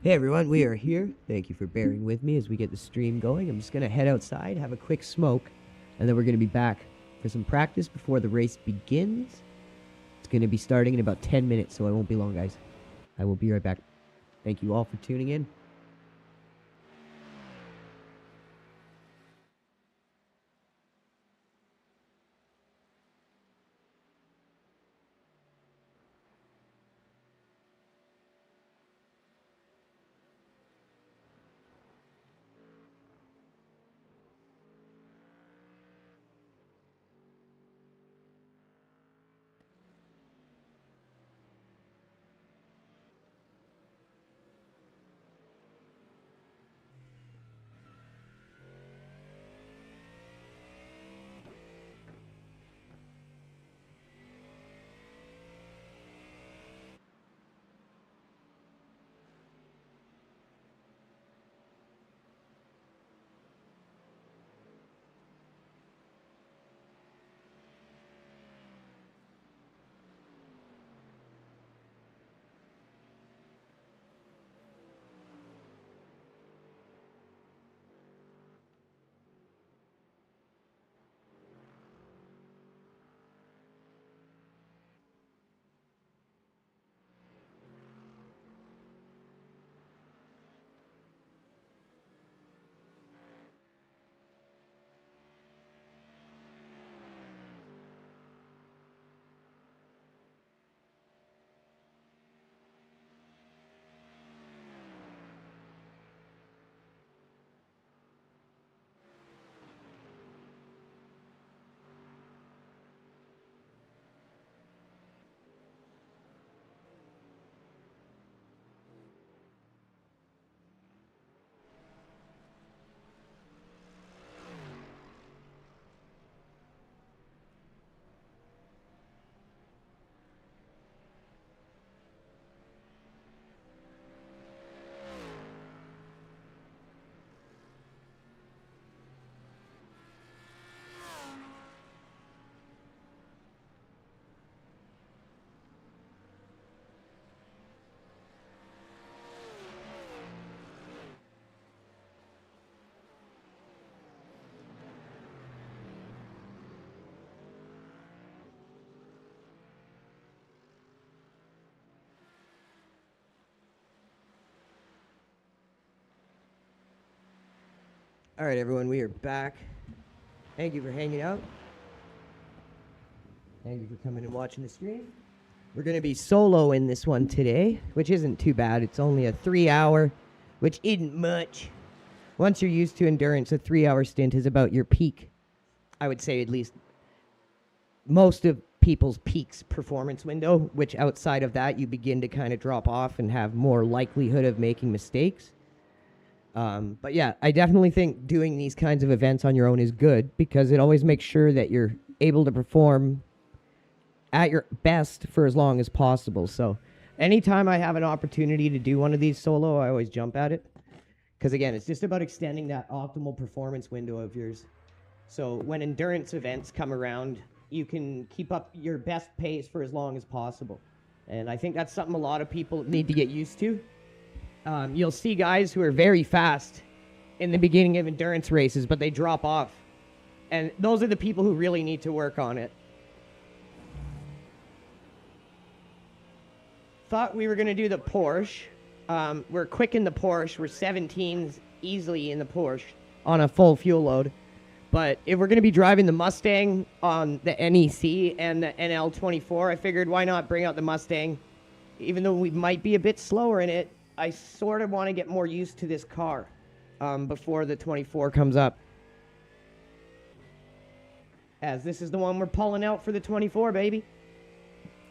Hey everyone, we are here. Thank you for bearing with me as we get the stream going. I'm just going to head outside, have a quick smoke, and then we're going to be back for some practice before the race begins. It's going to be starting in about 10 minutes, so I won't be long, guys. I will be right back. Thank you all for tuning in. All right, everyone, we are back. Thank you for hanging out. Thank you for coming and watching the stream. We're going to be solo in this one today, which isn't too bad. It's only a 3-hour, which isn't much. Once you're used to endurance, a 3-hour stint is about your peak. I would say at least most of people's peaks performance window, which outside of that, you begin to kind of drop off and have more likelihood of making mistakes. But yeah, I definitely think doing these kinds of events on your own is good because it always makes sure that you're able to perform at your best for as long as possible. So anytime I have an opportunity to do one of these solo, I always jump at it. Because again, it's just about extending that optimal performance window of yours. So when endurance events come around, you can keep up your best pace for as long as possible. And I think that's something a lot of people need to get used to. You'll see guys who are very fast in the beginning of endurance races, but they drop off. And those are the people who really need to work on it. Thought we were going to do the Porsche. We're quick in the Porsche. We're 17s easily in the Porsche on a full fuel load. But if we're going to be driving the Mustang on the NEC and the NL24, I figured why not bring out the Mustang. Even though we might be a bit slower in it, I sort of want to get more used to this car before the 24 comes up. As this is the one we're pulling out for the 24, baby.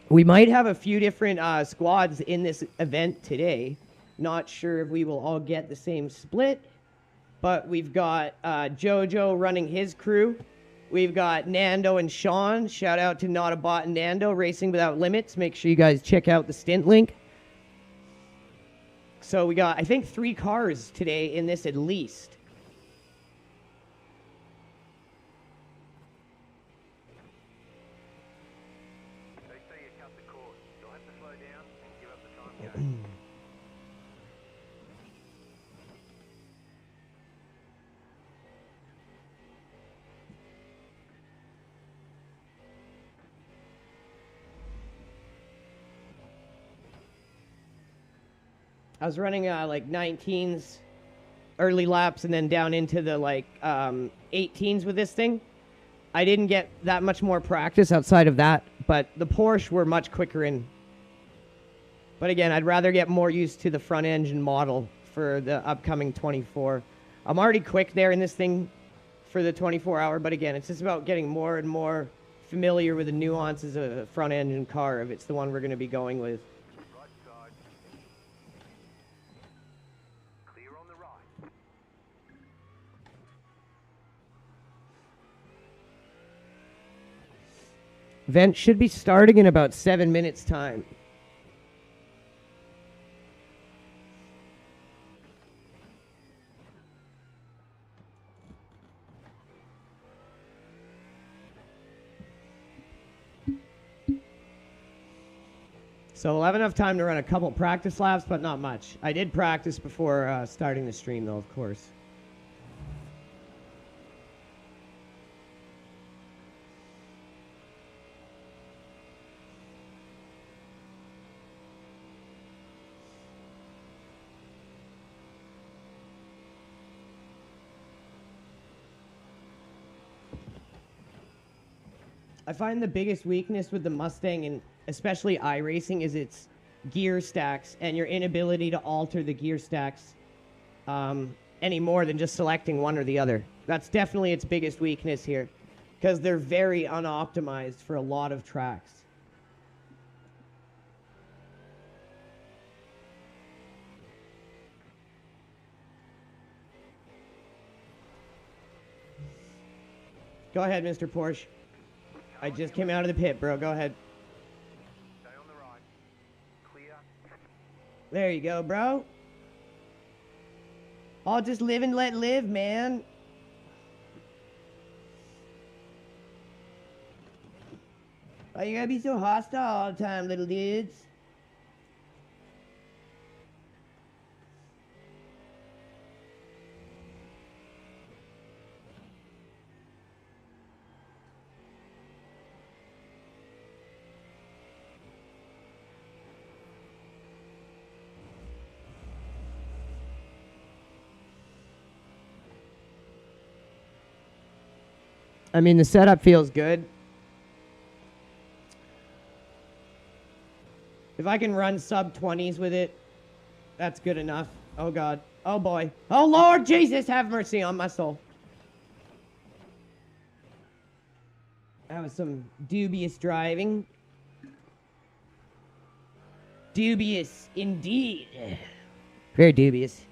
We might have a few different squads in this event today. Not sure if we will all get the same split, but we've got Jojo running his crew. We've got Nando and Sean. Shout out to Not a Bot and Nando, Racing Without Limits. Make sure you guys check out the stint link. So we got, I think, 3 cars today in this at least. They say you cut the course. You'll have to slow down and give up the time. I was running like 19s early laps and then down into the like 18s with this thing. I didn't get that much more practice outside of that, but the Porsche were much quicker in. But again, I'd rather get more used to the front engine model for the upcoming 24. I'm already quick there in this thing for the 24-hour, but again, it's just about getting more and more familiar with the nuances of a front engine car if it's the one we're going to be going with. Right side. Clear on the right. Vent should be starting in about 7 minutes time. So we'll have enough time to run a couple practice laps, but not much. I did practice before starting the stream, though, of course. I find the biggest weakness with the Mustang, and especially iRacing, is its gear stacks and your inability to alter the gear stacks any more than just selecting one or the other. That's definitely its biggest weakness here, because they're very unoptimized for a lot of tracks. Go ahead, Mr. Porsche. I just came out of the pit, bro. Go ahead. Stay on the right. Clear. There you go, bro. I'll just live and let live, man. Why you gotta be so hostile all the time, little dudes? I mean, the setup feels good. If I can run sub 20s with it, that's good enough. Oh, God. Oh, boy. Oh, Lord Jesus, have mercy on my soul. That was some dubious driving. Dubious indeed. Very dubious.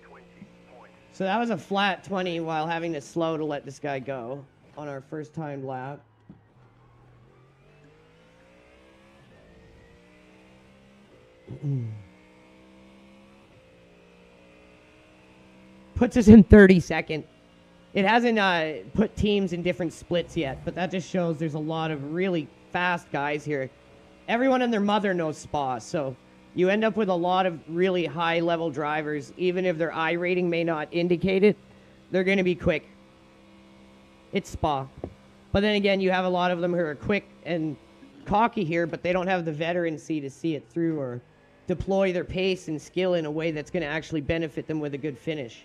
20 points. So that was a flat 20 while having to slow to let this guy go on our first time lap. Puts us in 32nd. It hasn't put teams in different splits yet, but that just shows there's a lot of really fast guys here. Everyone and their mother knows Spa, so you end up with a lot of really high-level drivers. Even if their I rating may not indicate it, they're going to be quick. It's Spa. But then again, you have a lot of them who are quick and cocky here, but they don't have the veterancy to see it through or deploy their pace and skill in a way that's going to actually benefit them with a good finish.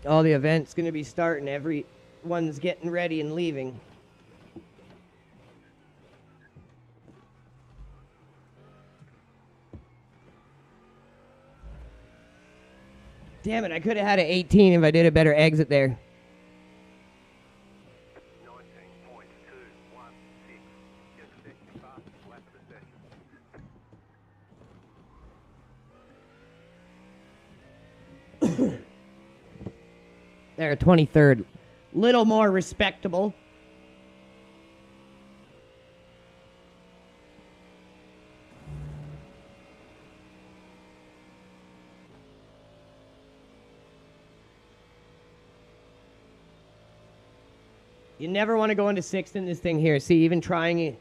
All the events going to be starting. Everyone's getting ready and leaving. Damn it, I could have had an 18 if I did a better exit there. 19.216. Get the second fastest lap of the session. There, 23rd. Little more respectable. You never want to go into sixth in this thing here. See, even trying it,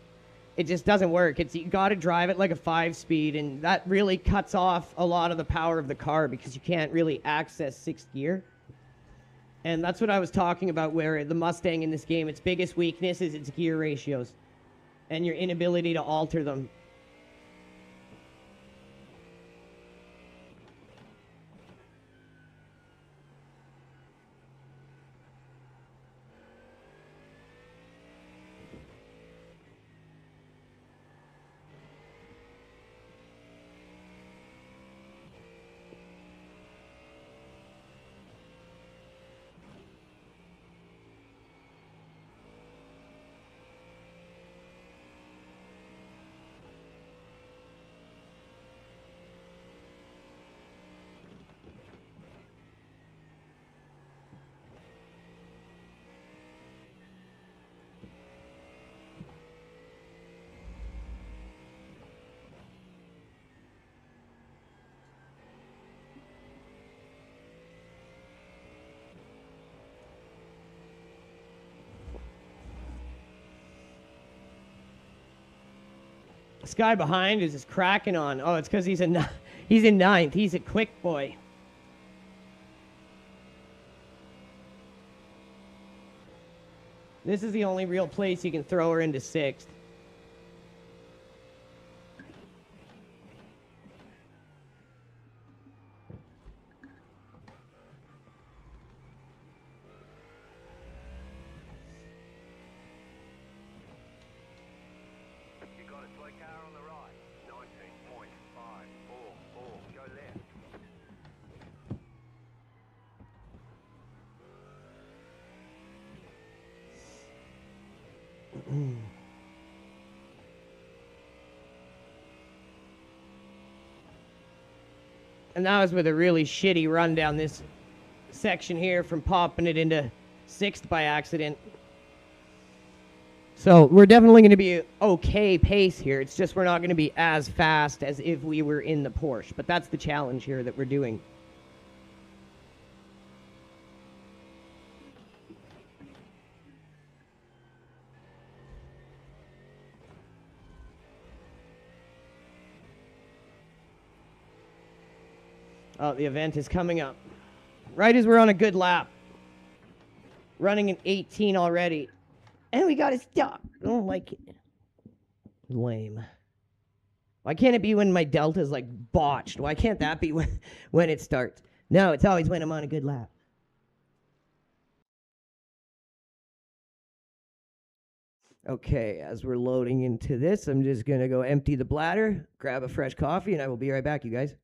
it just doesn't work. You got to drive it like a 5-speed, and that really cuts off a lot of the power of the car because you can't really access sixth gear. And that's what I was talking about, where the Mustang in this game, its biggest weakness is its gear ratios and your inability to alter them. This guy behind is just cracking on. Oh, it's because he's in ninth. He's a quick boy. This is the only real place you can throw her into sixth. You got a slow car on the right. 19.544. Go left. And that was with a really shitty run down this section here from popping it into sixth by accident. So we're definitely going to be okay pace here. It's just we're not going to be as fast as if we were in the Porsche. But that's the challenge here that we're doing. Oh, the event is coming up. Right as we're on a good lap. Running an 18 already. And we got to stop. I don't like it. Lame. Why can't it be when my delta's like botched? Why can't that be when it starts? No, it's always when I'm on a good lap. Okay, as we're loading into this, I'm just going to go empty the bladder, grab a fresh coffee, and I will be right back, you guys.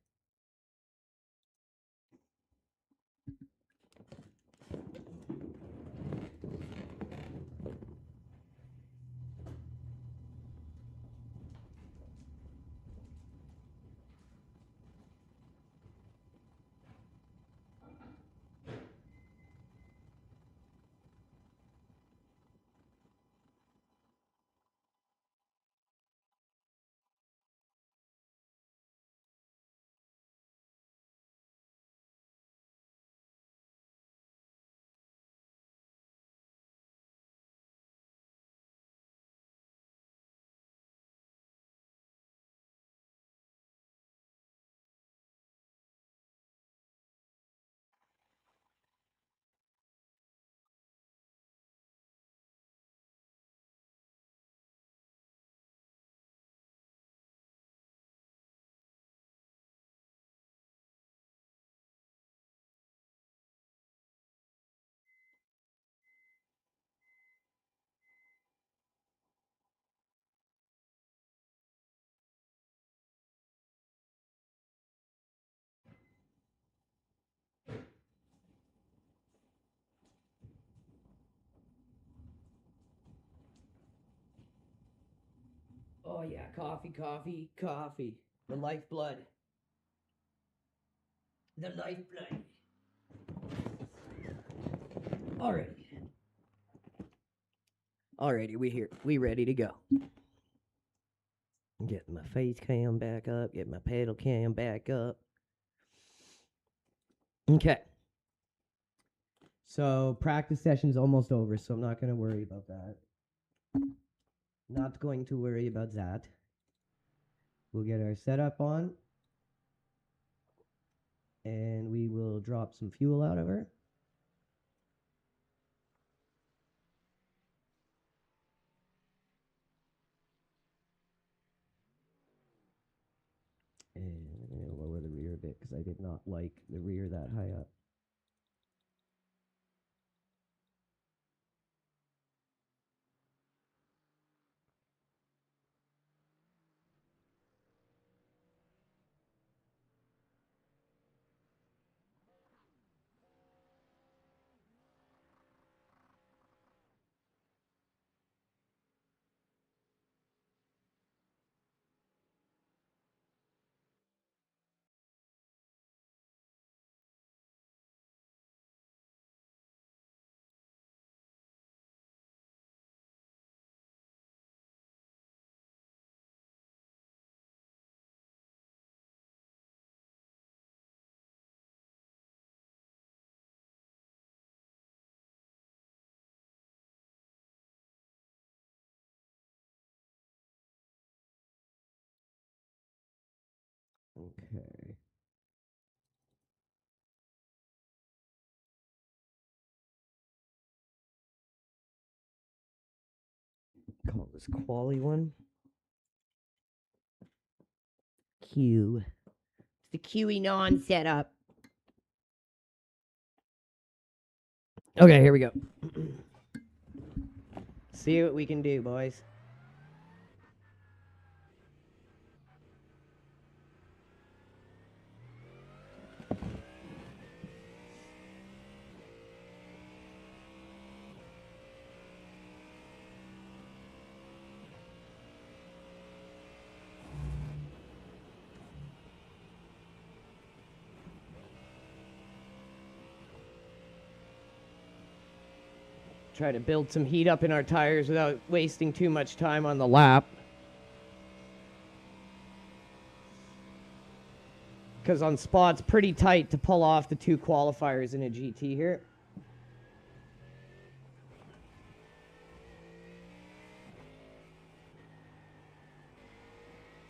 Oh yeah, coffee, coffee, coffee. The lifeblood. The lifeblood. Alrighty. Alrighty, we here. We ready to go. Get my face cam back up. Get my pedal cam back up. Okay. So practice session's almost over, so I'm not going to worry about that. Not going to worry about that. We'll get our setup on. And we will drop some fuel out of her. And I'm going to lower the rear a bit because I did not like the rear that high up. Okay. Call this quali one. Q. It's the QE non setup. Okay, here we go. See what we can do, boys. Try to build some heat up in our tires without wasting too much time on the lap. Because on spots, pretty tight to pull off the two qualifiers in a GT here.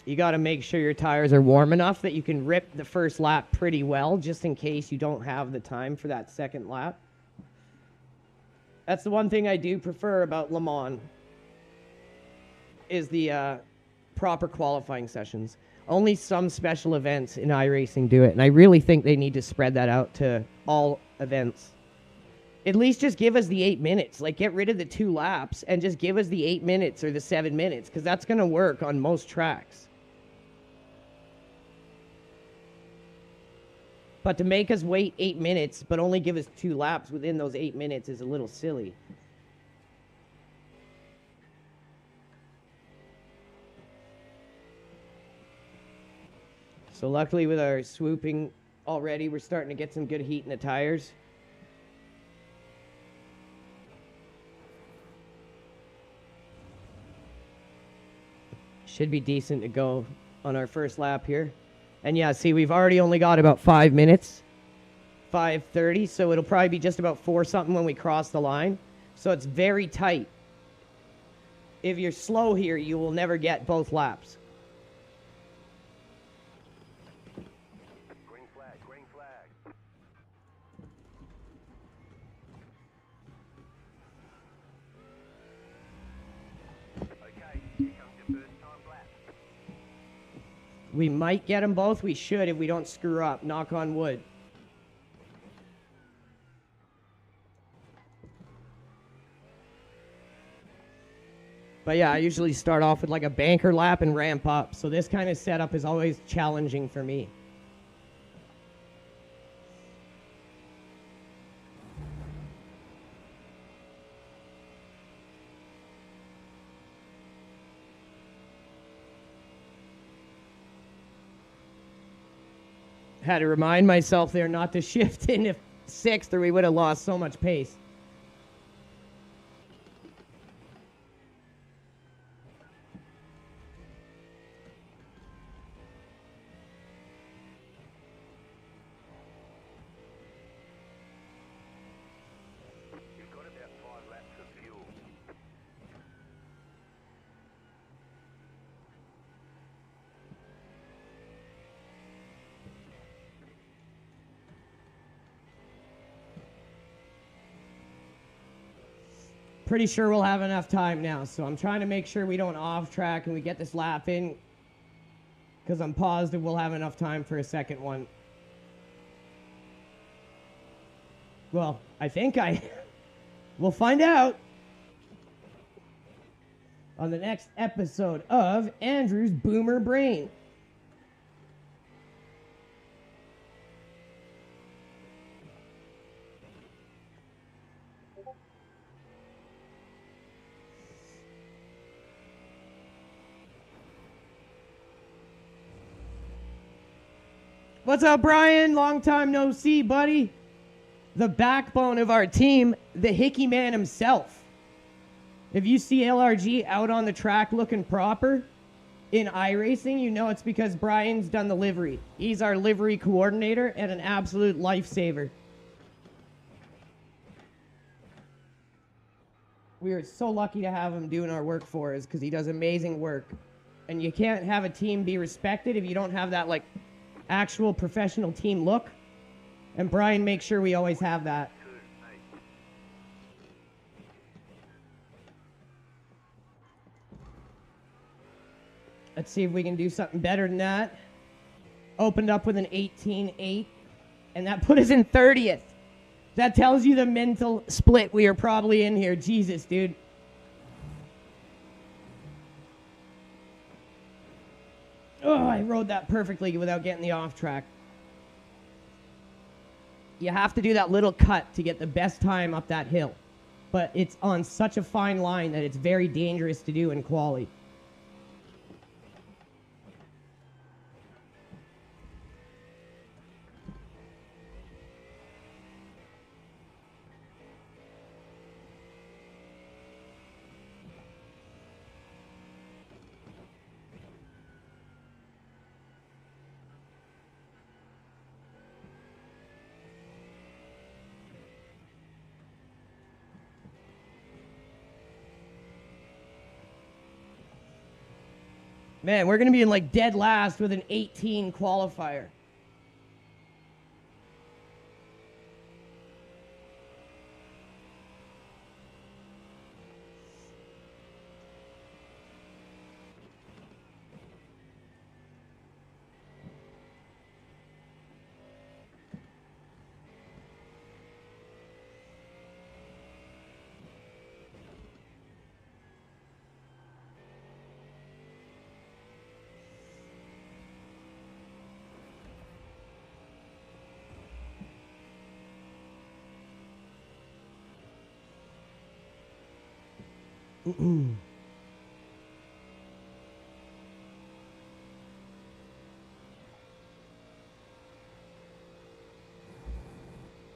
You got to make sure your tires are warm enough that you can rip the first lap pretty well, just in case you don't have the time for that second lap. That's the one thing I do prefer about Le Mans, is the proper qualifying sessions. Only some special events in iRacing do it, and I really think they need to spread that out to all events. At least just give us the 8 minutes. Like, get rid of the 2 laps and just give us the 8 minutes or the 7 minutes, because that's going to work on most tracks. But to make us wait 8 minutes, but only give us 2 laps within those 8 minutes is a little silly. So luckily with our swooping already, we're starting to get some good heat in the tires. Should be decent to go on our first lap here. And yeah, see, we've already only got about 5 minutes. 5:30, so it'll probably be just about 4 something when we cross the line. So it's very tight. If you're slow here, you will never get both laps. Green flag, green flag. Okay, here comes your first time lap. We might get them both. We should if we don't screw up. Knock on wood. But yeah, I usually start off with like a banker lap and ramp up. So this kind of setup is always challenging for me. Had to remind myself there not to shift into 6th or we would have lost so much pace. You've got about 5 laps of fuel. Pretty sure we'll have enough time now, so I'm trying to make sure we don't off track and we get this lap in, because I'm positive we'll have enough time for a second one. Well, I think we'll find out on the next episode of Andrew's Boomer Brain. What's up, Brian? Long time no see, buddy. The backbone of our team, the Hickey man himself. If you see LRG out on the track looking proper in iRacing, you know it's because Brian's done the livery. He's our livery coordinator and an absolute lifesaver. We are so lucky to have him doing our work for us because he does amazing work. And you can't have a team be respected if you don't have that, like, actual professional team look. And Brian makes sure we always have that. Let's see if we can do something better than that. Opened up with an 18.8, and that put us in 30th. That tells you the mental split we are probably in here. Jesus, dude. Oh, I rode that perfectly without getting the off track. You have to do that little cut to get the best time up that hill. But it's on such a fine line that it's very dangerous to do in quali. Man, we're going to be in like dead last with an 18 qualifier.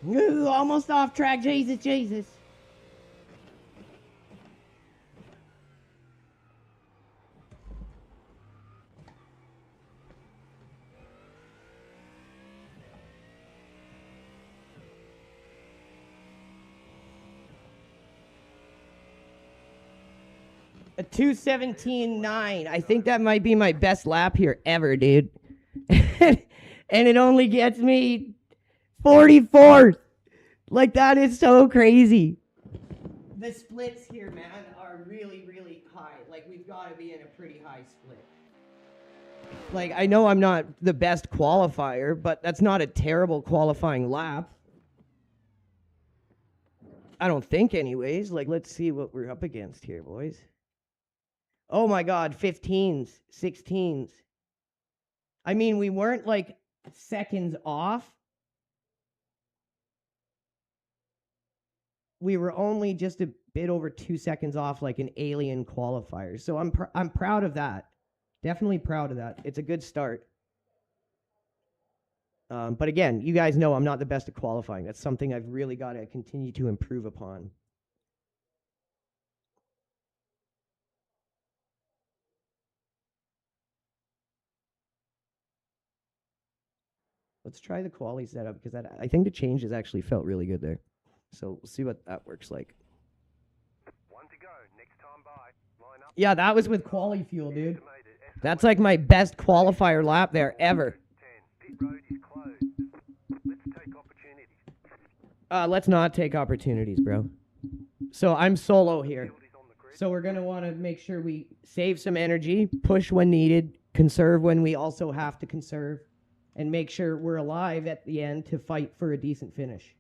Ooh, almost off track. Jesus, Jesus. A 2:17.9. I think that might be my best lap here ever, dude. And it only gets me 44th. Like, that is so crazy. The splits here, man, are really, really high. Like, we've got to be in a pretty high split. Like, I know I'm not the best qualifier, but that's not a terrible qualifying lap. I don't think anyways. Like, let's see what we're up against here, boys. Oh my God, 15s, 16s. I mean, we weren't like seconds off. We were only just a bit over 2 seconds off, like an alien qualifier. So I'm proud of that. Definitely proud of that. It's a good start. But again, you guys know I'm not the best at qualifying. That's something I've really got to continue to improve upon. Let's try the quali setup because I think the changes actually felt really good there. So we'll see what that works like. One to go. Next time by. Line up. Yeah, that was with quali fuel, dude. That's like my best qualifier lap there ever. 10. Pit road is closed. Let's take opportunities. Let's not take opportunities, bro. So I'm solo here. Field is on the grid. So we're going to want to make sure we save some energy, push when needed, conserve when we also have to conserve, and make sure we're alive at the end to fight for a decent finish.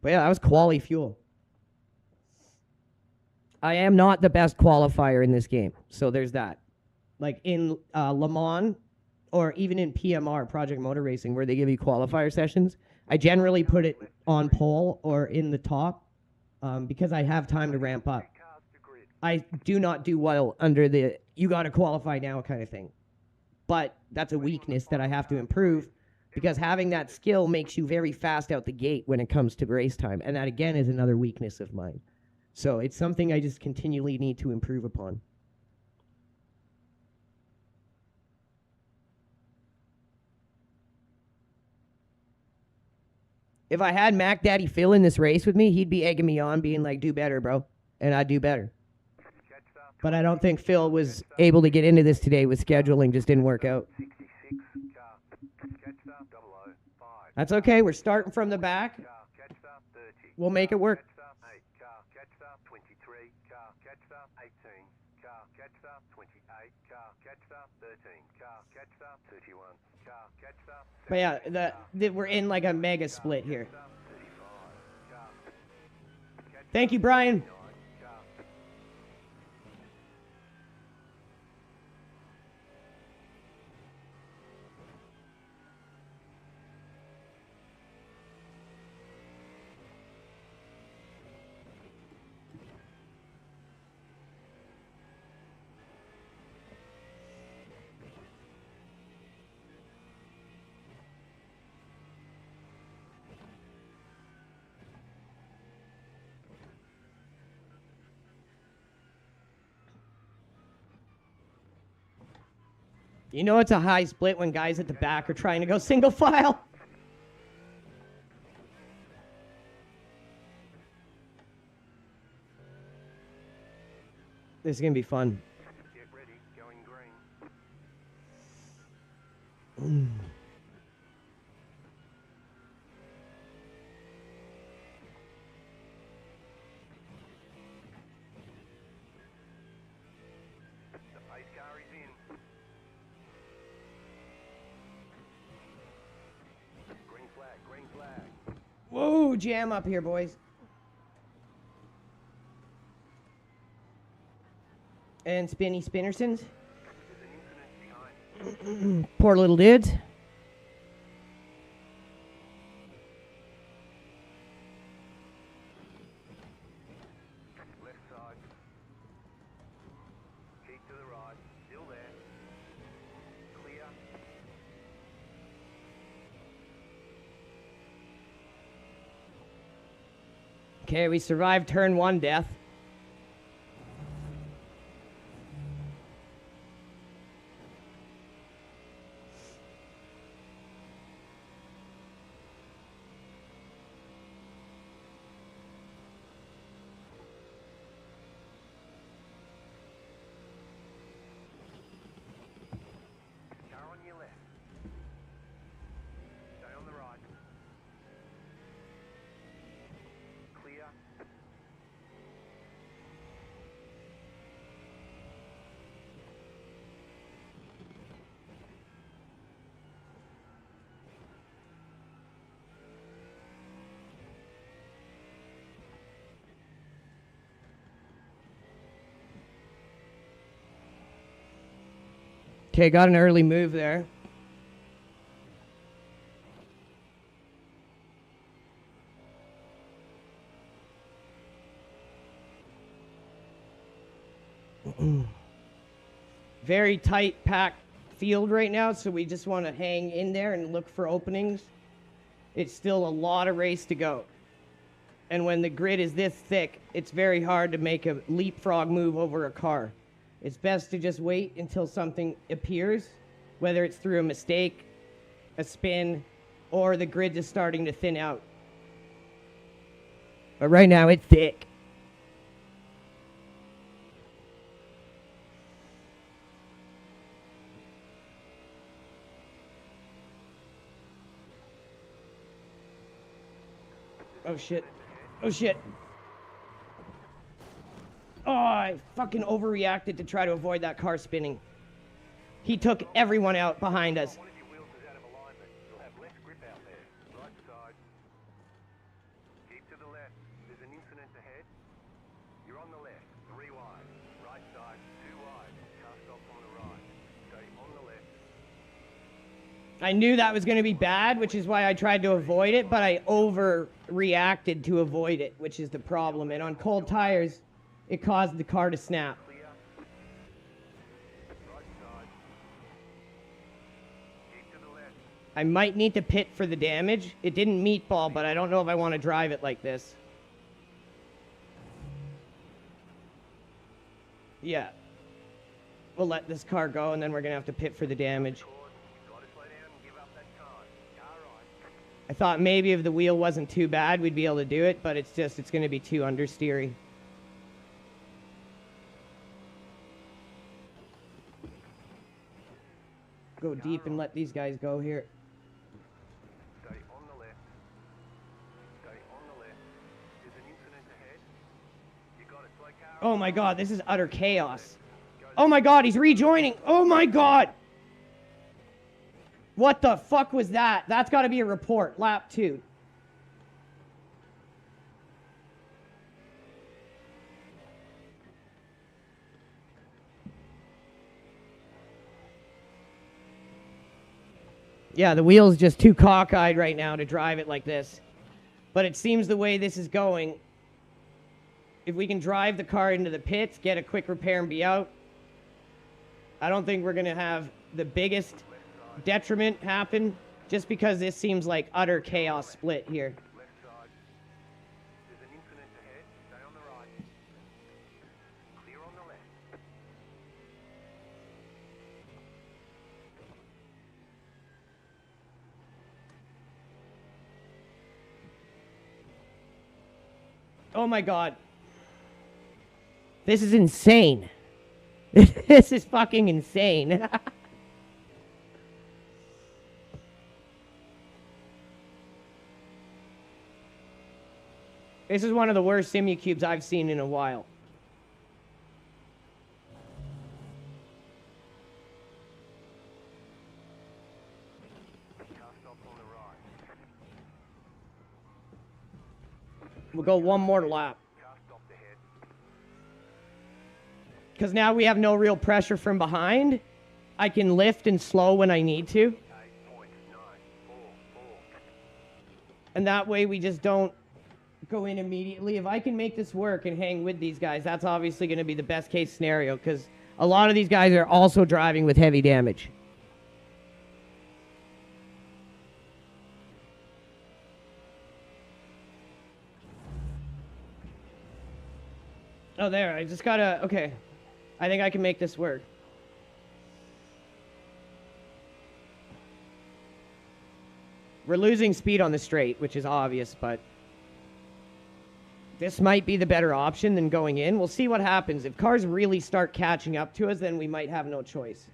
But yeah, that was quali fuel. I am not the best qualifier in this game, so there's that. Like in Le Mans, or even in PMR, Project Motor Racing, where they give you qualifier sessions, I generally put it on pole or in the top because I have time to ramp up. Cars to grid. I do not do well under the you got to qualify now kind of thing. But that's a weakness that I have to improve because having that skill makes you very fast out the gate when it comes to race time. And that, again, is another weakness of mine. So it's something I just continually need to improve upon. If I had Mac Daddy Phil in this race with me, he'd be egging me on, being like, do better, bro. And I'd do better. Catch up. But I don't think Phil was able to get into this today with scheduling, just didn't work out. 66 car. Catch up. 005. That's okay. We're starting from the back. Car. Catch up. 30. We'll make it work. Catch up. 8 car. Catch up. 23 car. Catch up. 18 car. Catch up. 28 car. Catch up. 13 car. Catch up. 31 car. Catch up. But yeah, we're in like a mega split here. 35 car. Thank you, Brian. 9 car. You know it's a high split when guys at the back are trying to go single file. This is going to be fun. Get ready. Going green. The pace car is in. Green flag. Green flag. Whoa, jam up here, boys. And Spinny Spinnersons. There's an incident behind. Poor little dudes. Left side. Keep to the right. Still there. Clear. Okay, we survived turn 1 death. Car on your left. Stay on the right. Clear. Okay, got an early move there. Very tight packed field right now, so we just want to hang in there and look for openings. It's still a lot of race to go. And when the grid is this thick, it's very hard to make a leapfrog move over a car. It's best to just wait until something appears, whether it's through a mistake, a spin, or the grid is starting to thin out. But right now, it's thick. Oh shit. Oh shit. Oh, I fucking overreacted to try to avoid that car spinning. He took everyone out behind us. One of your wheels is out of alignment. You'll have less grip out there. Right side. Keep to the left. There's an incident ahead. You're on the left. 3 wide. Right side. 2 wide. Car stop on the right. Stay on the left. I knew that was going to be bad, which is why I tried to avoid it, but I overreacted to avoid it, which is the problem. And on cold tires, it caused the car to snap. Clear. Right side. Keep to the left. I might need to pit for the damage. It didn't meatball, but I don't know if I want to drive it like this. Yeah. We'll let this car go, and then we're going to have to pit for the damage. Gotta slow down and give up that time. Car right. I thought maybe if the wheel wasn't too bad, we'd be able to do it, but it's going to be too understeery. Go deep and let these guys go here. Stay on the left. Stay on the left. There's an incident ahead. You got it. Slow car. Oh my god, this is utter chaos. Oh my god, he's rejoining. Oh my god. What the fuck was that? That's got to be a report. Lap 2. Yeah, the wheel's just too cockeyed right now to drive it like this. But it seems the way this is going, if we can drive the car into the pits, get a quick repair and be out, I don't think we're going to have the biggest detriment happen, just because this seems like utter chaos split here. Left side. There's an incident ahead. Stay on the right. Clear on the left. Oh my god. This is insane. This is fucking insane. This is one of the worst SIMUCUBEs I've seen in a while. Car stop on the right. We'll go one more lap. Car stopped ahead. Because now we have no real pressure from behind. I can lift and slow when I need to. 8.944. And that way we just don't go in immediately. If I can make this work and hang with these guys, that's obviously going to be the best case scenario, because a lot of these guys are also driving with heavy damage. Oh, there. I just gotta... Okay. I think I can make this work. We're losing speed on the straight, which is obvious, but this might be the better option than going in. We'll see what happens. If cars really start catching up to us, then we might have no choice.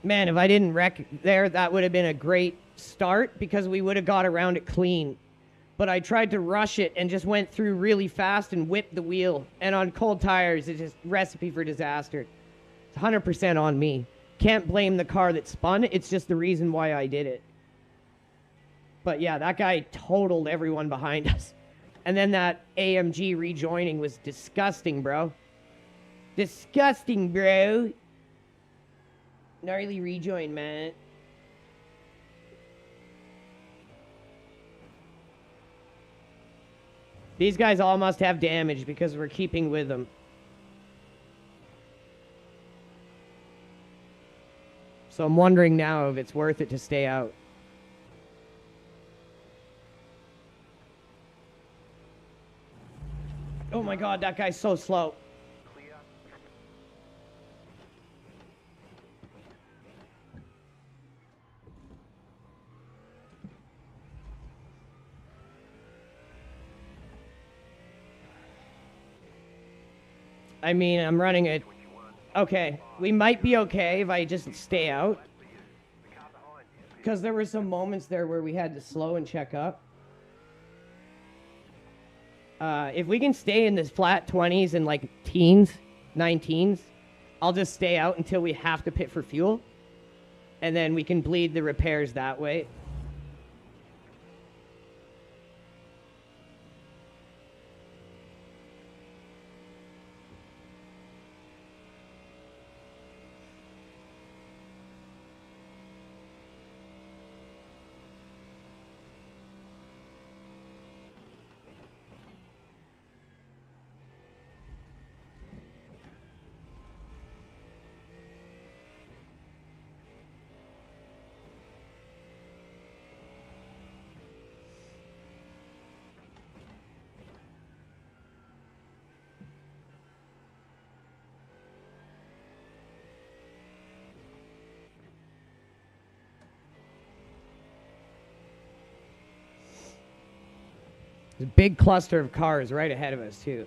Man, if I didn't wreck there, that would have been a great start, because we would have got around it clean. But I tried to rush it and just went through really fast and whipped the wheel. And on cold tires, it's just recipe for disaster. It's 100% on me. can't blame the car that spun. It's just the reason why I did it. But yeah, that guy totaled everyone behind us. And then that AMG rejoining was disgusting, bro. Disgusting, bro. Gnarly rejoin, man. These guys all must have damage because we're keeping with them. So I'm wondering now if it's worth it to stay out. Oh my god, that guy's so slow. Clear. I mean, I'm running it. Okay, we might be okay if I just stay out. The car behind you. Because there were some moments there where we had to slow and check up. If we can stay in this flat 20s and like teens, 19s, I'll just stay out until we have to pit for fuel. And then we can bleed the repairs that way. There's a big cluster of cars right ahead of us, too.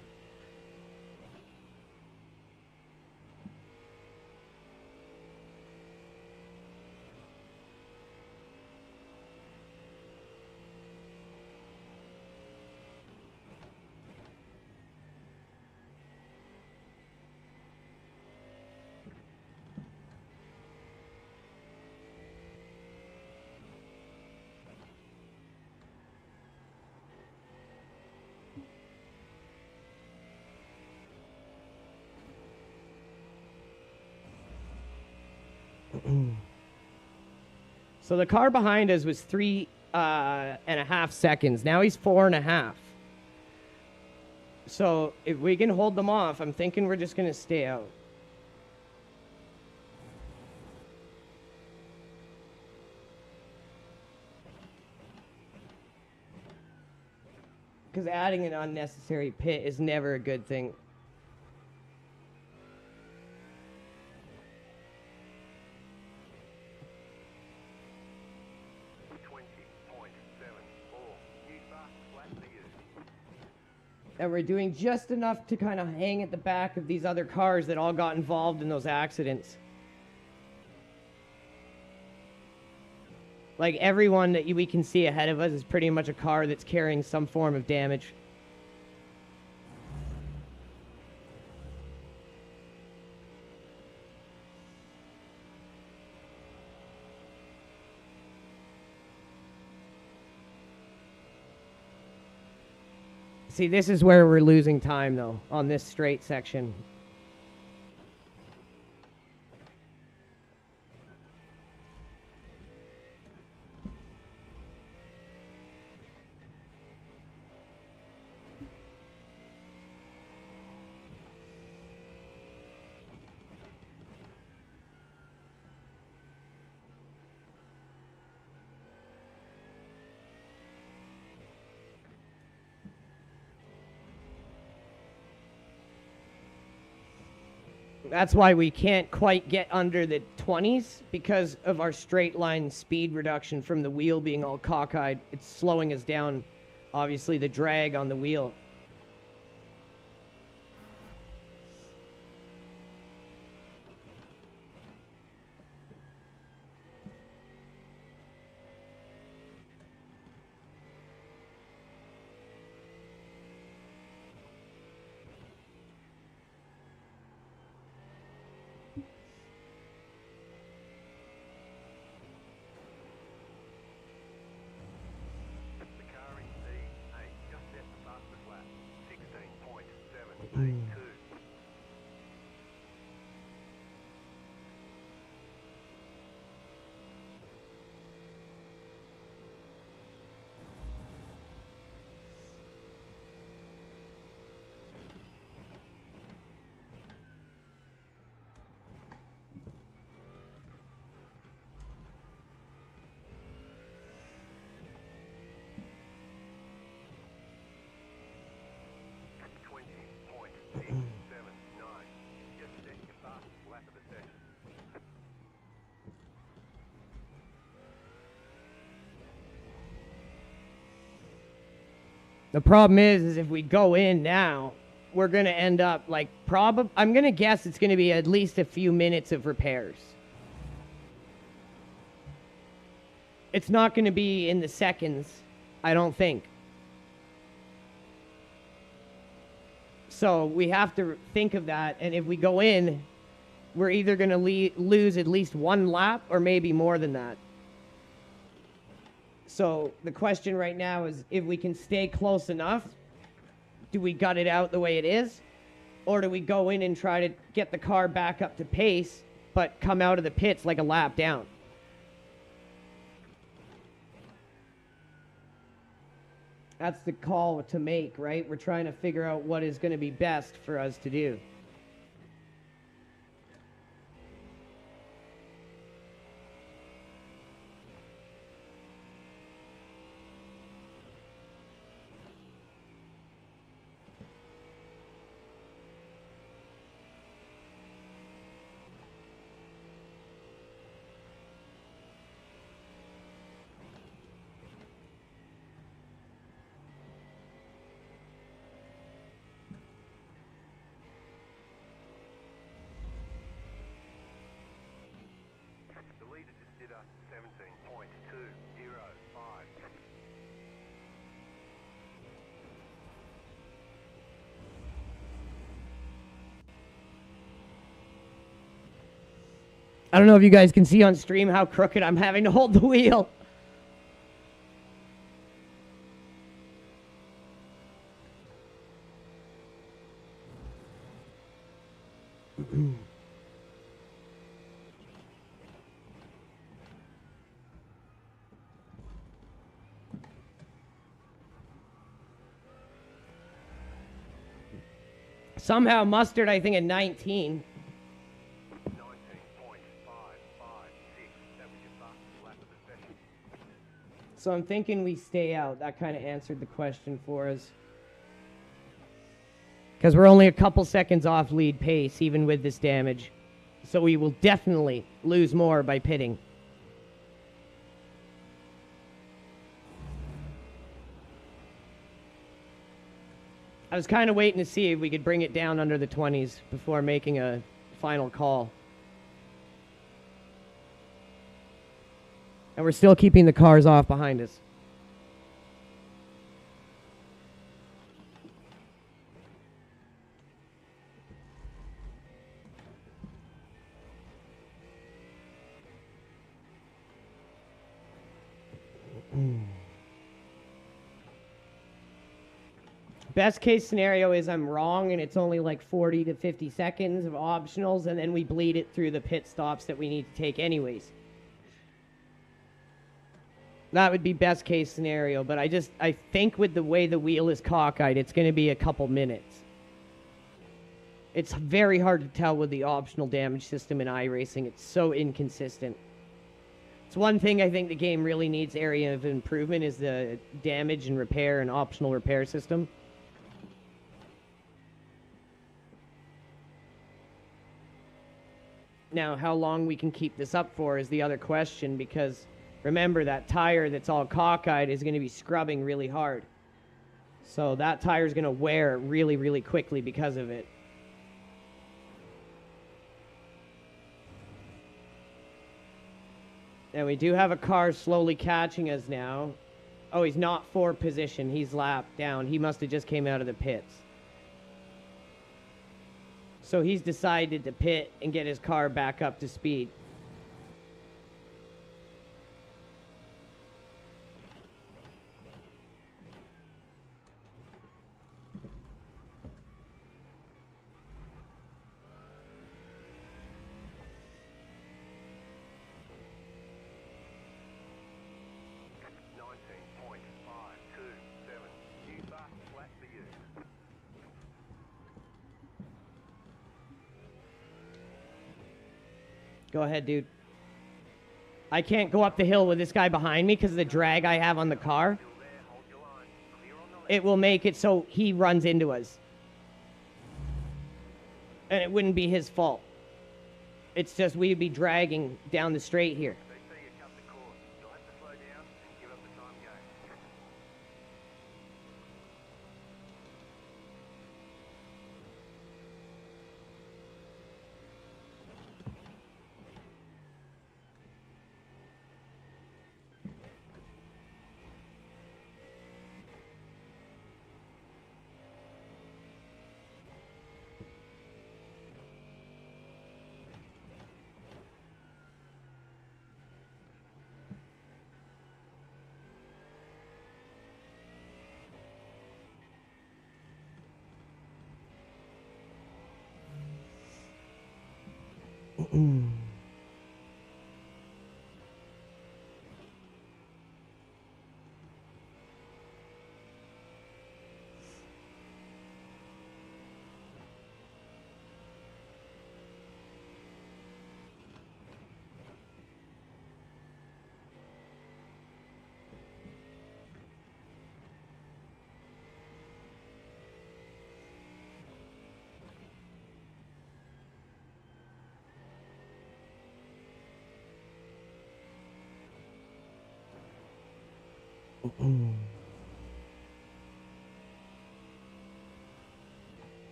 So the car behind us was 3.5 seconds. Now he's 4.5. So if we can hold them off, I'm thinking we're just going to stay out. Because adding an unnecessary pit is never a good thing. And we're doing just enough to kind of hang at the back of these other cars that all got involved in those accidents. Like everyone that we can see ahead of us is pretty much a car that's carrying some form of damage. See, this is where we're losing time, though, on this straight section. That's why we can't quite get under the 20s, because of our straight line speed reduction from the wheel being all cockeyed. It's slowing us down, obviously, the drag on the wheel. The problem is if we go in now, we're going to end up like I'm going to guess it's going to be at least a few minutes of repairs. It's not going to be in the seconds, I don't think. So we have to think of that, and if we go in, we're either going to lose at least one lap or maybe more than that. So the question right now is if we can stay close enough, do we gut it out the way it is? Or do we go in and try to get the car back up to pace, but come out of the pits like a lap down? That's the call to make, right? We're trying to figure out what is going to be best for us to do. The leader just did a 17.205. I don't know if you guys can see on stream how crooked I'm having to hold the wheel. Somehow Mustard, I think, at 19. 19.556. That was your fastest lap of the session. So I'm thinking we stay out. That kind of answered the question for us. Because we're only a couple seconds off lead pace, even with this damage. So we will definitely lose more by pitting. I was kind of waiting to see if we could bring it down under the 20s before making a final call. And we're still keeping the cars off behind us. Best case scenario is I'm wrong and it's only like 40 to 50 seconds of optionals, and then we bleed it through the pit stops that we need to take anyways. That would be best case scenario, but I think with the way the wheel is cockeyed, it's going to be a couple minutes. It's very hard to tell with the optional damage system in iRacing. It's so inconsistent. It's one thing I think the game really needs area of improvement is the damage and repair and optional repair system. Now, how long we can keep this up for is the other question, because remember that tire that's all cockeyed is going to be scrubbing really hard. So that tire is going to wear really, really quickly because of it. And we do have a car slowly catching us now. Oh, he's not for position. He's lapped down. He must have just came out of the pits. So he's decided to pit and get his car back up to speed. Go ahead, dude. I can't go up the hill with this guy behind me because of the drag I have on the car. It will make it so he runs into us. And it wouldn't be his fault. It's just we'd be dragging down the straight here.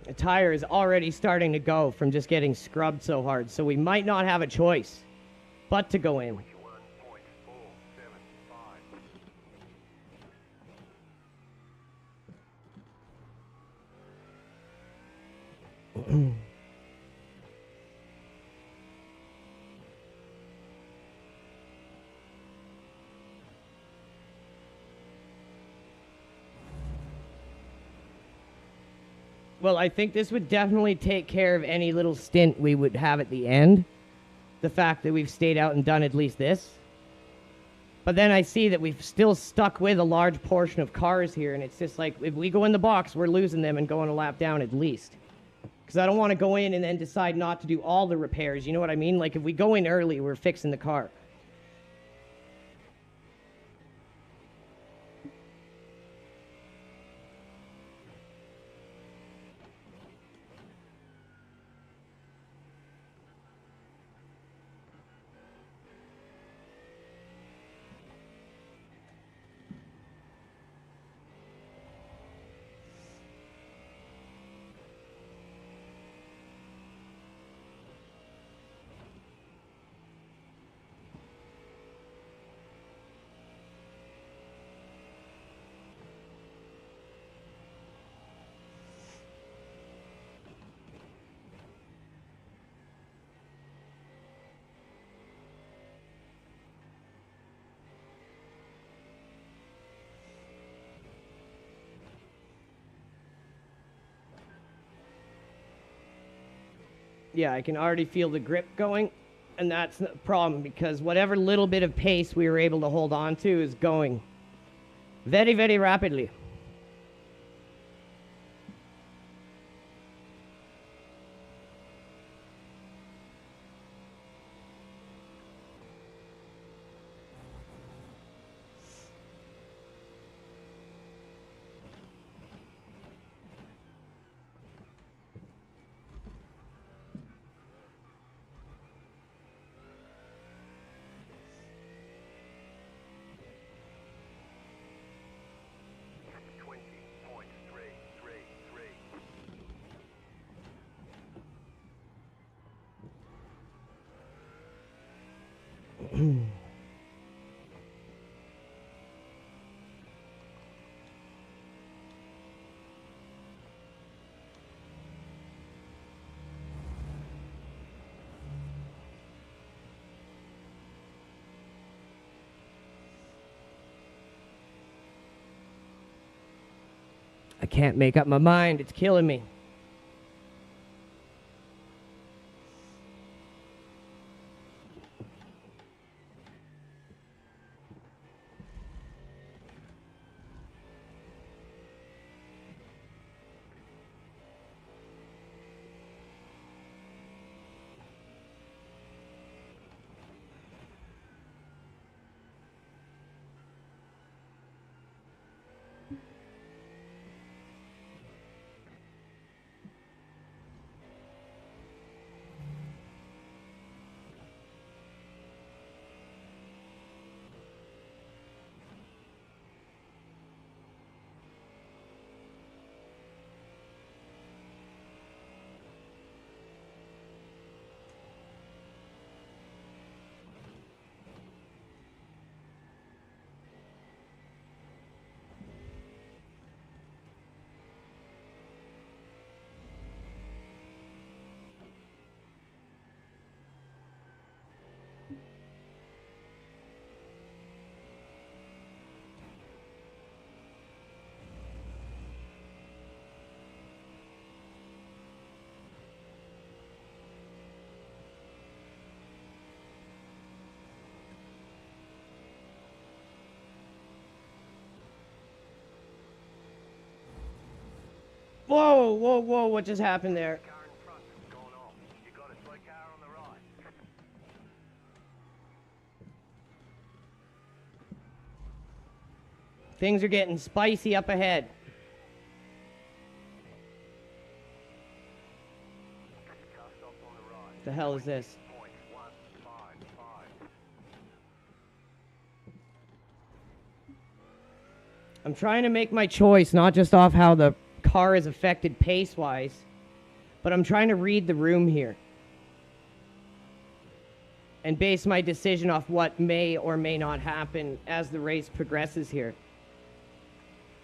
The tire is already starting to go from just getting scrubbed so hard, so we might not have a choice but to go in. 21.475. Well, I think this would definitely take care of any little stint we would have at the end. The fact that we've stayed out and done at least this. But then I see that we've still stuck with a large portion of cars here, and it's just like, if we go in the box, we're losing them and going a lap down at least. Because I don't want to go in and then decide not to do all the repairs, you know what I mean? Like, if we go in early, we're fixing the car. Yeah, I can already feel the grip going, and that's the problem, because whatever little bit of pace we were able to hold on to is going very, very rapidly. I can't make up my mind. It's killing me. Whoa, whoa, whoa, what just happened there? Car in front has gone off. You got a slow car on the right. Things are getting spicy up ahead. Car stopped on the right. What the hell is this? 0.155. I'm trying to make my choice, not just off how the car is affected pace-wise, but I'm trying to read the room here and base my decision off what may or may not happen as the race progresses here.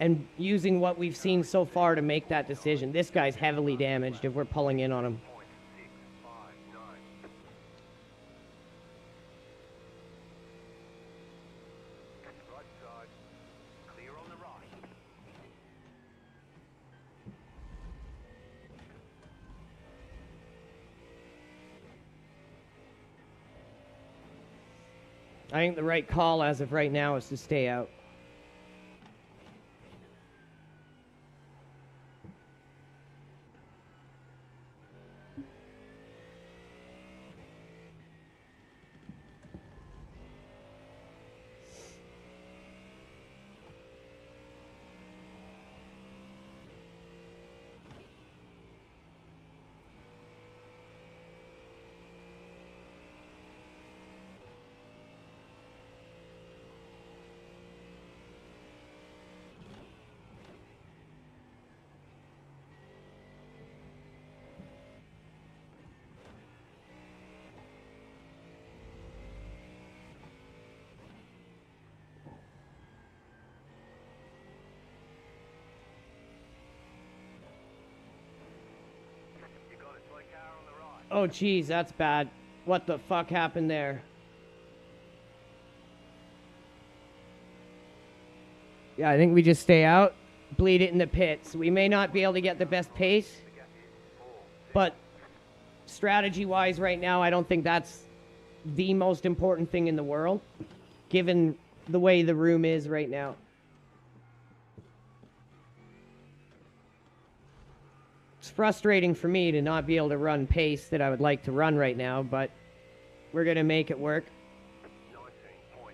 And using what we've seen so far to make that decision. This guy's heavily damaged if we're pulling in on him. 0.659. Right side. Clear on the right. I think the right call as of right now is to stay out. You got a slow car on the right. Oh, geez, that's bad. What the fuck happened there? Yeah, I think we just stay out, bleed it in the pits. We may not be able to get the best pace, The gap is 4. but strategy-wise right now, I don't think that's the most important thing in the world, given the way the room is right now. It's frustrating for me to not be able to run pace that I would like to run right now, but we're going to make it work. 19.867.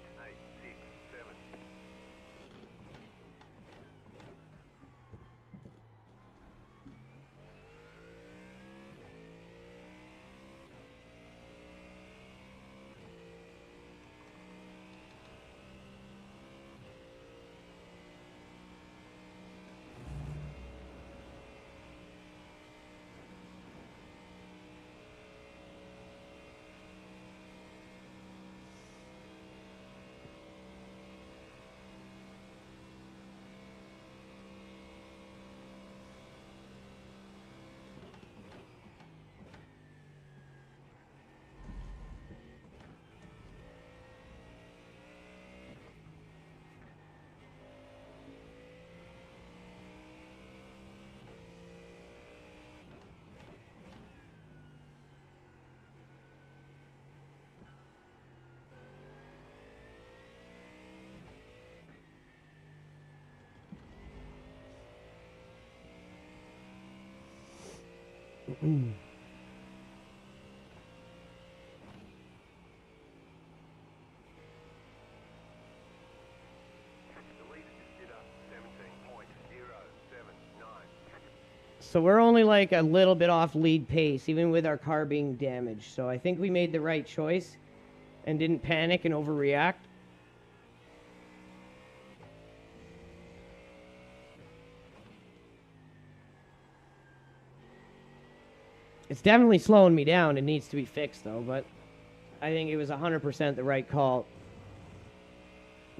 The leader just did a 17.079. So we're only like a little bit off lead pace, even with our car being damaged. So I think we made the right choice and didn't panic and overreact. It's definitely slowing me down. It needs to be fixed, though, but I think it was 100% the right call.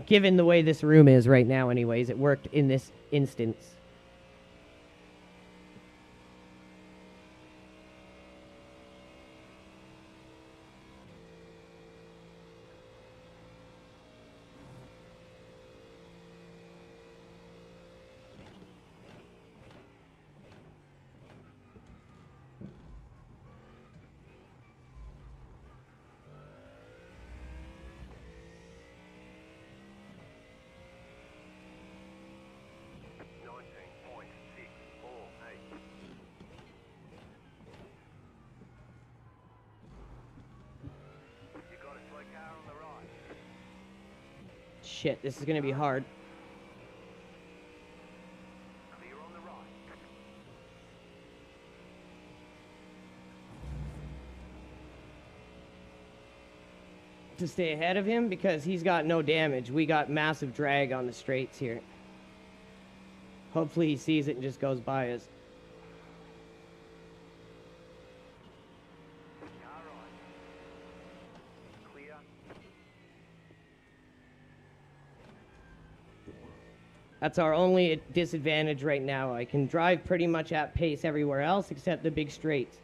Given the way this room is right now, anyways, it worked in this instance. shit, this is gonna be hard. Clear on the right. To stay ahead of him because he's got no damage. We got massive drag on the straights here. Hopefully he sees it and just goes by us. Car right. Clear. That's our only disadvantage right now. I can drive pretty much at pace everywhere else except the big straights,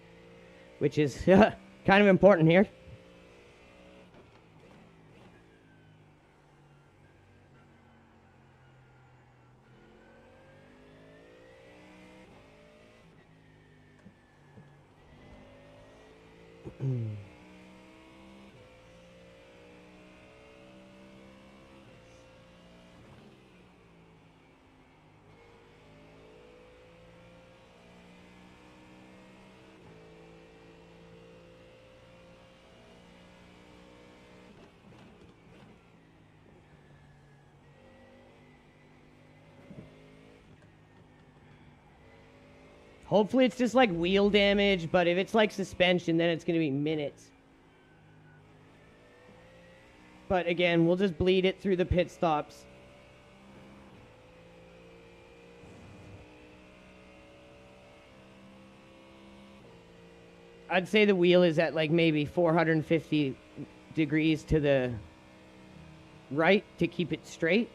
which is kind of important here. Hopefully it's just like wheel damage, but if it's like suspension, then it's going to be minutes. But again, we'll just bleed it through the pit stops. I'd say the wheel is at like maybe 450 degrees to the right to keep it straight.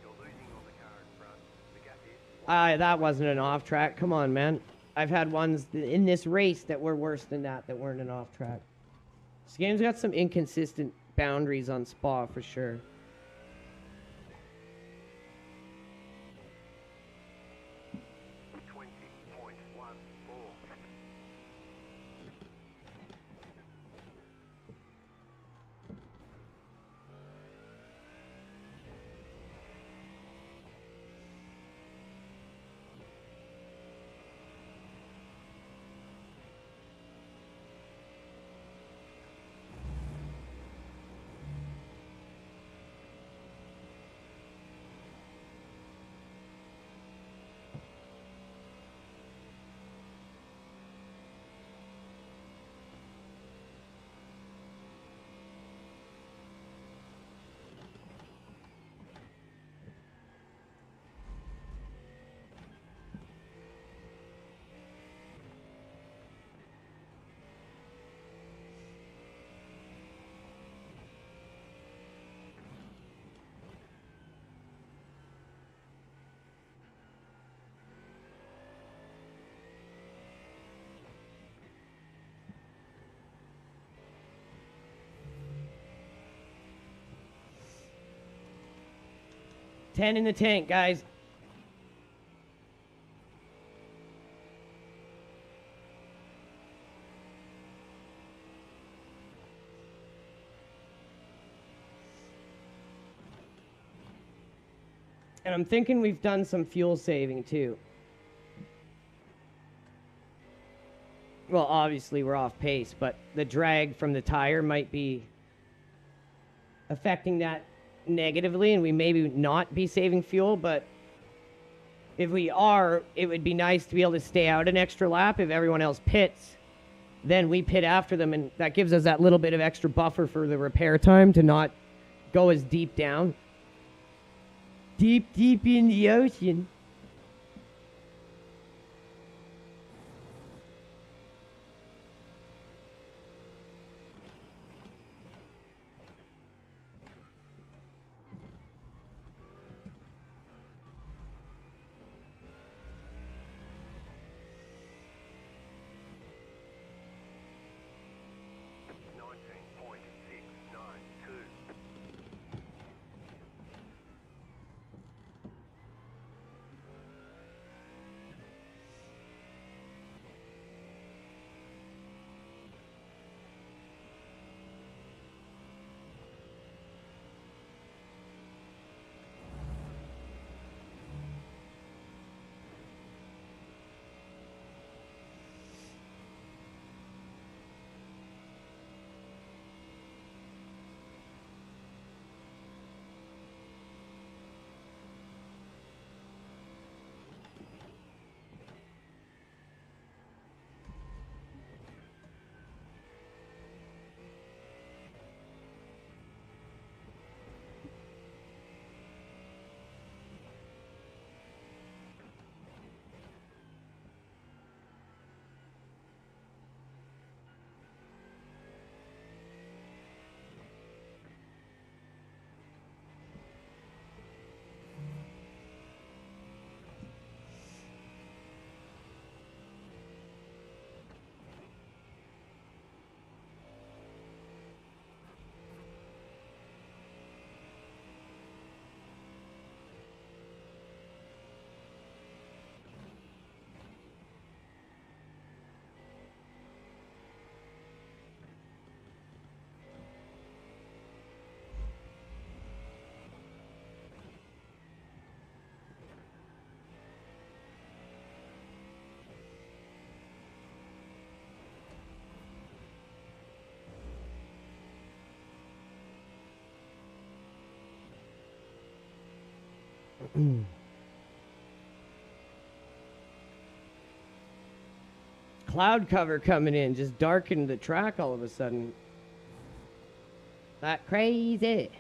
You're losing on the car in front. The gap is That wasn't an off track. Come on, man. I've had ones in this race that were worse than that weren't an off track. This game's got some inconsistent boundaries on Spa for sure. Ten in the tank, guys. And I'm thinking we've done some fuel saving too. Well, obviously we're off pace, but the drag from the tire might be affecting that negatively, and we maybe not be saving fuel, but if we are, it would be nice to be able to stay out an extra lap. If everyone else pits, then we pit after them, and that gives us that little bit of extra buffer for the repair time to not go as deep down. Deep in the ocean. Cloud cover coming in just darkened the track all of a sudden. That crazy.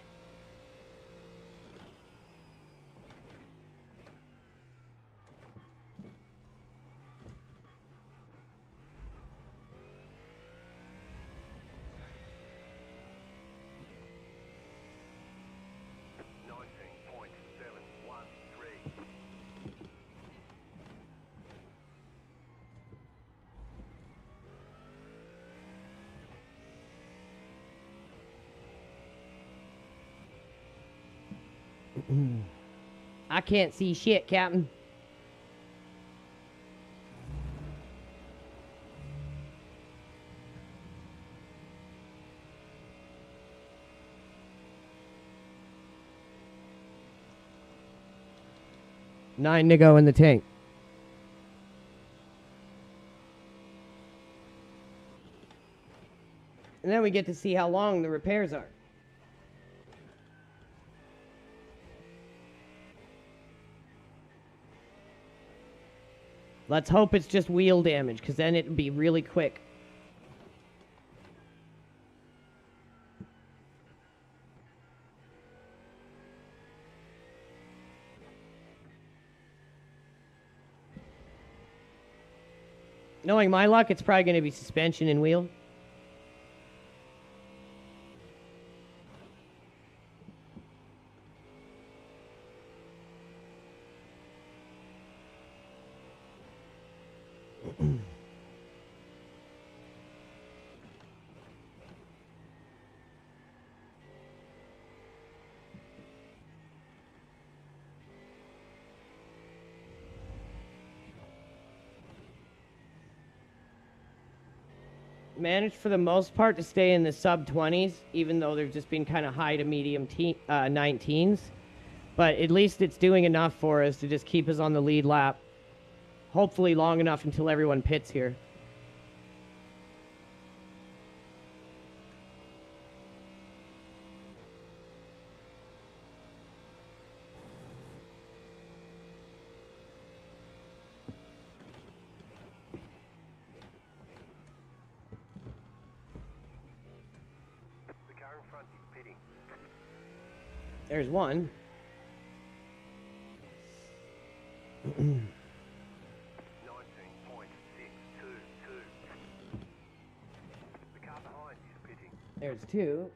I can't see shit, Captain. Nine to go in the tank. And then we get to see how long the repairs are. Let's hope it's just wheel damage, because then it'd be really quick. Knowing my luck, it's probably going to be suspension and wheel. Managed for the most part to stay in the sub 20s, even though they've just been kind of high to medium 19s. But at least it's doing enough for us to just keep us on the lead lap. Hopefully long enough until everyone pits here. There's one. 19.622. The car behind is pitting. There's two.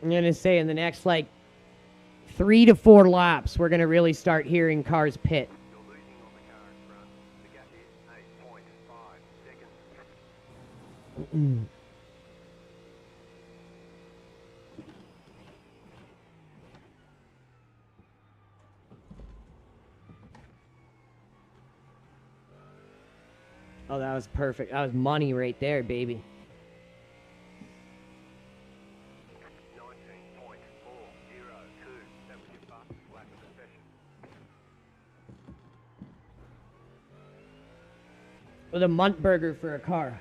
I'm going to say in the next, 3 to 4 laps, we're going to really start hearing cars pit. You're losing on the car in front. The gap is 8.5 seconds. Oh, that was perfect. That was money right there, baby. 19.402. That was your fastest lap of the session. With a Munt burger for a car.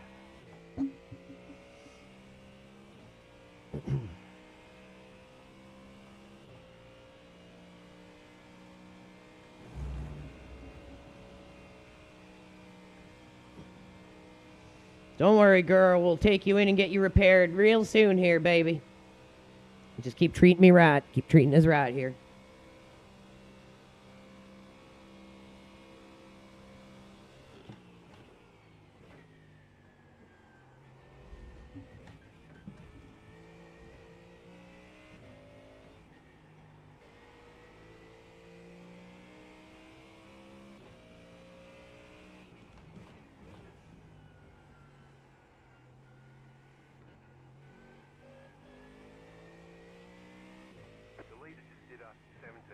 Don't worry, girl. We'll take you in and get you repaired real soon here, baby. Just keep treating me right. Keep treating us right here. The leader just did a 17.116.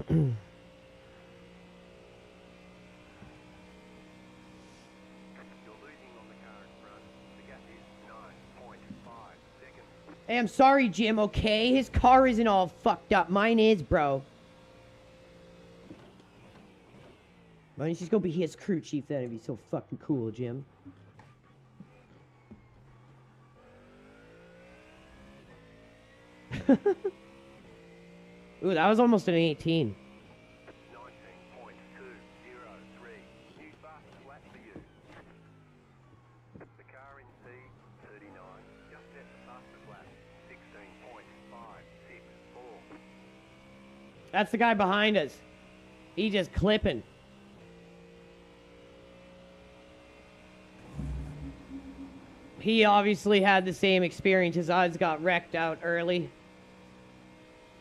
You're losing on the car in front. The gap is 9.5 seconds. Hey, I'm sorry, Jim, okay? His car isn't all fucked up. Mine is, bro. Why don't you just go be his crew chief? That'd be so fucking cool, Jim. Ooh, that was almost an 18. 19.203. New fastest lap for you. The car in C39 just set the fastest lap. 16.564. That's the guy behind us. He just clipping. He obviously had the same experience. His eyes got wrecked out early.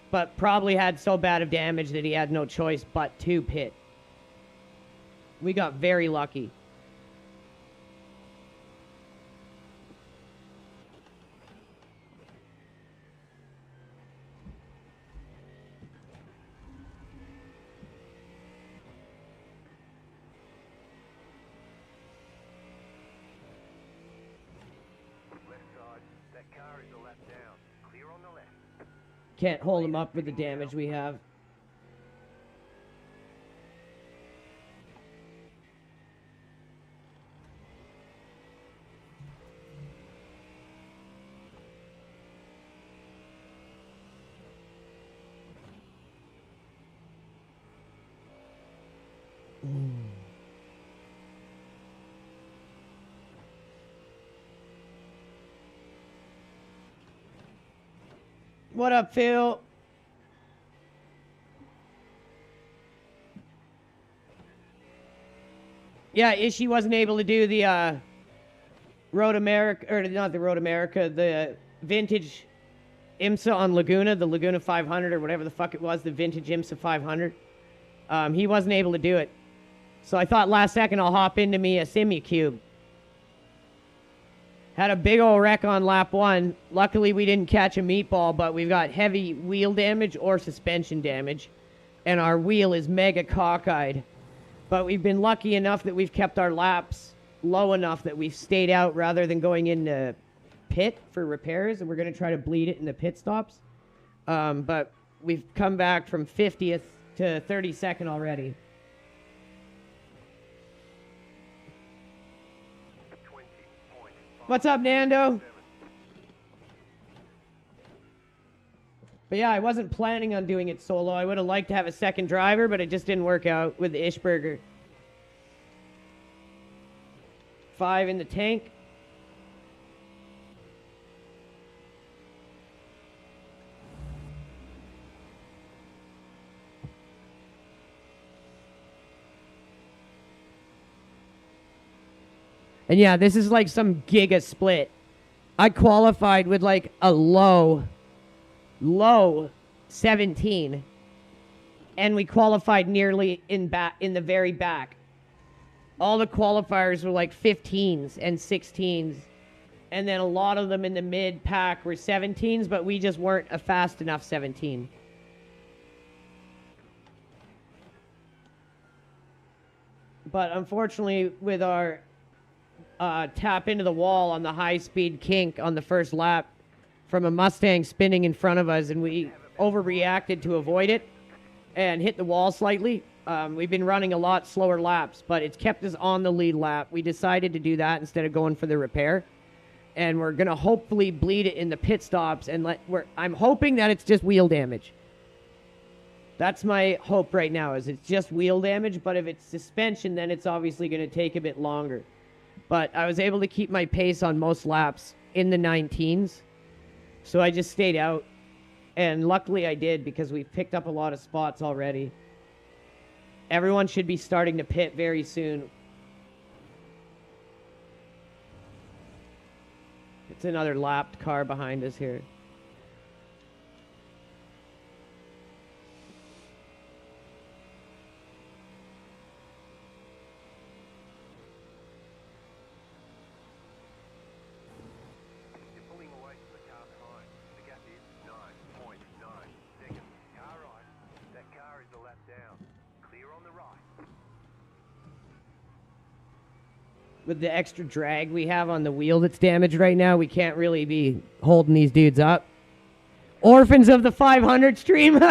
But probably had so bad of damage that he had no choice but to pit. We got very lucky. Left side. That car is a lap down. Clear on the left. Can't hold him up with the damage we have. What up, Phil? Yeah, Ishii wasn't able to do the Road America, or not the Road America, the vintage IMSA on Laguna, the Laguna 500 or whatever the fuck it was, the vintage IMSA 500. He wasn't able to do it. So I thought last second I'll hop into me a SIMUCUBE. Had a big old wreck on lap 1. Luckily we didn't catch a meatball, but we've got heavy wheel damage or suspension damage. And our wheel is mega cockeyed. But we've been lucky enough that we've kept our laps low enough that we've stayed out rather than going into pit for repairs. And we're going to try to bleed it in the pit stops. But we've come back from 50th to 32nd already. 20.5. What's up, Nando? But yeah, I wasn't planning on doing it solo. I would have liked to have a second driver, but it just didn't work out with the Ishburger. 5 in the tank. And yeah, this is like some giga split. I qualified with like a low 17. And we qualified nearly in the very back. All the qualifiers were like 15s and 16s. And then a lot of them in the mid pack were 17s, but we just weren't a fast enough 17. But unfortunately, with our tap into the wall on the high-speed kink on the first lap from a Mustang spinning in front of us, and we overreacted to avoid it and hit the wall slightly. We've been running a lot slower laps, but it's kept us on the lead lap. We decided to do that instead of going for the repair, and we're going to hopefully bleed it in the pit stops, and I'm hoping that it's just wheel damage. That's my hope right now, is it's just wheel damage, but if it's suspension, then it's obviously going to take a bit longer. But I was able to keep my pace on most laps in the 19s. So I just stayed out. And luckily I did, because we've picked up a lot of spots already. Everyone should be starting to pit very soon. It's another lapped car behind us here. With the extra drag we have on the wheel that's damaged right now, we can't really be holding these dudes up. Orphans of the 500 stream. It's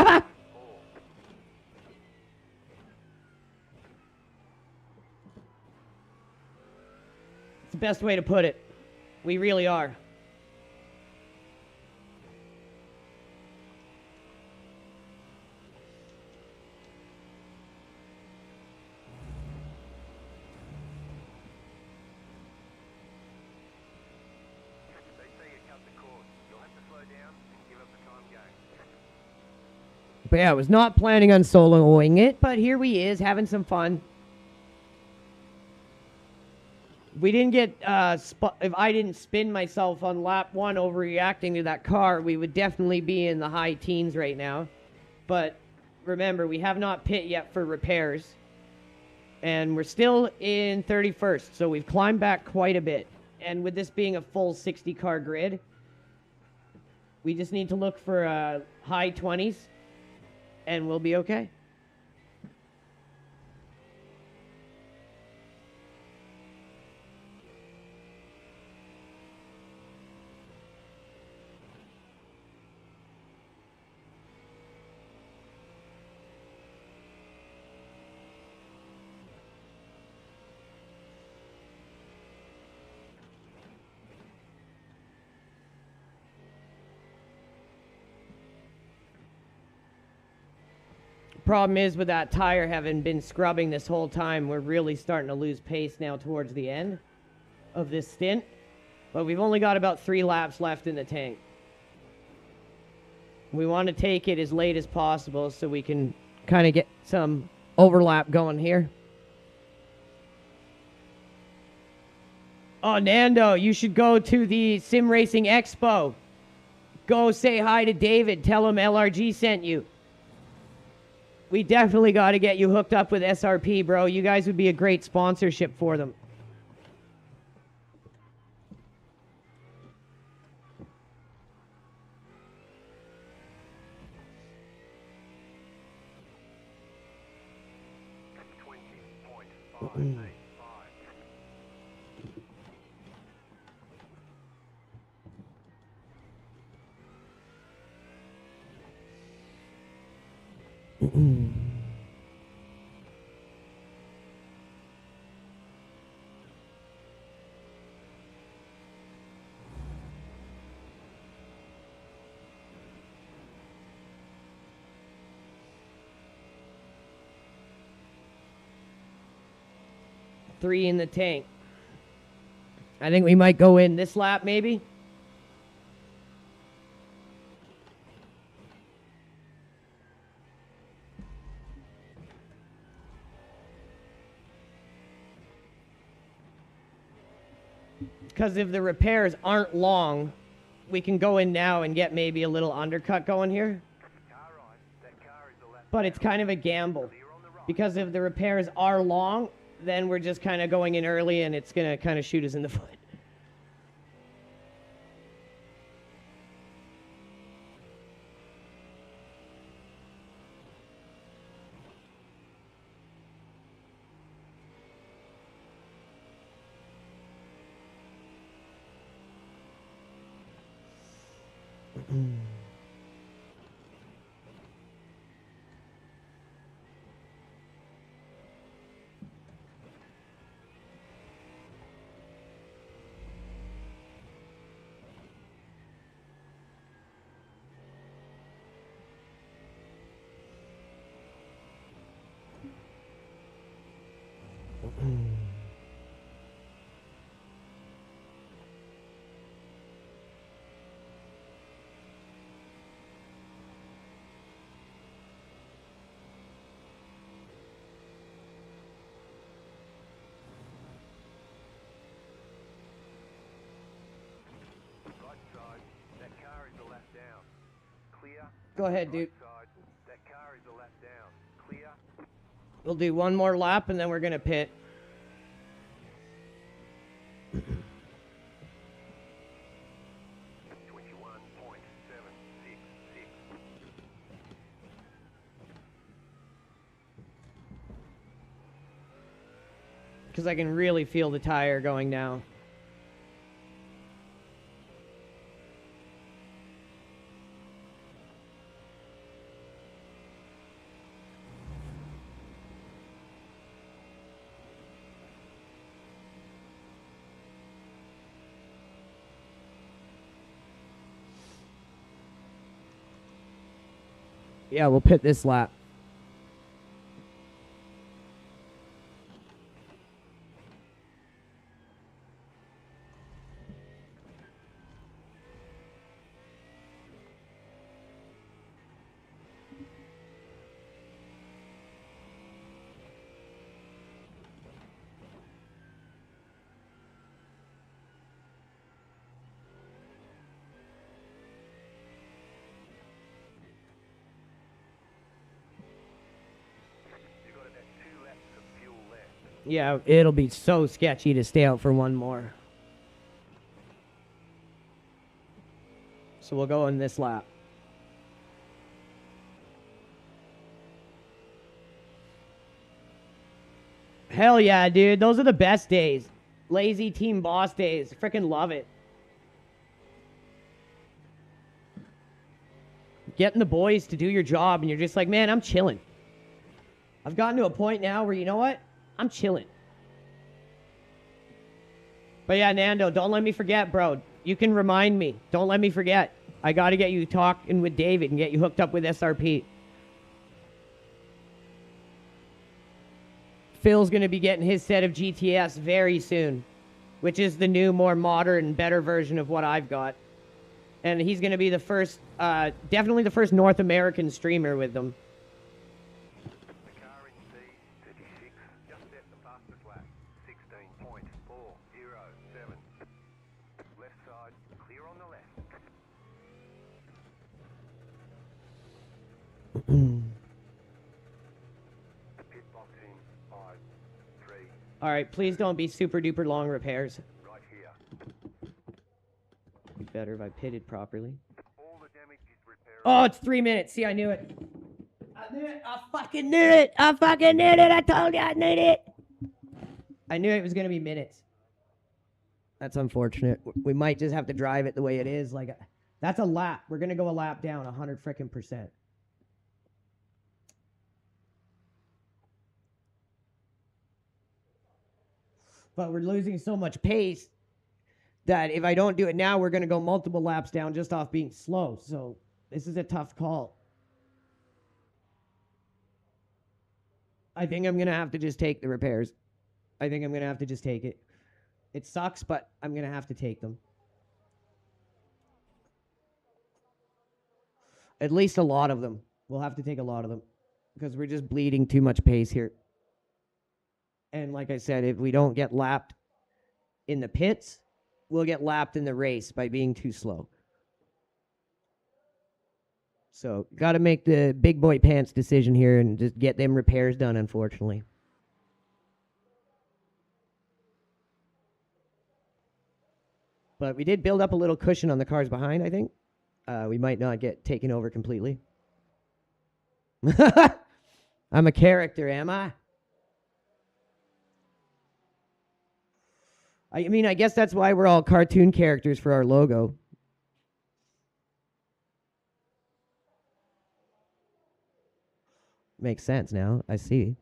the best way to put it. We really are. But yeah, I was not planning on soloing it, but here we is, having some fun. We didn't get, if I didn't spin myself on lap 1 overreacting to that car, we would definitely be in the high teens right now. But remember, we have not pit yet for repairs. And we're still in 31st, so we've climbed back quite a bit. And with this being a full 60-car grid, we just need to look for high 20s. And we'll be okay. Problem is, with that tire having been scrubbing this whole time, we're really starting to lose pace now towards the end of this stint. But we've only got about 3 laps left in the tank. We want to take it as late as possible so we can kind of get some overlap going here. Oh, Nando, you should go to the Sim Racing Expo. Go say hi to David. Tell him LRG sent you. We definitely got to get you hooked up with SRP, bro. You guys would be a great sponsorship for them. Three in the tank. I think we might go in this lap, maybe. Because if the repairs aren't long, we can go in now and get maybe a little undercut going here. But it's kind of a gamble. Because if the repairs are long, then we're just kind of going in early and it's going to kind of shoot us in the foot. Go ahead, dude. That car is a lap down. Clear. We'll do one more lap and then we're going to pit. Because I can really feel the tire going now. Yeah, we'll pit this lap. Yeah, it'll be so sketchy to stay out for one more. So we'll go in this lap. Hell yeah, dude. Those are the best days. Lazy team boss days. Freaking love it. Getting the boys to do your job and you're just like, man, I'm chilling. I've gotten to a point now where, you know what? I'm chilling. But yeah, Nando, don't let me forget, bro. You can remind me. Don't let me forget. I got to get you talking with David and get you hooked up with SRP. Phil's going to be getting his set of GTS very soon, which is the new, more modern, better version of what I've got. And he's going to be the first, definitely the first North American streamer with them. All right, please don't be super duper long repairs. Right here. Be better if I pitted properly. All the damage is repairable. Oh, it's 3 minutes. See, I knew it. I knew it. I fucking knew it. I fucking knew it. I told you I knew it. I knew it was going to be minutes. That's unfortunate. We might just have to drive it the way it is. Like, that's a lap. We're going to go a lap down 100%. But we're losing so much pace that if I don't do it now, we're going to go multiple laps down just off being slow. So this is a tough call. I think I'm going to have to just take the repairs. I think I'm going to have to just take it. It sucks, but I'm going to have to take them. At least a lot of them. We'll have to take a lot of them because we're just bleeding too much pace here. And like I said, if we don't get lapped in the pits, we'll get lapped in the race by being too slow. So, got to make the big boy pants decision here and just get them repairs done, unfortunately. But we did build up a little cushion on the cars behind, I think. We might not get taken over completely. I'm a character, am I? I mean, I guess that's why we're all cartoon characters for our logo. Makes sense now. I see.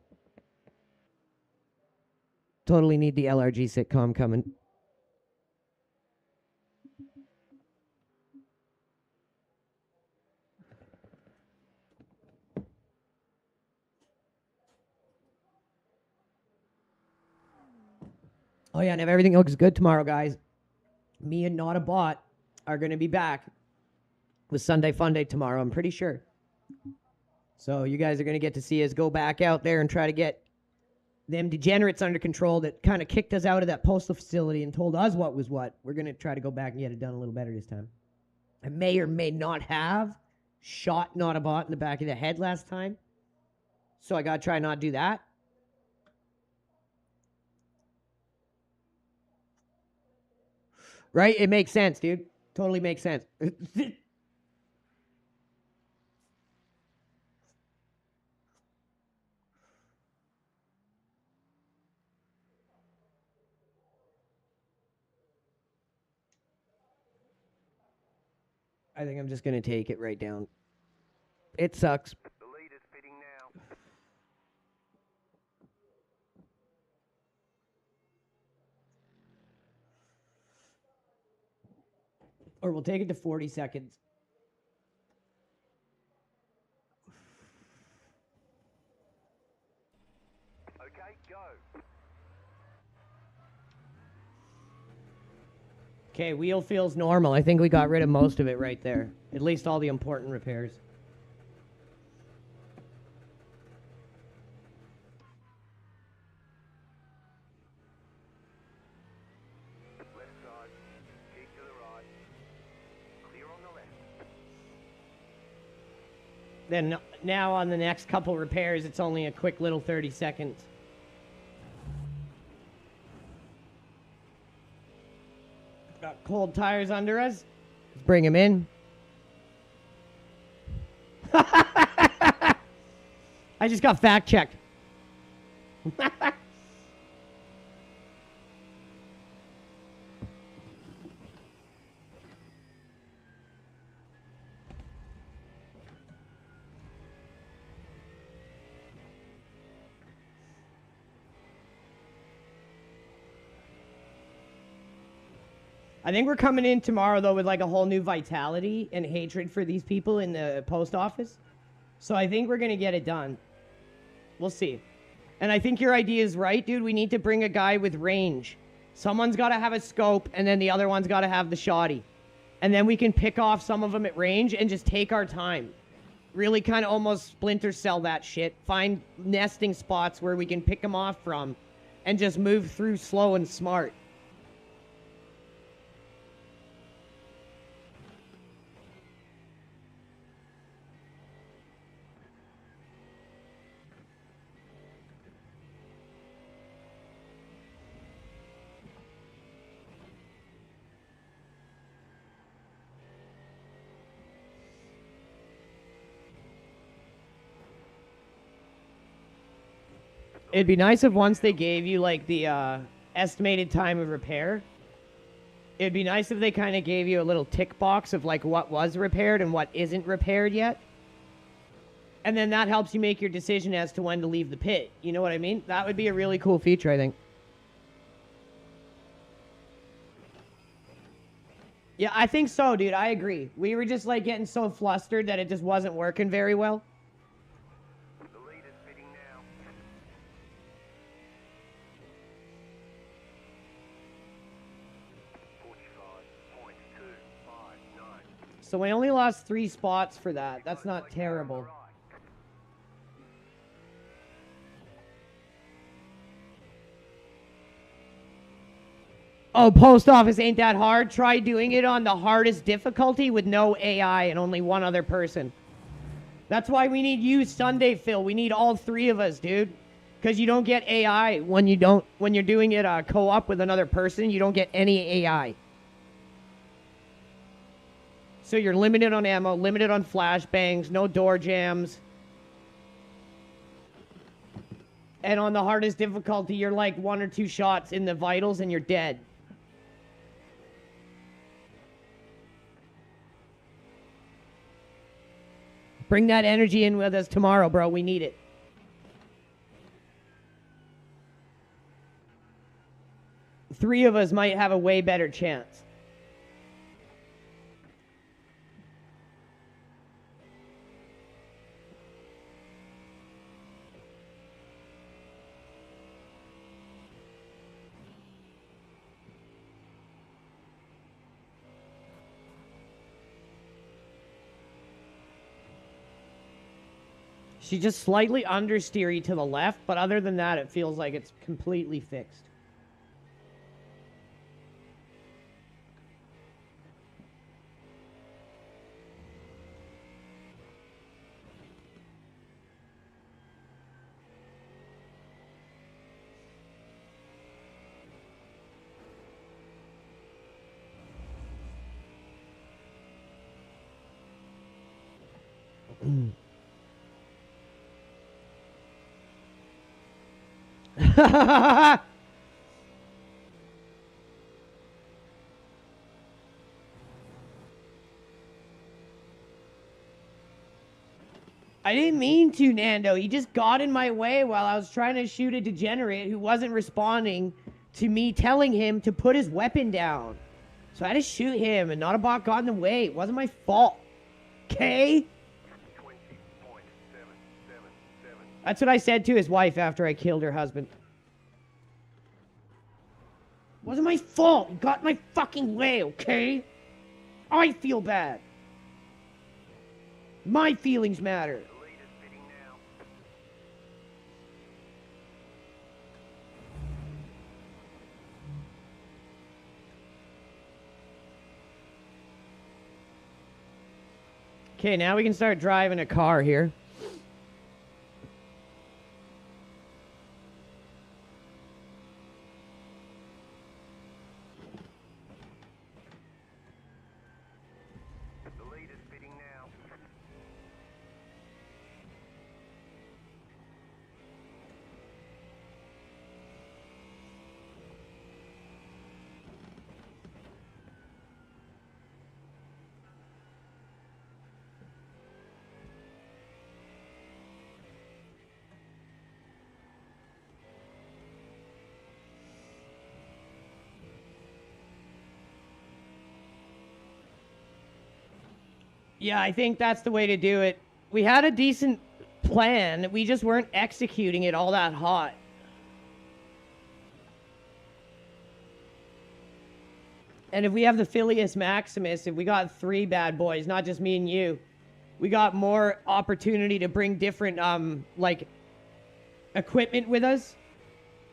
Totally need the LRG sitcom coming. Oh, yeah, and if everything looks good tomorrow, guys, me and Not a Bot are going to be back with Sunday Fun Day tomorrow, I'm pretty sure. So you guys are going to get to see us go back out there and try to get them degenerates under control that kind of kicked us out of that postal facility and told us what was what. We're going to try to go back and get it done a little better this time. I may or may not have shot Not a Bot in the back of the head last time. So I got to try not to do that. Right? It makes sense, dude. Totally makes sense. I think I'm just going to take it right down. It sucks. The lead is pitting now. Or we'll take it to 40 seconds. Okay, go. Okay, wheel feels normal. I think we got rid of most of it right there. At least all the important repairs. Left side. Keep to the right. Clear on the left. Then now on the next couple repairs, it's only a quick little 30 seconds. Got cold tires under us. Let's bring him in. I just got fact checked. I think we're coming in tomorrow, though, with like a whole new vitality and hatred for these people in the post office. So I think we're going to get it done. We'll see. And I think your idea is right, dude. We need to bring a guy with range. Someone's got to have a scope, and then the other one's got to have the shoddy. And then we can pick off some of them at range and just take our time. Really kind of almost splinter cell that shit. Find nesting spots where we can pick them off from and just move through slow and smart. It'd be nice if once they gave you, like, the estimated time of repair, it'd be nice if they kind of gave you a little tick box of, like, what was repaired and what isn't repaired yet. And then that helps you make your decision as to when to leave the pit. You know what I mean? That would be a really cool feature, I think. Yeah, I think so, dude. I agree. We were just, like, getting so flustered that it just wasn't working very well. The lead is pitting now. So we only lost 3 spots for that. That's not terrible. Oh, post office ain't that hard. Try doing it on the hardest difficulty with no AI and only one other person. That's why we need you, Sunday Phil. We need all 3 of us, dude. Because you don't get AI when you're doing it co-op with another person. You don't get any AI. So you're limited on ammo, limited on flashbangs, no door jams. And on the hardest difficulty, you're like 1 or 2 shots in the vitals and you're dead. Bring that energy in with us tomorrow, bro. We need it. Three of us might have a way better chance. She's just slightly understeery to the left, but other than that, it feels like it's completely fixed. I didn't mean to, Nando. He just got in my way while I was trying to shoot a degenerate who wasn't responding to me telling him to put his weapon down. So I had to shoot him, and not a bot got in the way. It wasn't my fault. Okay? That's what I said to his wife after I killed her husband. It wasn't my fault. He got in my fucking way, okay? I feel bad. My feelings matter. Okay, now we can start driving a car here. Yeah, I think that's the way to do it. We had a decent plan. We just weren't executing it all that hot. And if we have the Filius Maximus, if we got 3 bad boys, not just me and you, we got more opportunity to bring different, like, equipment with us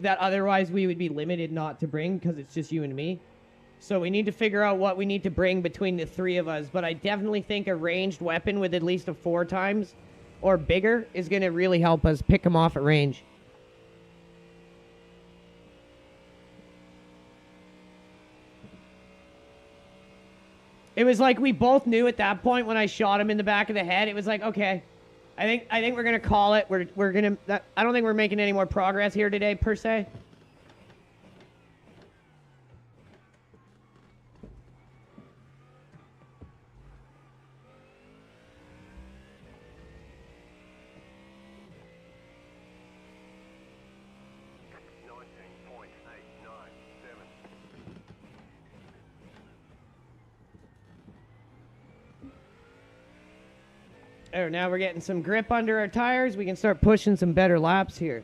that otherwise we would be limited not to bring because it's just you and me. So we need to figure out what we need to bring between the 3 of us. But I definitely think a ranged weapon with at least a 4 times or bigger is going to really help us pick them off at range. It was like we both knew at that point when I shot him in the back of the head. It was like, okay, I think we're going to call it. We're going to... I don't think we're making any more progress here today, per se. There, now we're getting some grip under our tires. We can start pushing some better laps here.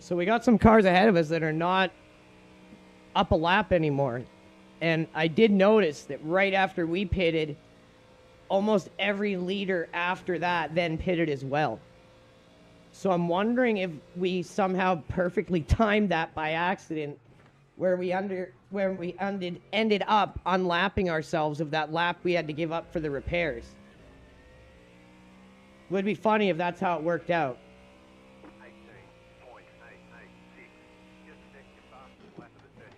So we got some cars ahead of us that are not up a lap anymore. And I did notice that right after we pitted, almost every leader after that then pitted as well. So I'm wondering if we somehow perfectly timed that by accident, where we ended up unlapping ourselves of that lap we had to give up for the repairs. Would be funny if that's how it worked out. 18.886. Just a second fastest lap of the session.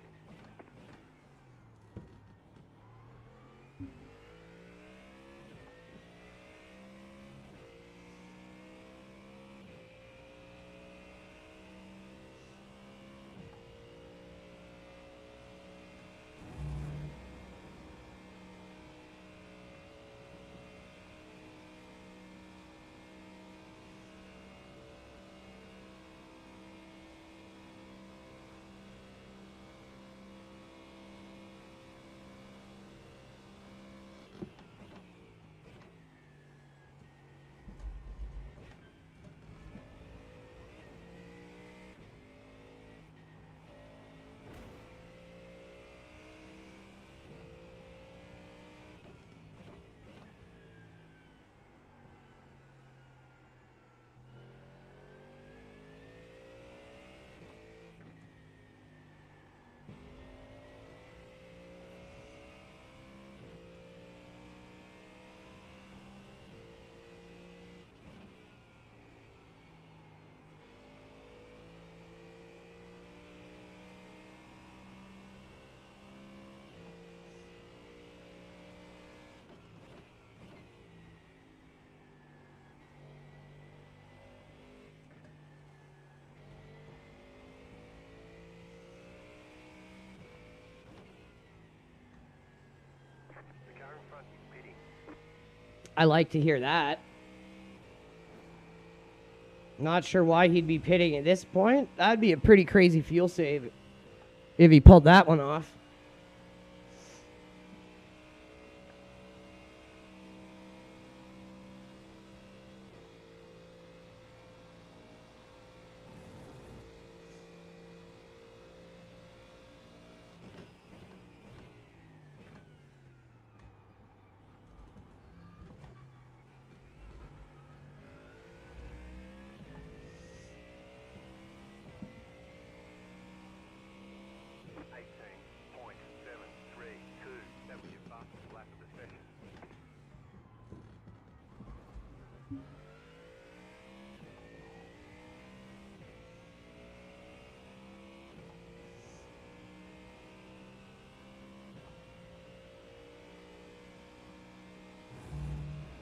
The car in front is pitting. I like to hear that. Not sure why he'd be pitting at this point. That'd be a pretty crazy fuel save if he pulled that one off. That was your fastest lap of the session.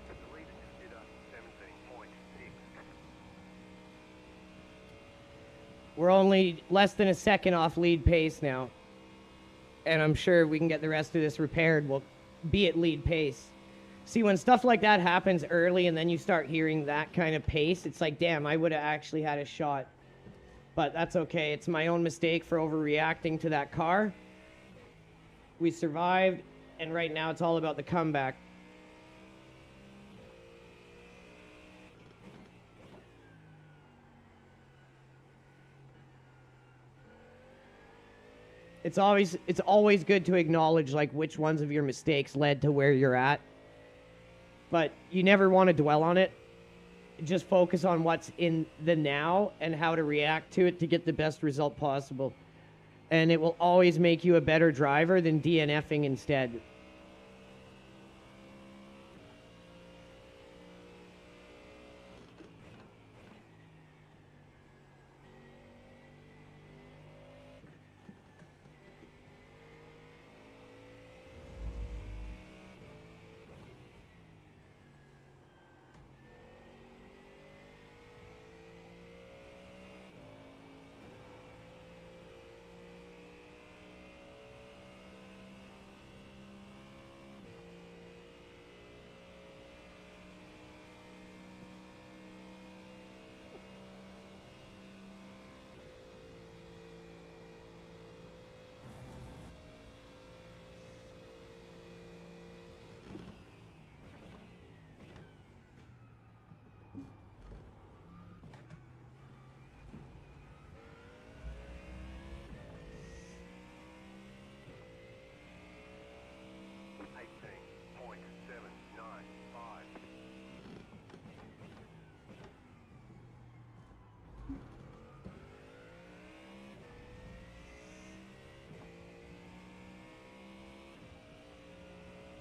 The leader just did a 17.6. We're only less than a second off lead pace now. And I'm sure if we can get the rest of this repaired, we'll be at lead pace. See, when stuff like that happens early and then you start hearing that kind of pace, it's like, damn, I would have actually had a shot. But that's okay. It's my own mistake for overreacting to that car. We survived, and right now it's all about the comeback. It's always good to acknowledge like which ones of your mistakes led to where you're at. But you never want to dwell on it. Just focus on what's in the now and how to react to it to get the best result possible. And it will always make you a better driver than DNFing instead.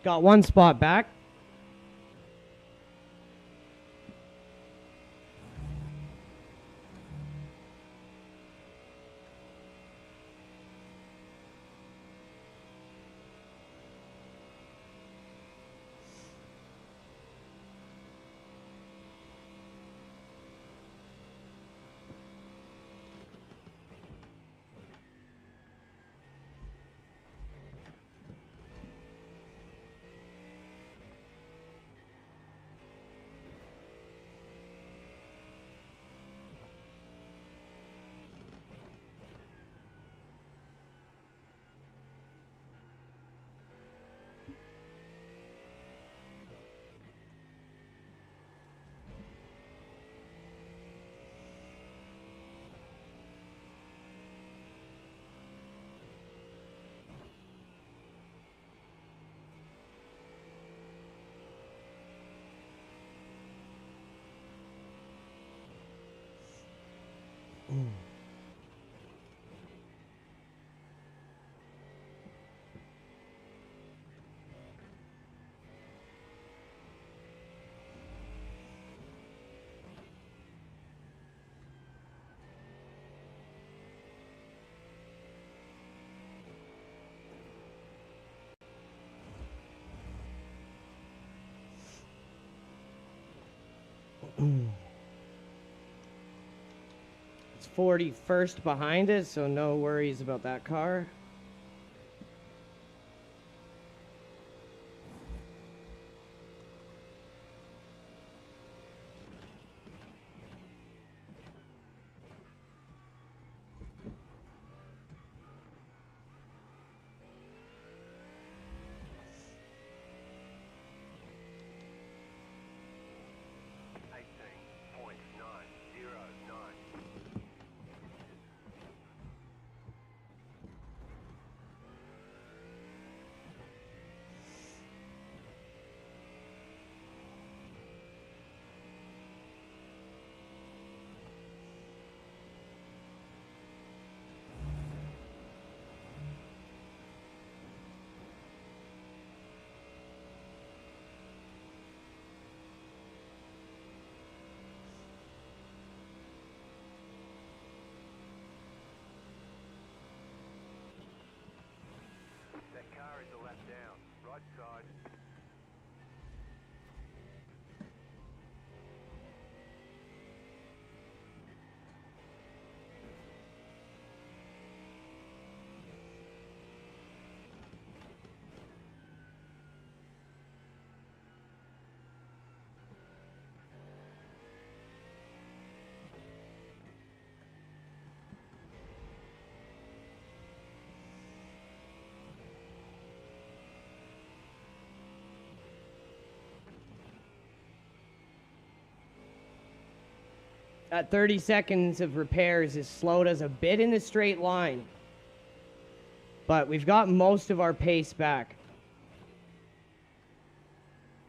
Got one spot back. It's 41st behind it, so no worries about that car. That car is a lap down. Right side. That 30 seconds of repairs has slowed us a bit in the straight line. But we've got most of our pace back.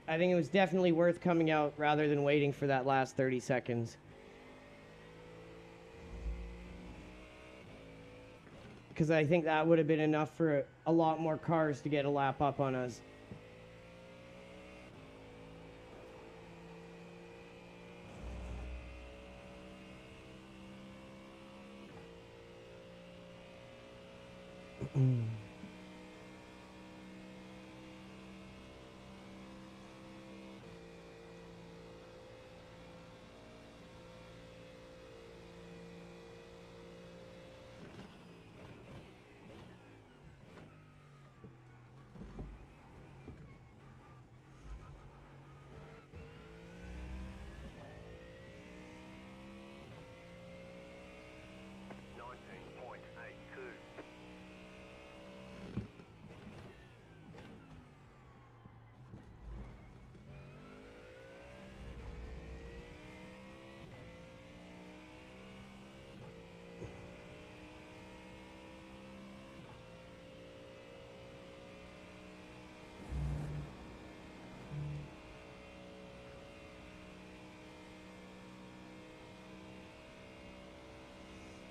I think it was definitely worth coming out rather than waiting for that last 30 seconds. Because I think that would have been enough for a lot more cars to get a lap up on us.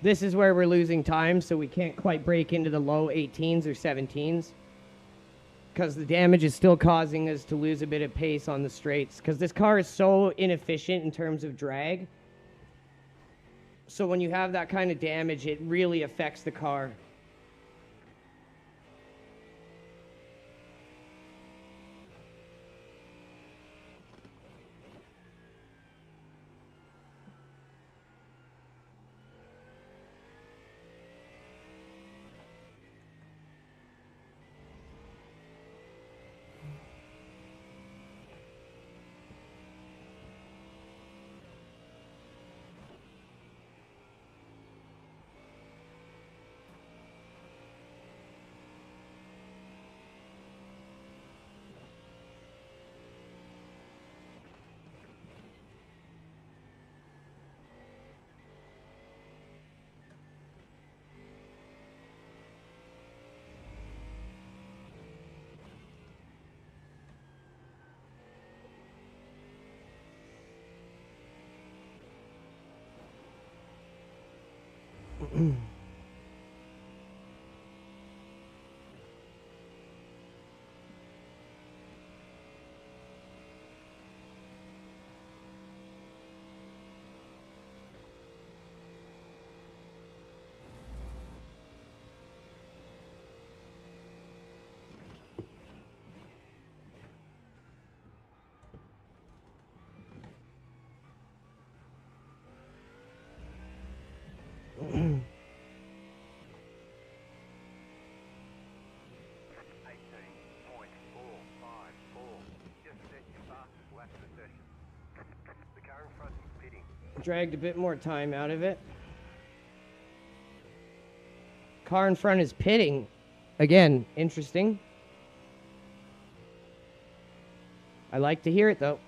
This is where we're losing time, so we can't quite break into the low 18s or 17s. because the damage is still causing us to lose a bit of pace on the straights, because this car is so inefficient in terms of drag. So when you have that kind of damage, it really affects the car. Dragged a bit more time out of it. Car in front is pitting. Again, interesting. I like to hear it though.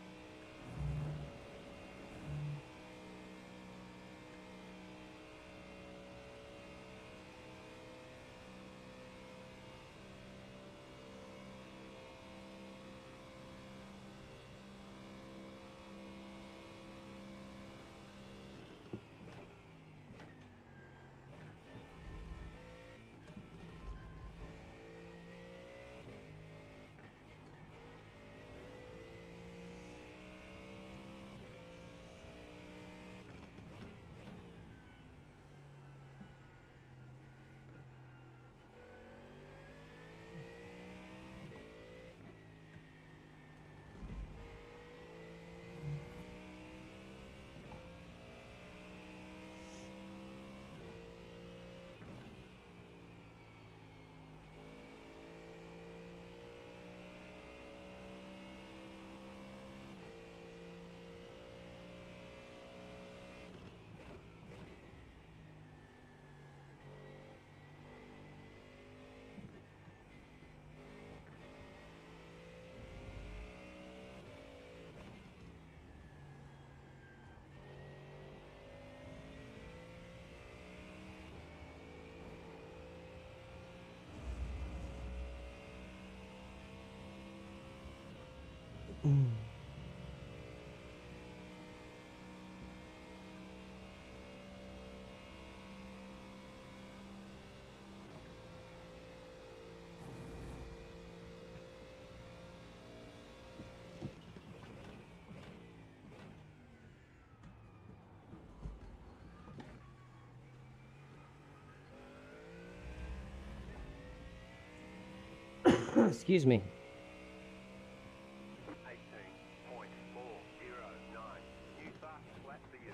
Excuse me. 18.409. New fast lap for you.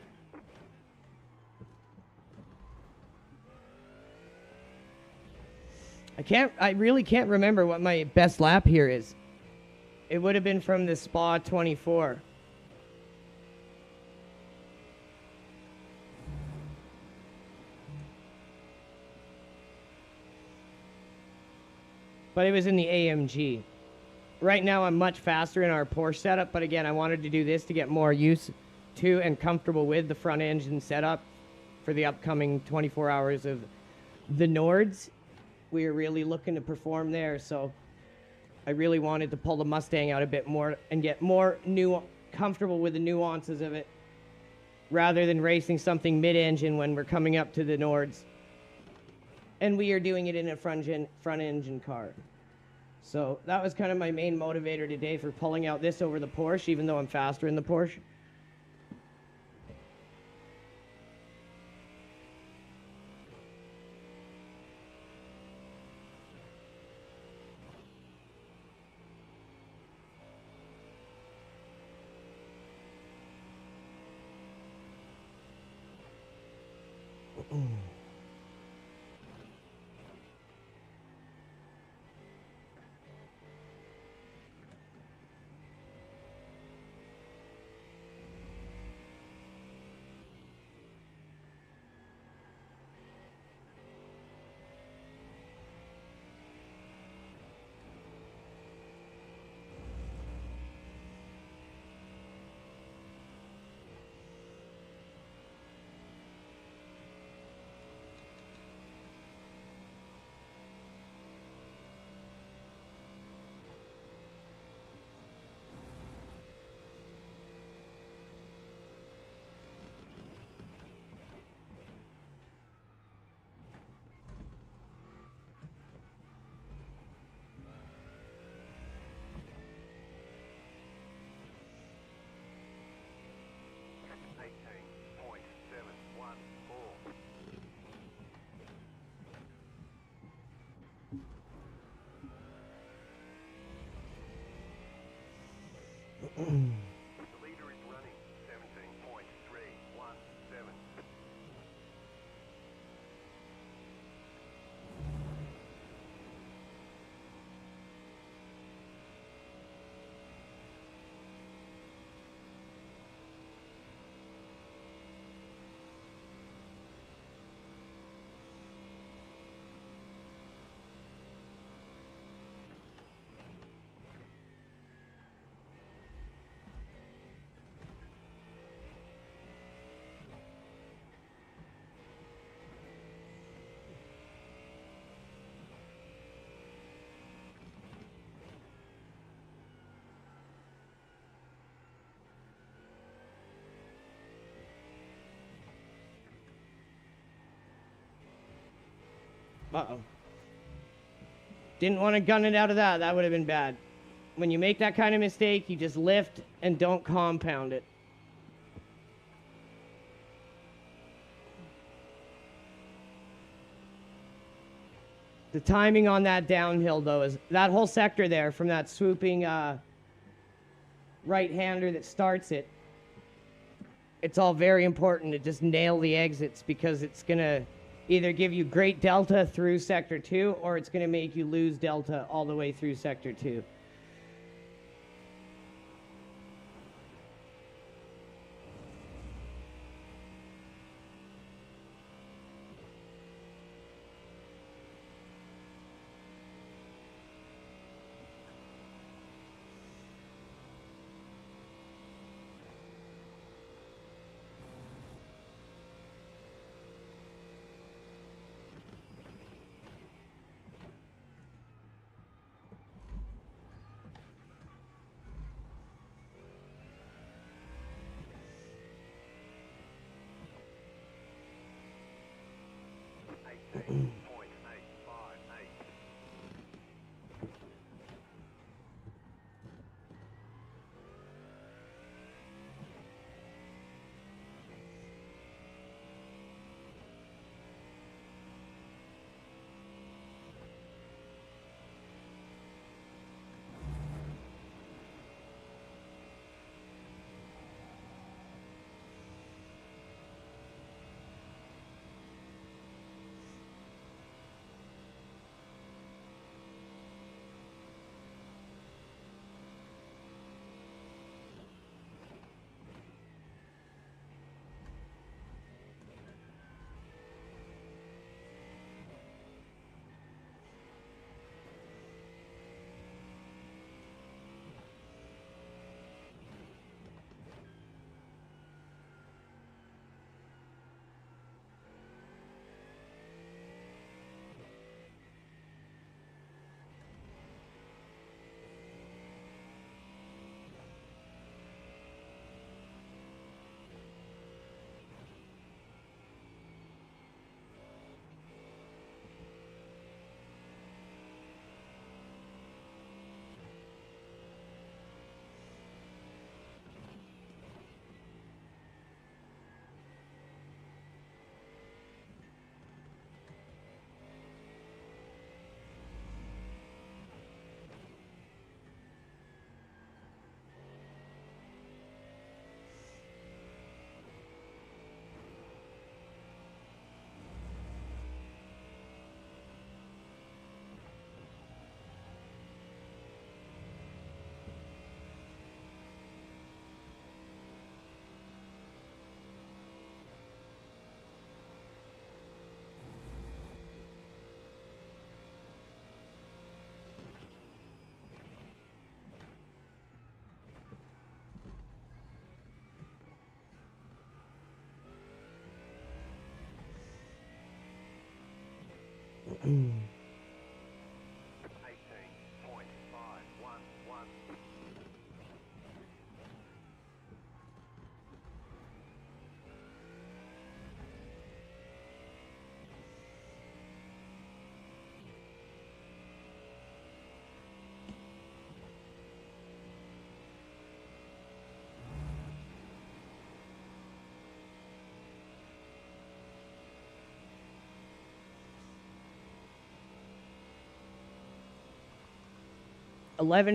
I really can't remember what my best lap here is. It would have been from the Spa 24. But it was in the AMG. Right now I'm much faster in our Porsche setup, but again, I wanted to do this to get more used to and comfortable with the front engine setup for the upcoming 24 hours of the Nords. We are really looking to perform there, so I really wanted to pull the Mustang out a bit more and get more comfortable with the nuances of it, rather than racing something mid-engine when we're coming up to the Nords. And we are doing it in a front engine car. So that was kind of my main motivator today for pulling out this over the Porsche, even though I'm faster in the Porsche. The leader is running 17.317. Uh-oh. Didn't want to gun it out of that. That would have been bad. When you make that kind of mistake, you just lift and don't compound it. The timing on that downhill, though, is that whole sector there from that swooping right-hander that starts it. It's all very important to just nail the exits because it's going to either give you great delta through Sector 2 or it's going to make you lose delta all the way through Sector 2. $11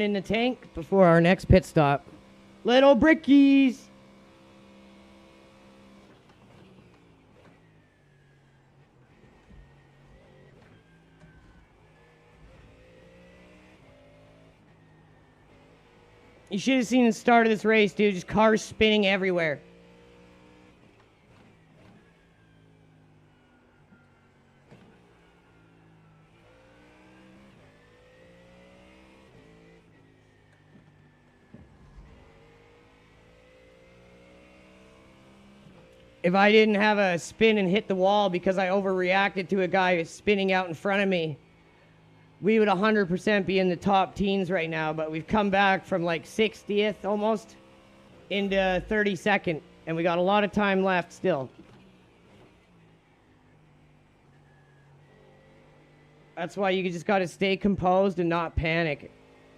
in the tank before our next pit stop. Little brickies. You should have seen the start of this race, dude. Just cars spinning everywhere. If I didn't have a spin and hit the wall because I overreacted to a guy spinning out in front of me, we would 100% be in the top teens right now, but we've come back from like 60th almost into 32nd, and we got a lot of time left still. That's why you just got to stay composed and not panic.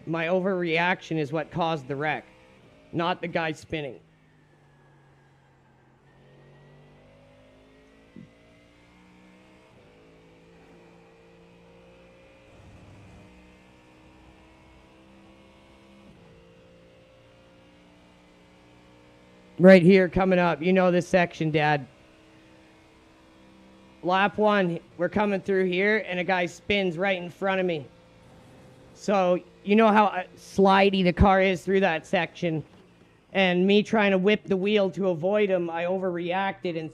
My overreaction is what caused the wreck, not the guy spinning. Right here coming up. You know this section, Dad. Lap 1, we're coming through here, and a guy spins right in front of me. So you know how slidey the car is through that section. And me trying to whip the wheel to avoid him, I overreacted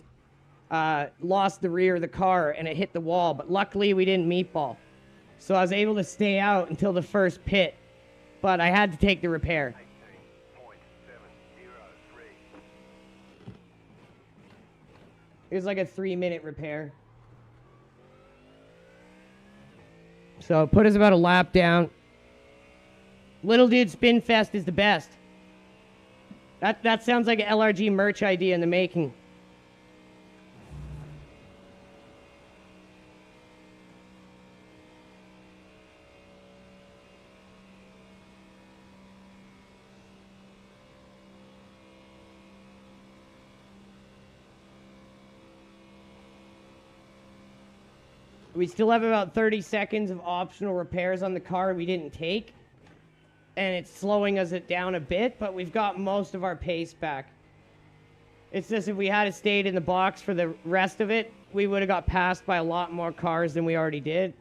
and lost the rear of the car, and it hit the wall. But luckily, we didn't meatball. So I was able to stay out until the first pit. But I had to take the repair. It was like a 3-minute repair. So put us about a lap down. Little Dude Spin Fest is the best. That sounds like an LRG merch idea in the making. We still have about 30 seconds of optional repairs on the car we didn't take. And it's slowing us down a bit, but we've got most of our pace back. It's just if we had stayed in the box for the rest of it, we would have got passed by a lot more cars than we already did.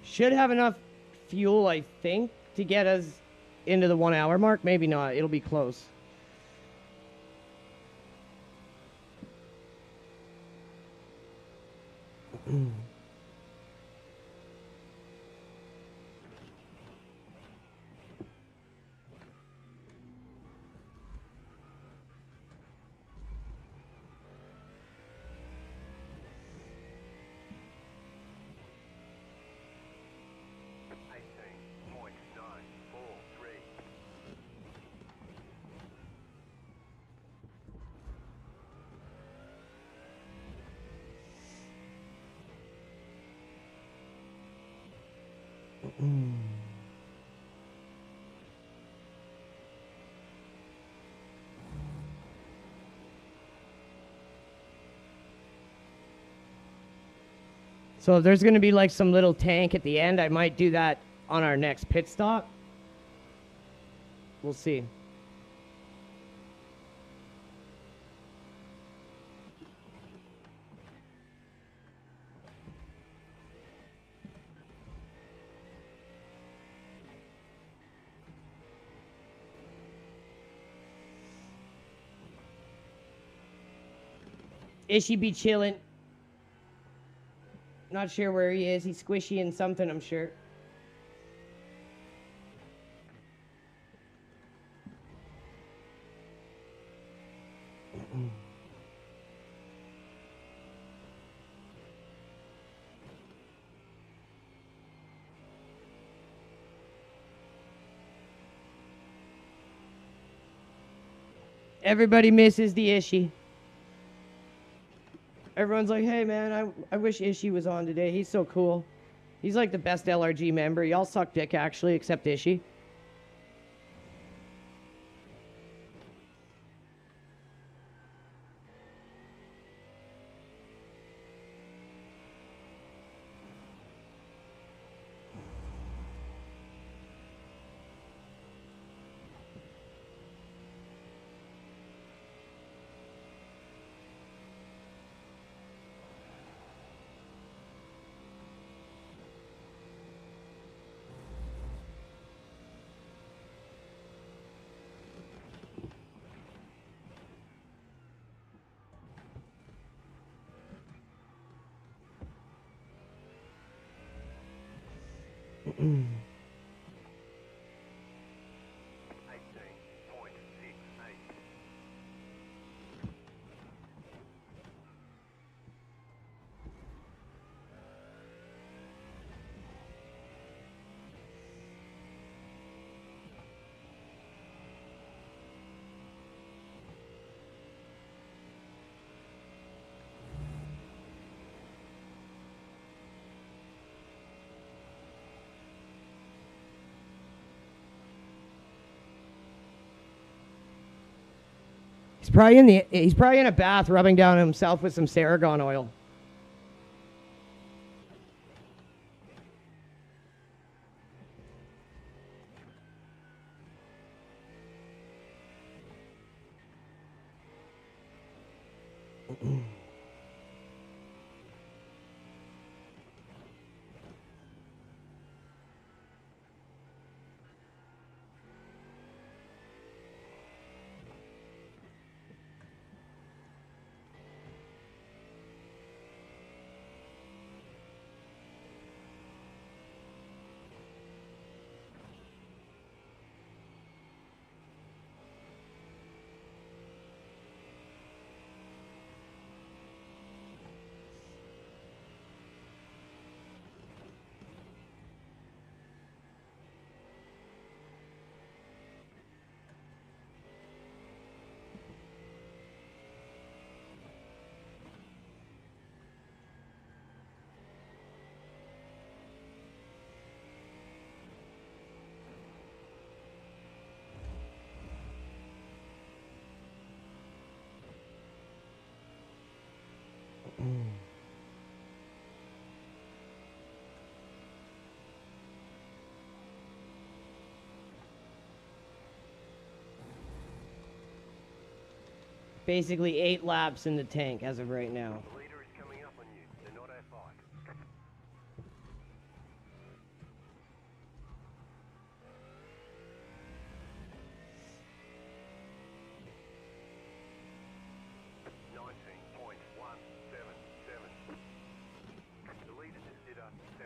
Should have enough fuel, I think, to get us into the 1 hour mark. Maybe not. It'll be close. So if there's going to be like some little tank at the end, I might do that on our next pit stop. We'll see. Ishi be chillin'. Not sure where he is. He's squishy in something, I'm sure. Everybody misses the Ishi. Everyone's like, hey man, I wish Ishi was on today. He's so cool. He's like the best LRG member. Y'all suck dick actually, except Ishi. He's probably in a bath rubbing down himself with some Ceragon oil. Basically 8 laps in the tank as of right now. The leader is coming up on you. They're not our fight. The leader just did a 17.247.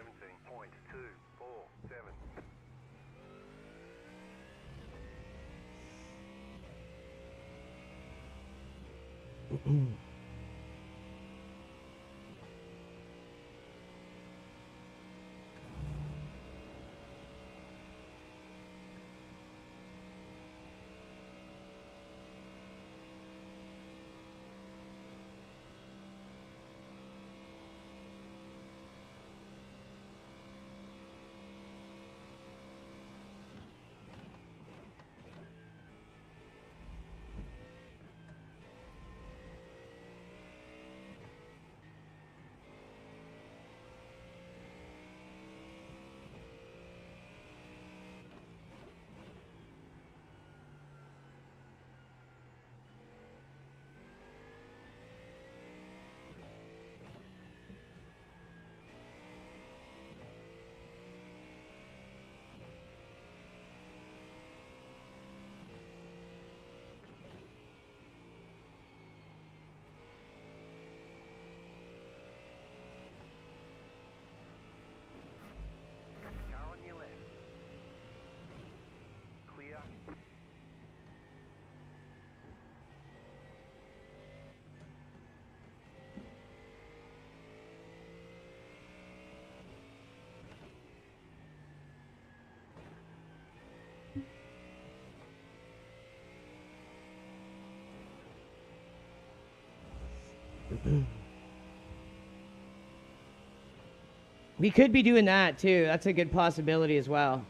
We could be doing that too. That's a good possibility as well.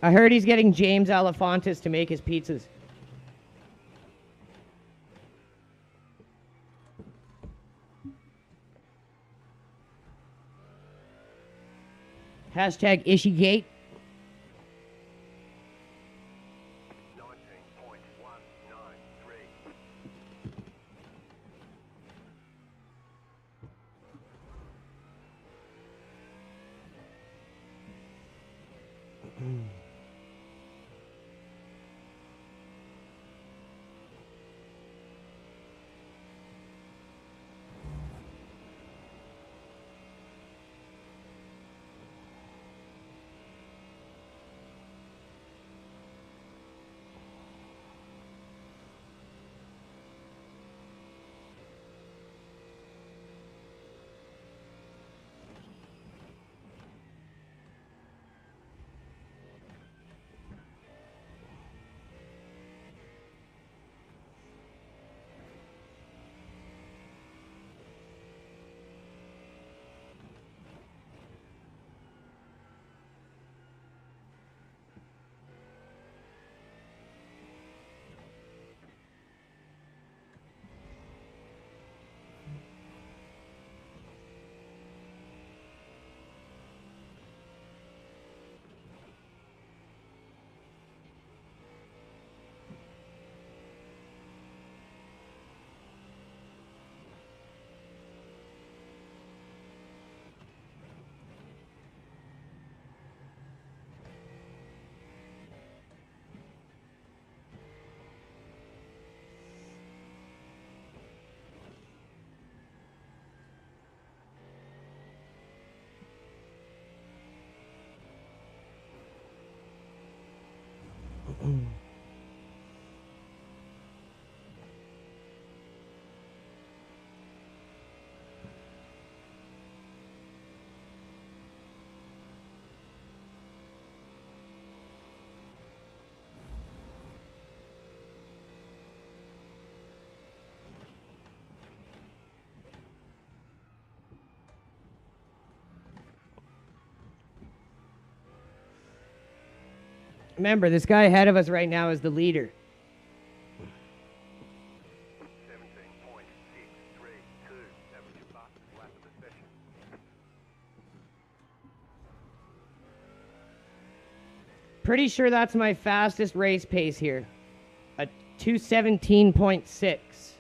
I heard he's getting James Alefantis to make his pizzas. Hashtag Ishigate. 19.193. Remember, this guy ahead of us right now is the leader. 17.632. That was your fastest lap of the session. Pretty sure that's my fastest race pace here. A 2:17.6.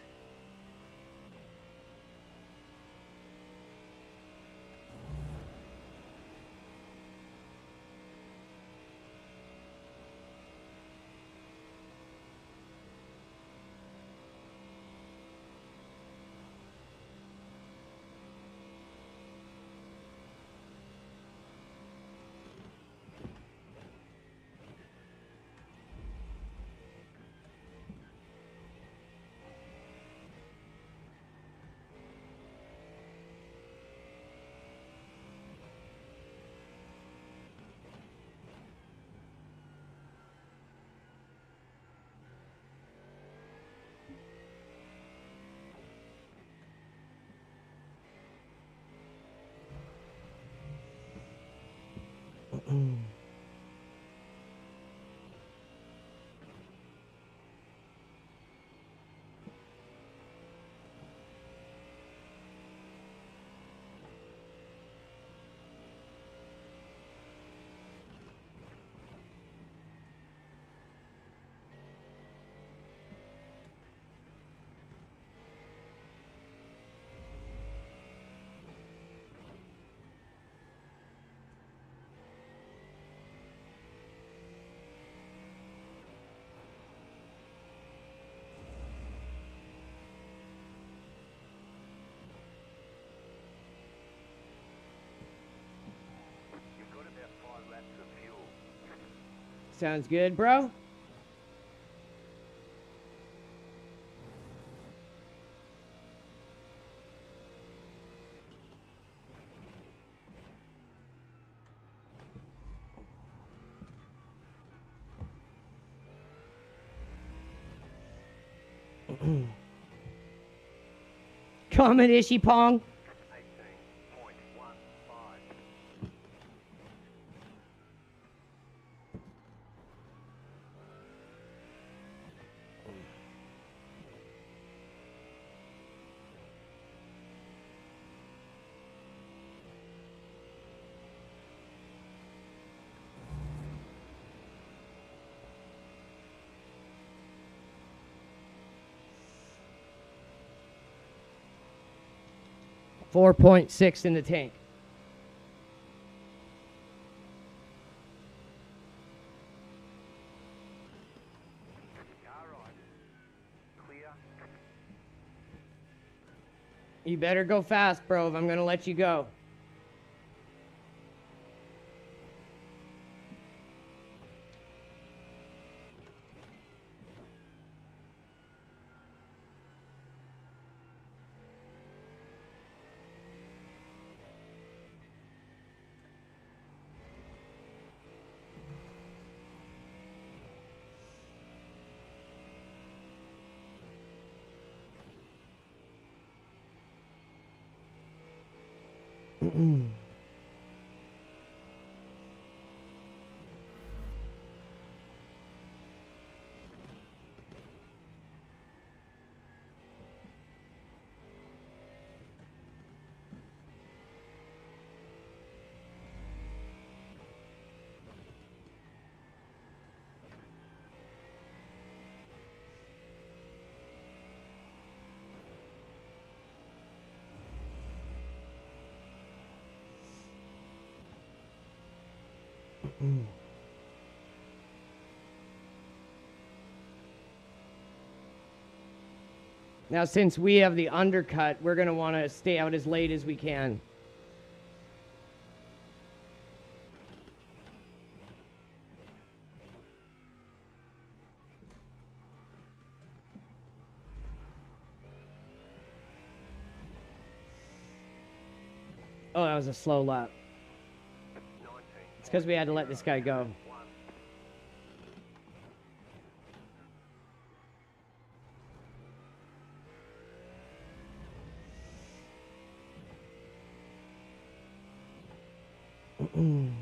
You've got about 5 laps of fuel. Sounds good, bro. Comet Ishi Pong. 18.15. 4.6 in the tank. Car right. Clear. You better go fast, bro, if I'm gonna let you go. Now, since we have the undercut, we're going to want to stay out as late as we can. Oh, that was a slow lap. 19. It's because we had to let this guy go. 1. Mm.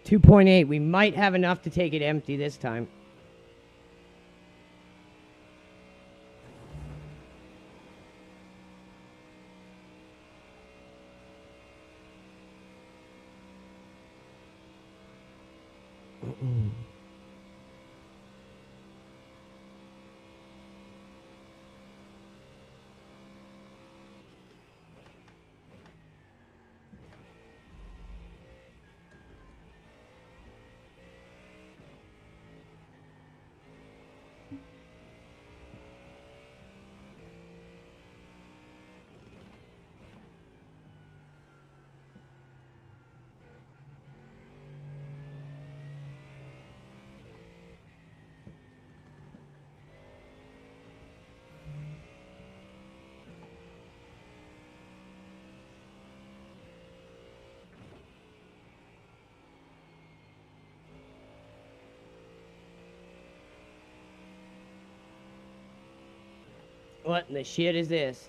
2.8. We might have enough to take it empty this time. What in the shit is this?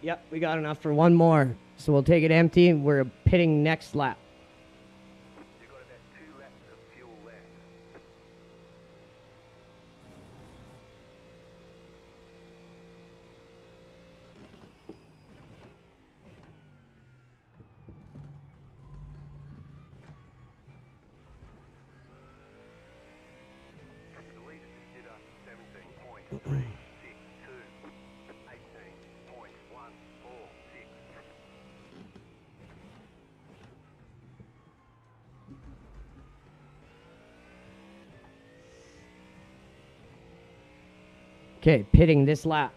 Yep, we got enough for one more. So we'll take it empty. We're pitting next lap. You've got about 2 laps of fuel left. The leader just did a 17.362, 18.146. Okay, pitting this lap.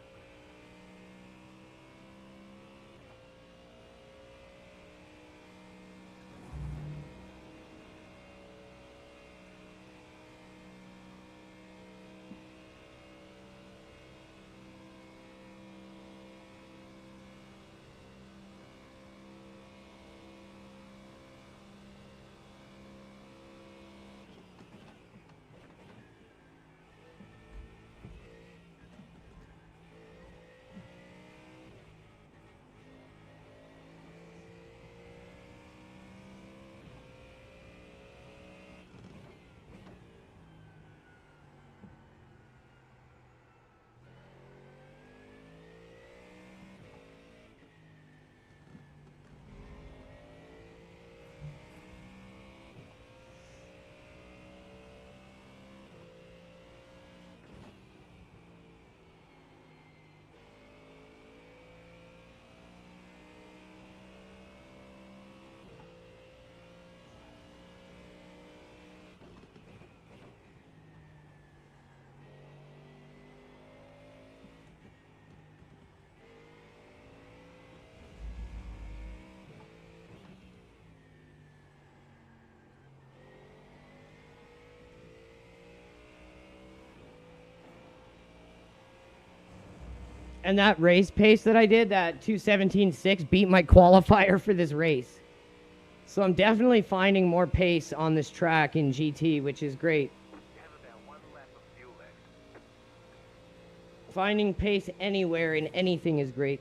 And that race pace that I did, that 2:17.6, beat my qualifier for this race. So I'm definitely finding more pace on this track in GT, which is great. You have about 1 lap of fuel left. Finding pace anywhere in anything is great,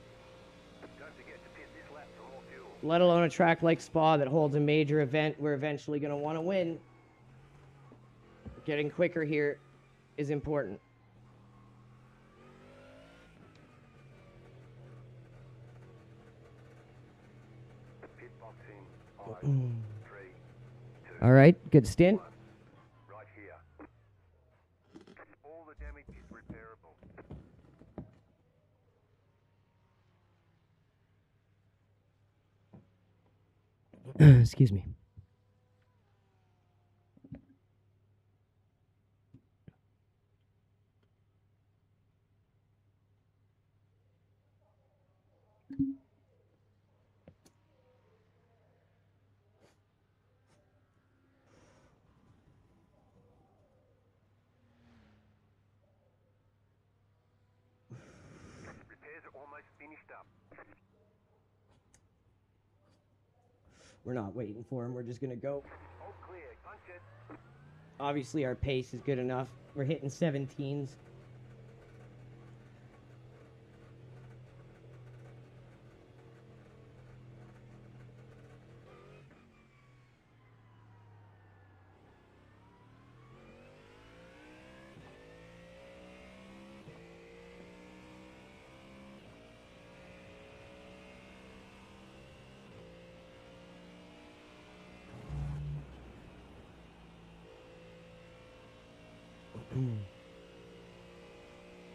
Don't forget to pit this lap for more fuel. let alone a track like Spa that holds a major event we're eventually going to want to win. Getting quicker here is important. Pit box in 5, 3, 2, All right, good stint. 1. Right here. All the damage is repairable. Excuse me. Repairs are almost finished up. We're not waiting for him. We're just going to go. All clear. Punch it. Obviously, our pace is good enough. We're hitting 17s.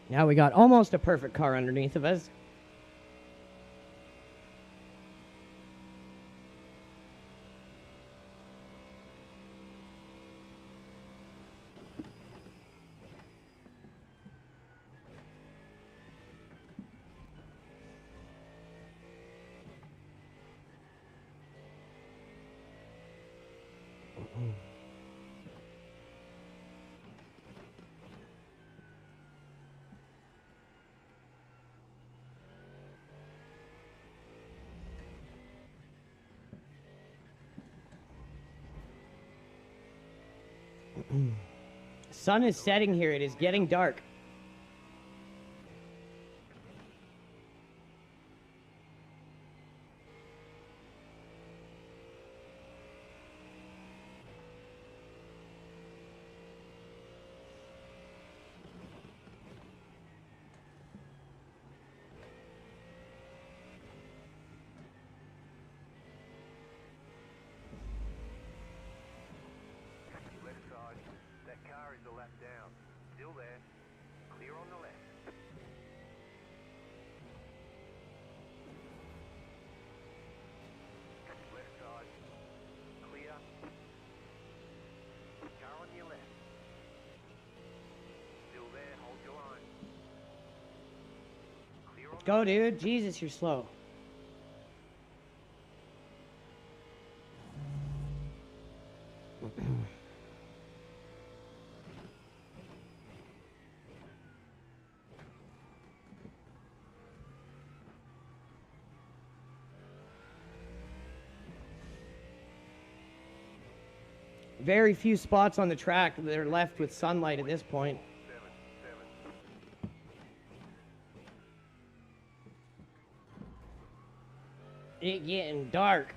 Now we got almost a perfect car underneath of us. Sun is setting here. It is getting dark. Left side. That car is a lap down. Still there. Clear on the left. Left side. Clear. Car on your left. Still there. Hold your line. Clear on Go, dude. Jesus, you're slow. Very few spots on the track that are left with sunlight at this point. 7. It getting dark.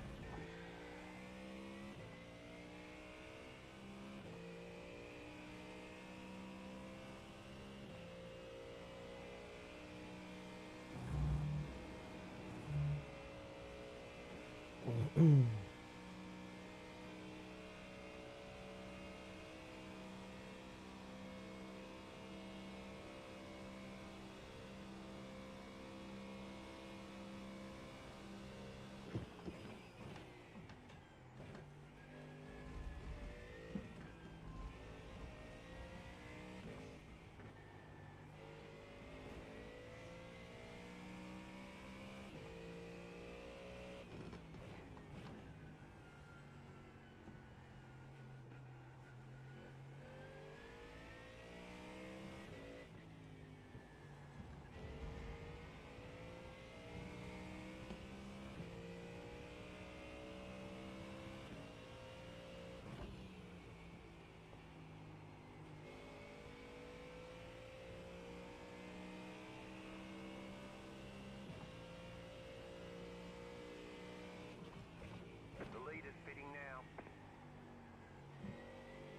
The lead is fitting now.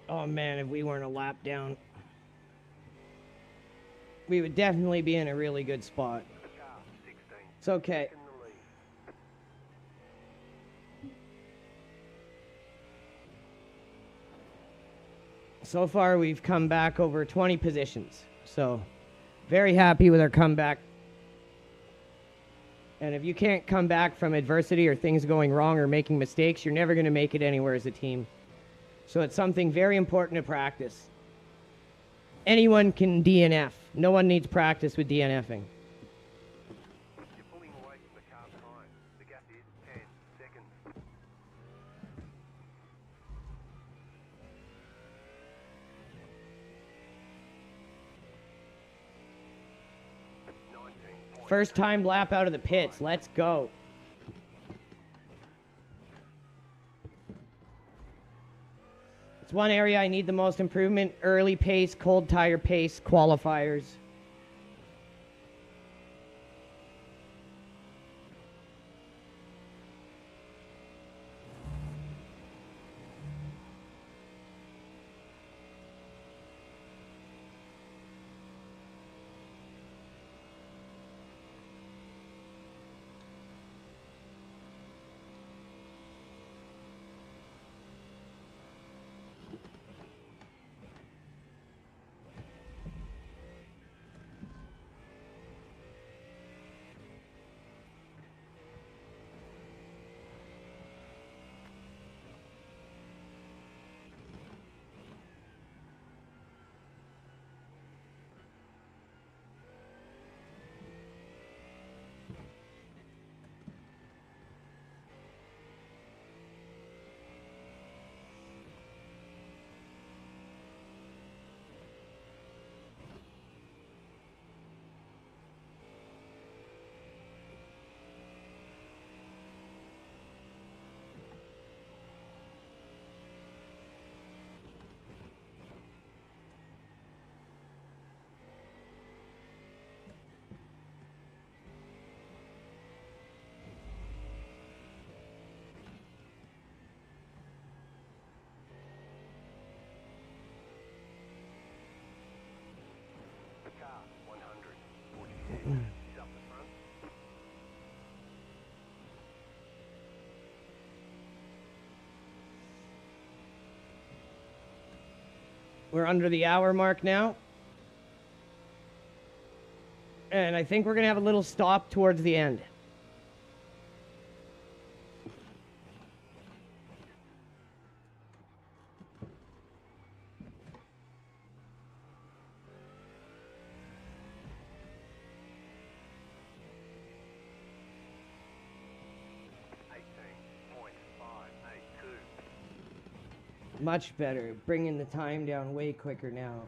Oh man, if we weren't a lap down, we would definitely be in a really good spot. Car 16. It's okay. In the lead. So far, we've come back over 20 positions. So, very happy with our comeback. And if you can't come back from adversity or things going wrong or making mistakes, you're never going to make it anywhere as a team. So it's something very important to practice. Anyone can DNF. No one needs practice with DNFing. You're pulling away from the car time. The gap is 10 seconds. First time lap out of the pits. Let's go. It's one area I need the most improvement. Early pace, cold tire pace, qualifiers. He's up the front. We're under the hour mark now. And I think we're going to have a little stop towards the end. Much better. Bringing the time down way quicker now.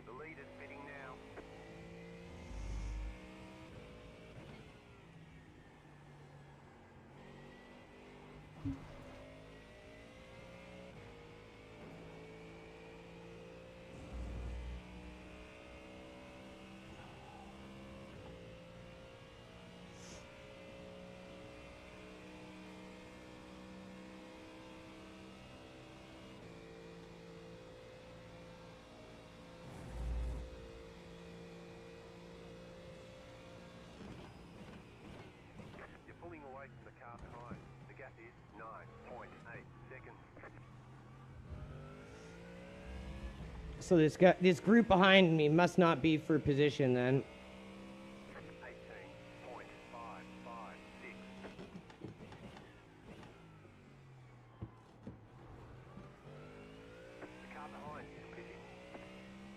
The leader's pitting now. You're pulling away from the car behind. The gap is 9.8 seconds. So this group behind me must not be for position then. 18.556. The car behind is pitting.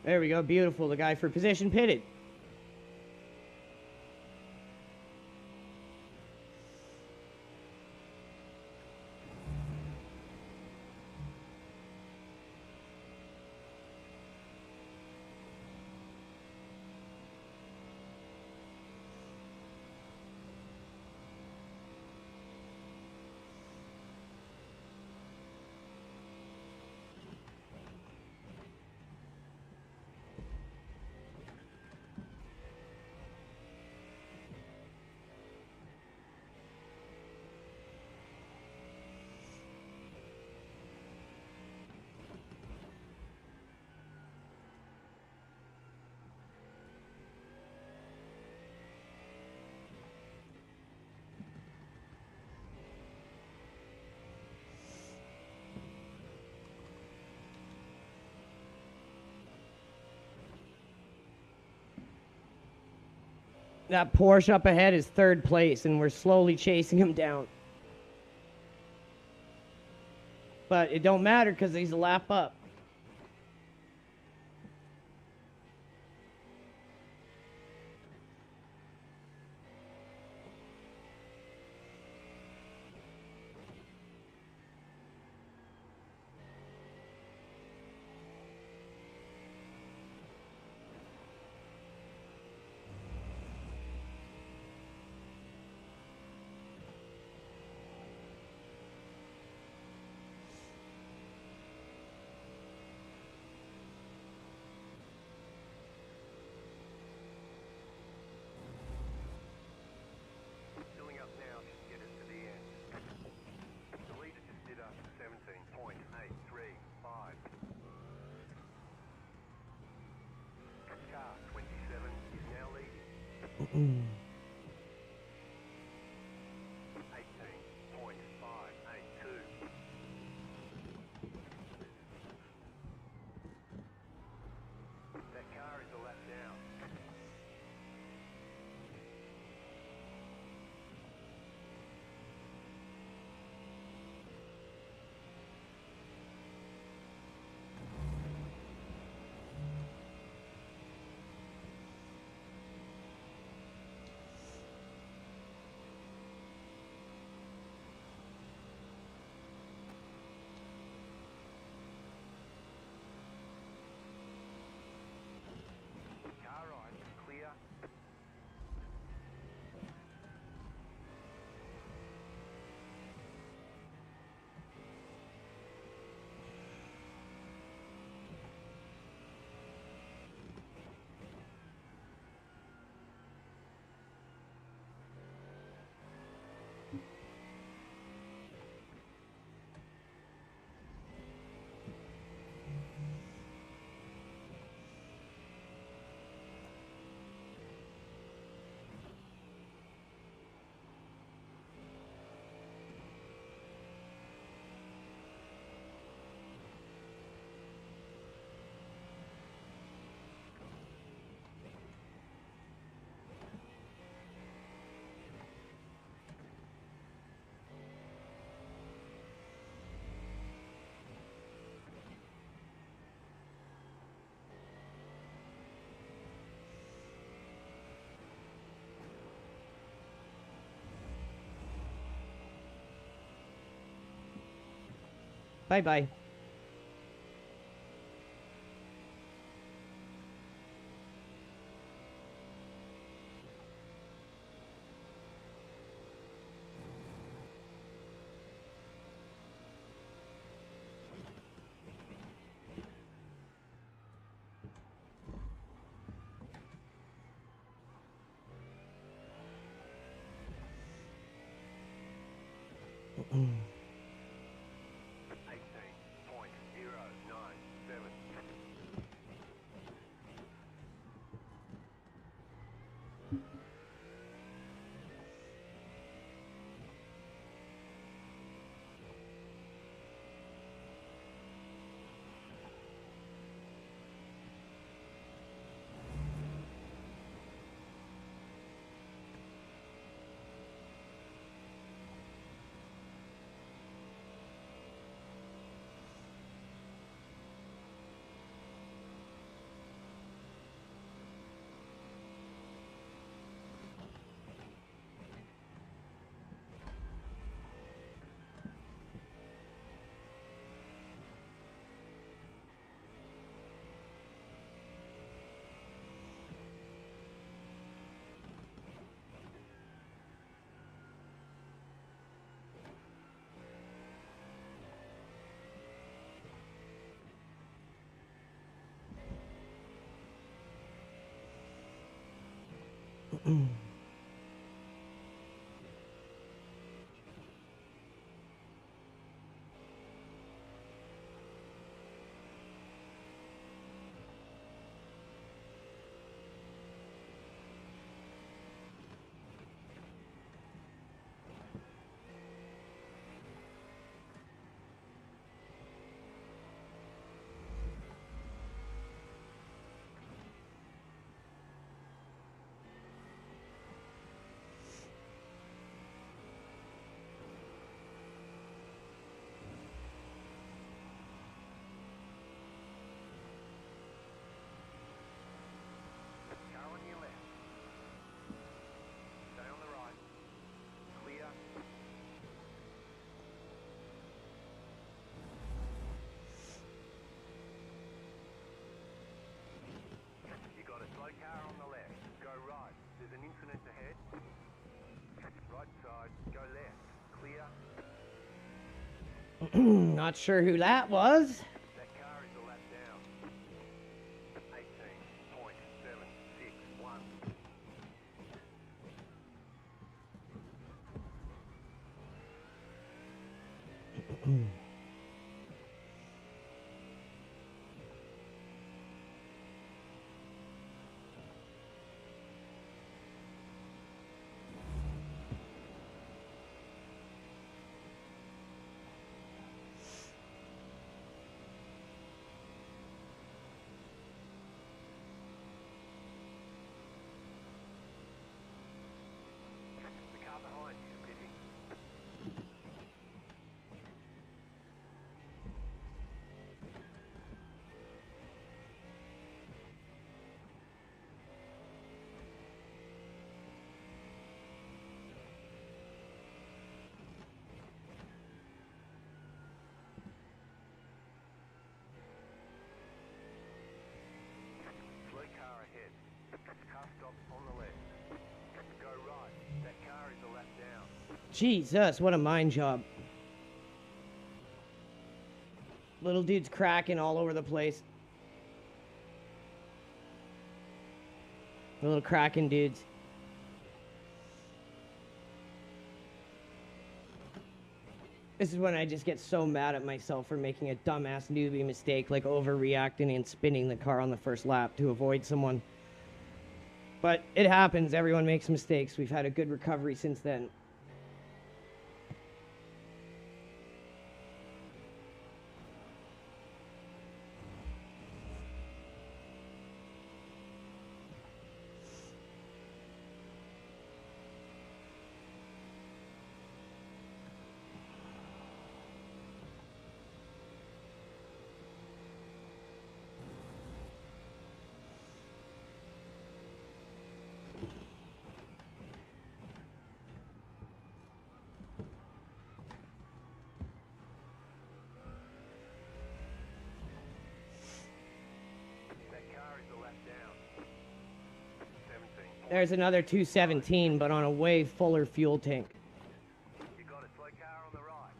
There we go. Beautiful. The guy for position pitted. That Porsche up ahead is third place, and we're slowly chasing him down. But it don't matter because he's a lap up. That car is a lap down. Car right, clear. Bye bye. Mm. 18.097. Car on your left. Stay on the right. Clear. You got a slow car on the left. Go right. There's an incident ahead. Right side. Go left. Clear. Not sure who that was. That car is a lap down. 18.761. Jesus, what a mind job. Little dude's cracking all over the place. The little cracking dudes. This is when I just get so mad at myself for making a dumbass newbie mistake, like overreacting and spinning the car on the first lap to avoid someone. But it happens. Everyone makes mistakes. We've had a good recovery since then. There's another 217, but on a way fuller fuel tank. You got a slow car on the right.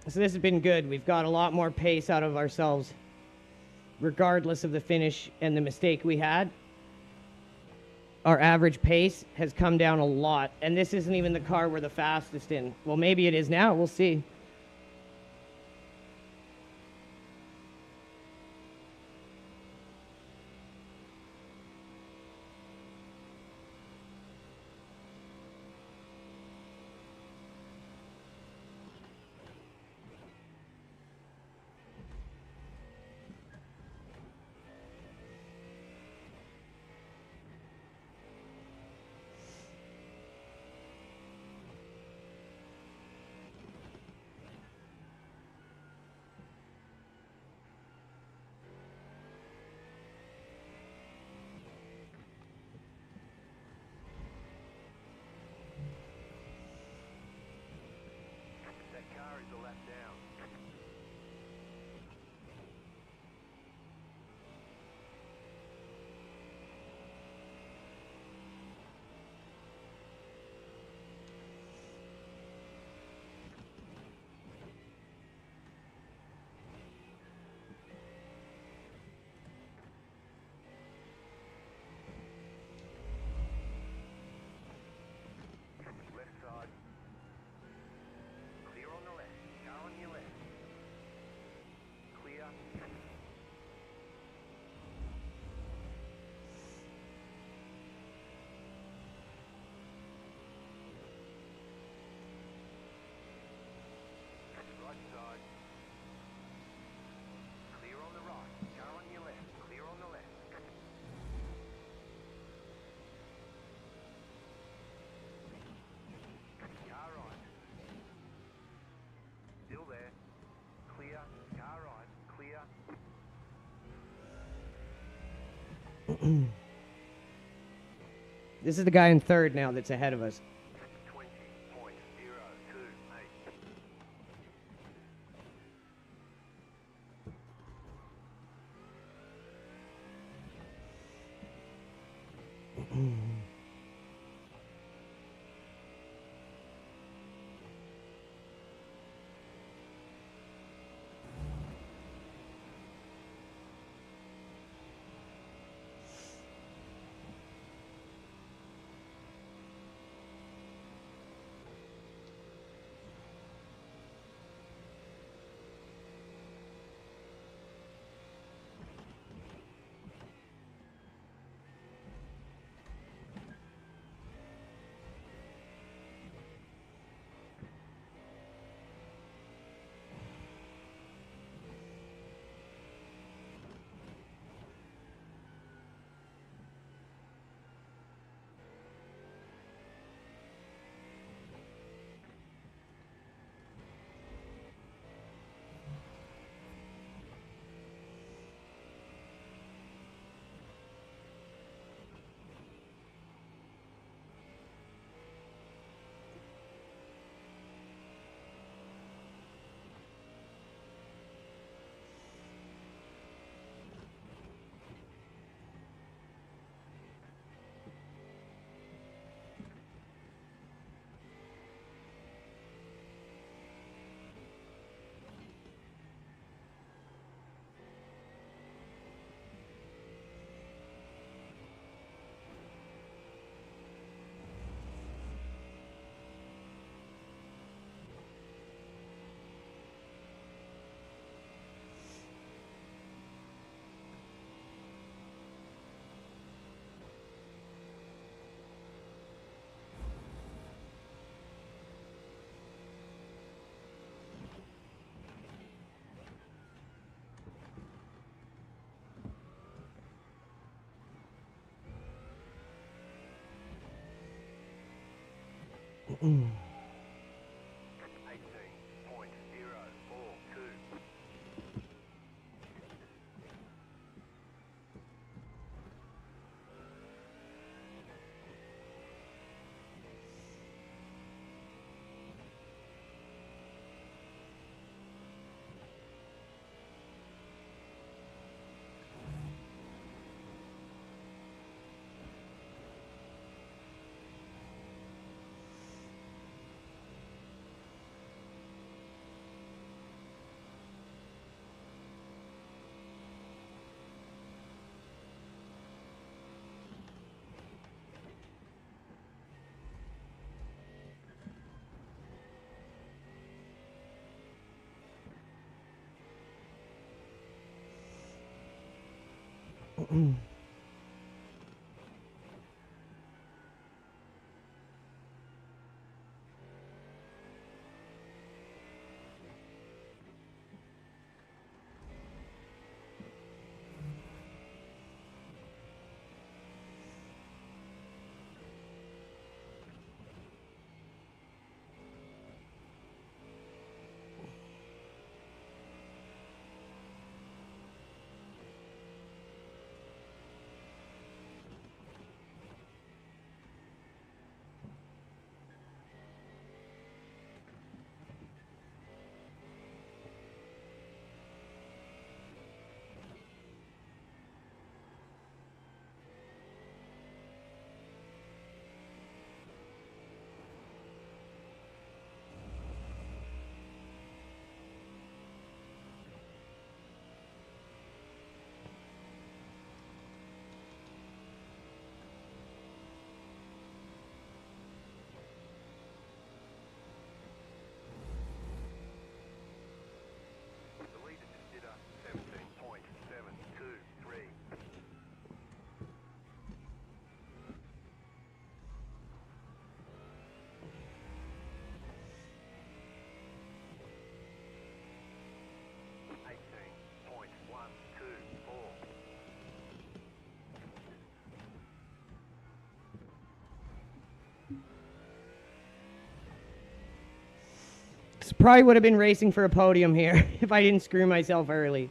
So this has been good. We've got a lot more pace out of ourselves, regardless of the finish and the mistake we had. Our average pace has come down a lot, and this isn't even the car we're the fastest in. Well, maybe it is now. We'll see. That car is a lap down. Left side. Clear on the left. Car on your left. Clear. Right side. Clear on the right. Car on your left. Clear on the left. Car right. Still there. Clear. Car right. Clear. This is the guy in third now that's ahead of us. 20.028. Probably would have been racing for a podium here if I didn't screw myself early.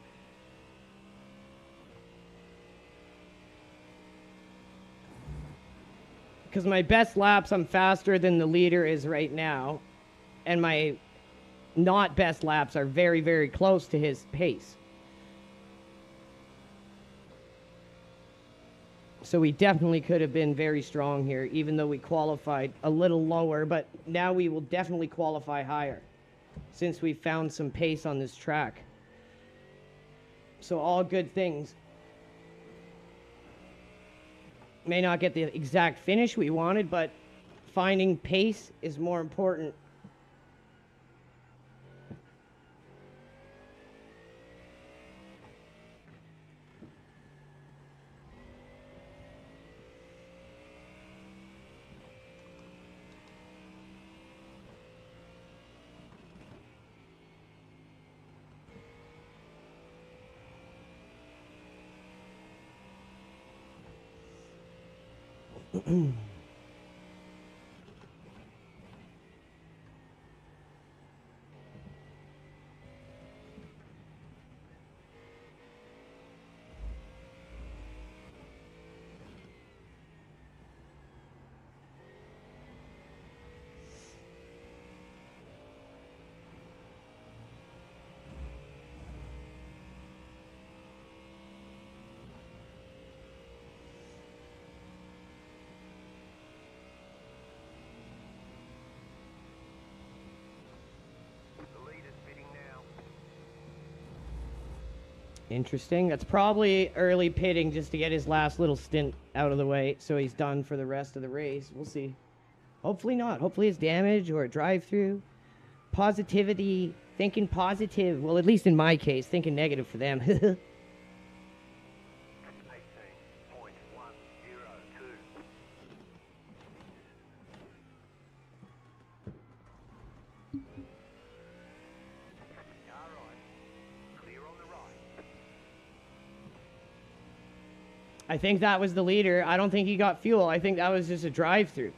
Because my best laps, I'm faster than the leader is right now. And my not best laps are very, very close to his pace. So we definitely could have been very strong here, even though we qualified a little lower. But now we will definitely qualify higher, since we found some pace on this track. So all good things. May not get the exact finish we wanted, but finding pace is more important. Interesting. That's probably early pitting just to get his last little stint out of the way, so he's done for the rest of the race. We'll see. Hopefully not. Hopefully it's damage or a drive-through. Positivity, thinking positive. Well, at least in my case, thinking negative for them. 18.102. I think that was the leader. I don't think he got fuel. I think that was just a drive-through.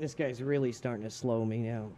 This guy's really starting to slow me now.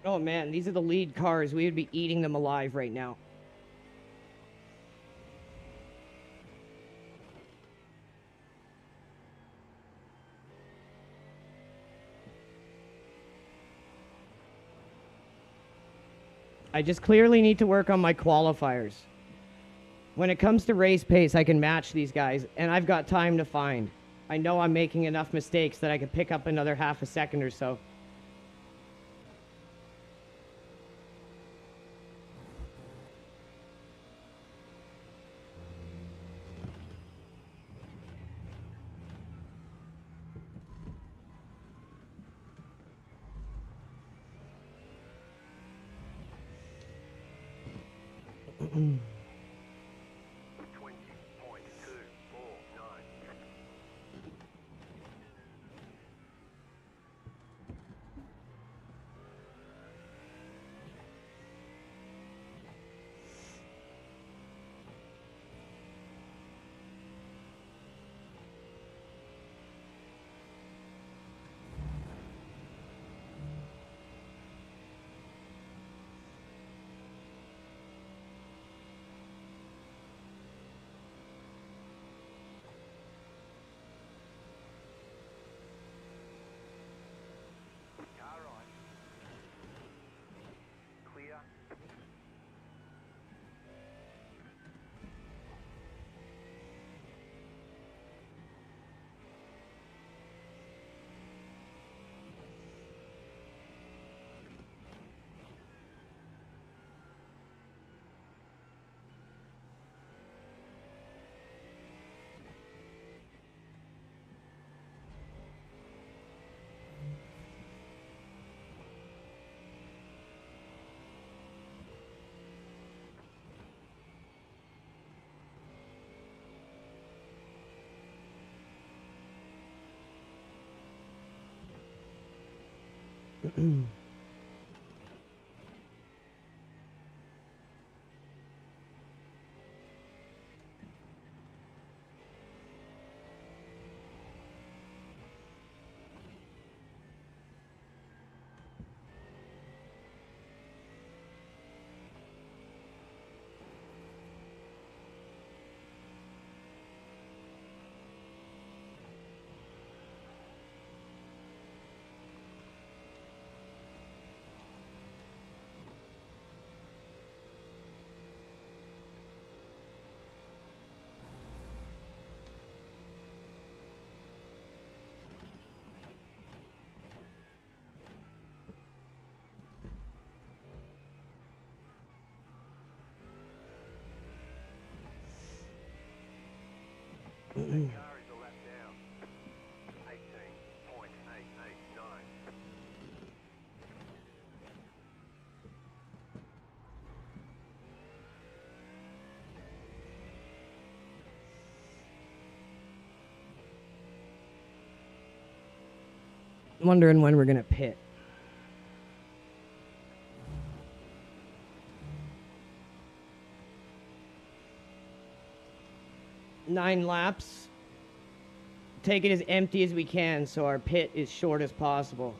Oh man, these are the lead cars. We would be eating them alive right now. I just clearly need to work on my qualifiers. When it comes to race pace, I can match these guys, and I've got time to find. I know I'm making enough mistakes that I could pick up another half a second or so. Wondering when we're gonna pit. Nine laps. Take it as empty as we can so our pit is short as possible.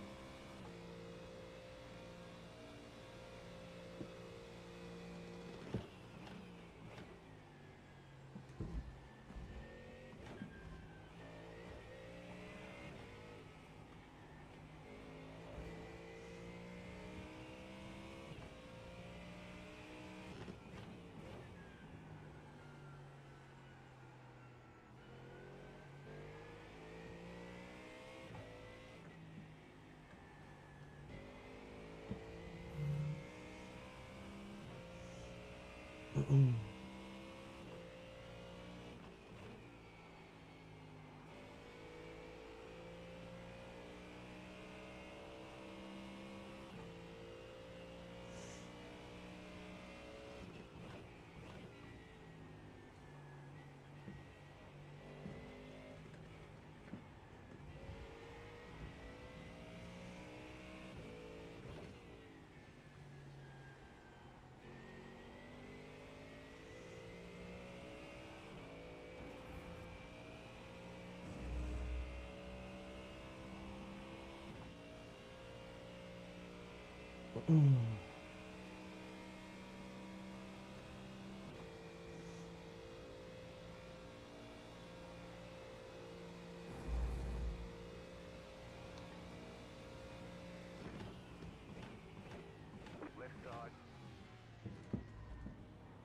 Left side.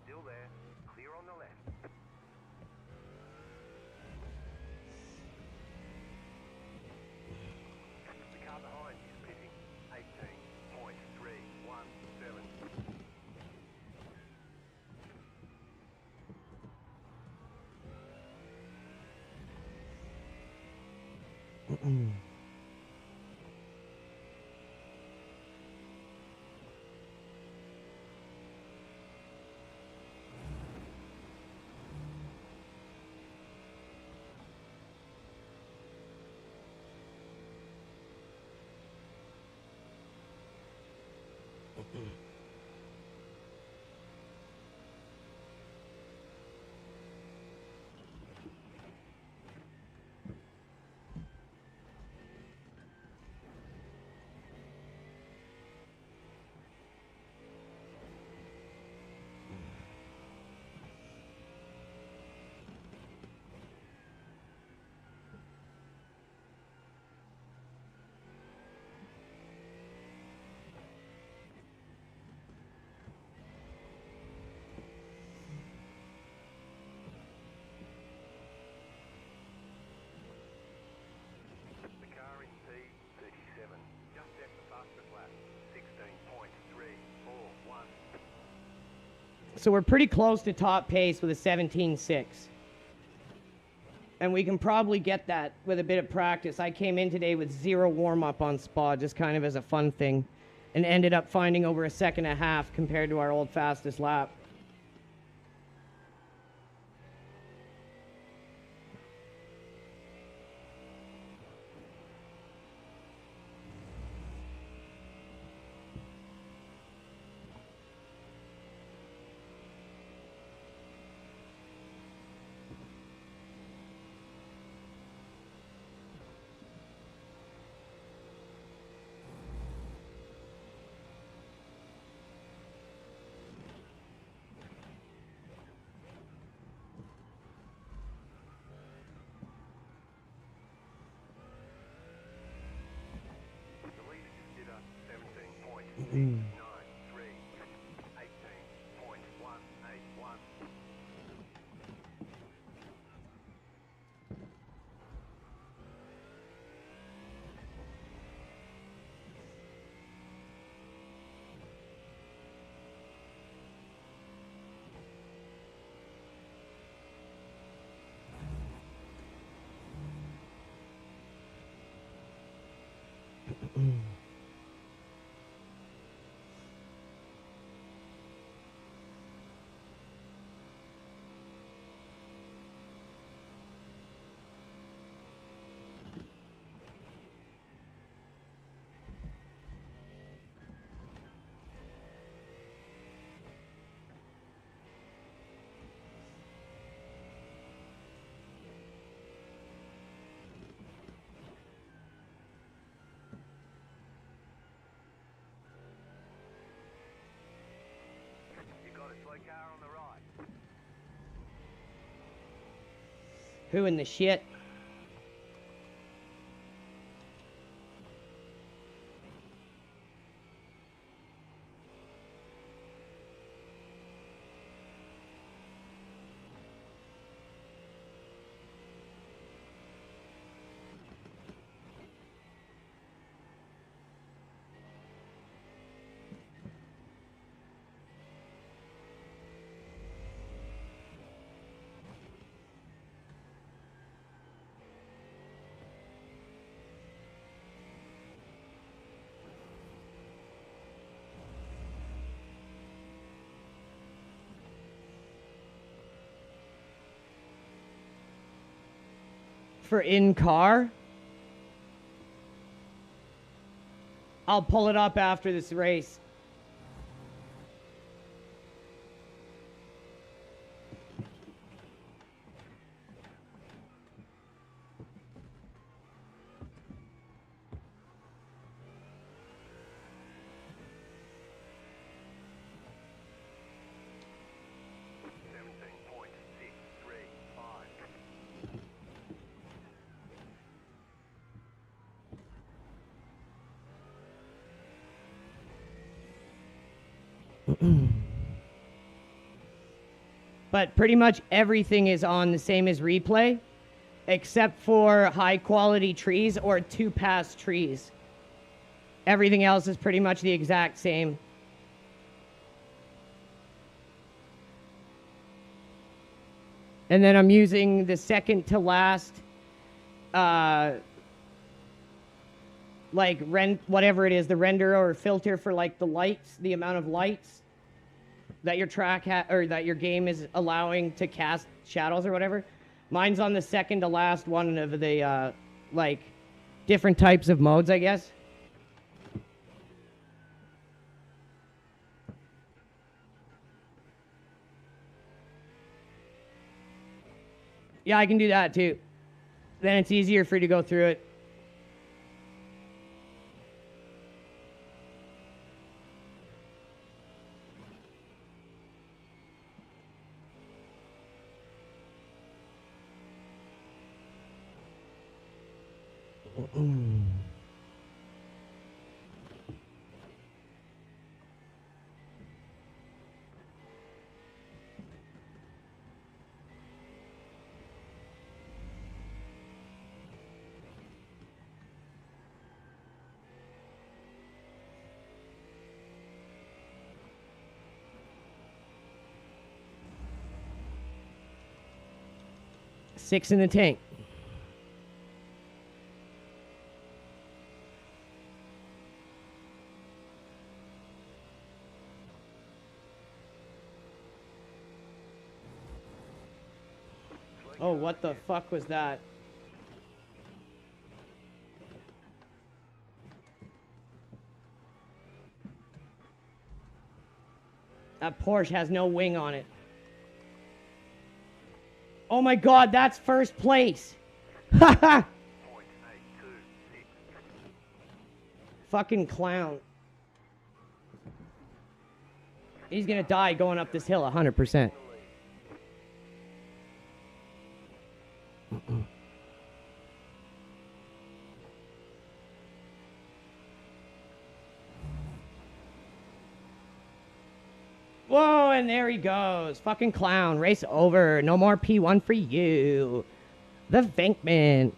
Still there. Clear on the left. The car behind is pitting. 18.317. The car in P37 just set the fastest lap. 16.341. So we're pretty close to top pace with a 17.6. And we can probably get that with a bit of practice. I came in today with 0 warm-up on Spa, just kind of as a fun thing, and ended up finding over a second and a half compared to our old fastest lap. The leader just did a 17.693. 18.181. Slow car on the right. Who in the shit? For in car? I'll pull it up after this race. But pretty much everything is on the same as replay, except for high quality trees or 2-pass trees. Everything else is pretty much the exact same. And then I'm using the second to last, like whatever it is, the render or filter for like the lights, the amount of lights that your track or that your game is allowing to cast shadows or whatever. Mine's on the second to last one of the like different types of modes, I guess. Yeah, I can do that too. Then it's easier for you to go through it. Six in the tank. Oh, what the fuck was that? That Porsche has no wing on it. Oh my god, that's first place. Haha. Fucking clown. He's gonna die going up this hill 100%. Whoa, and there he goes. Fucking clown. Race over. No more P1 for you. The Venkman.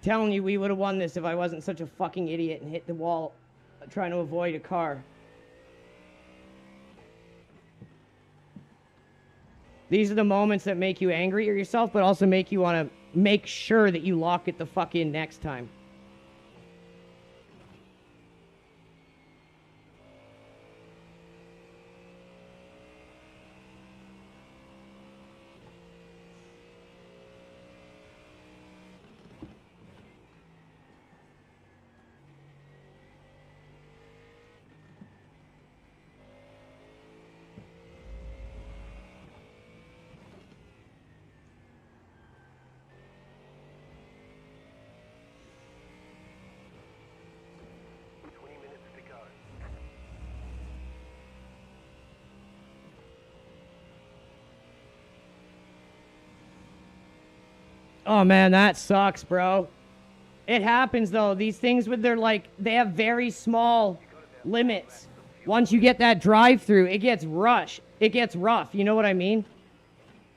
Telling you we would have won this if I wasn't such a fucking idiot and hit the wall trying to avoid a car. These are the moments that make you angry at yourself, but also make you want to make sure that you lock it the fuck in next time. Oh man, that sucks, bro. It happens though. These things with their they have very small limits. Once you get that drive through, it gets rush. It gets rough. You know what I mean?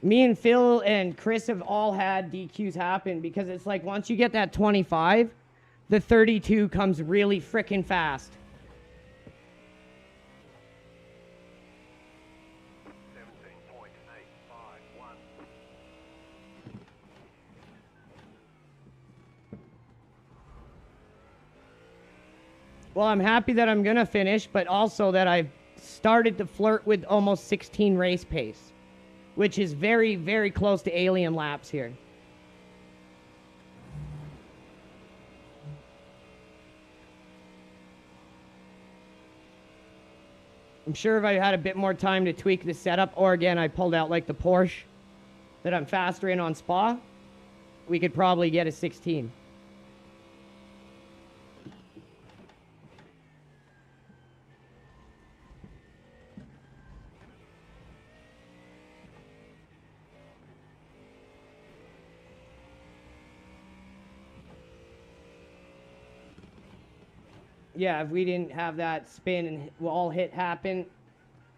Me and Phil and Chris have all had DQs happen because it's like once you get that 25, the 32 comes really freaking fast. 17.851. Well, I'm happy that I'm going to finish, but also that I've started to flirt with almost 16 race pace, which is very, very close to alien laps here. I'm sure if I had a bit more time to tweak the setup, or again, I pulled out like the Porsche that I'm faster in on Spa, we could probably get a 16. Yeah, if we didn't have that spin and wall hit happen,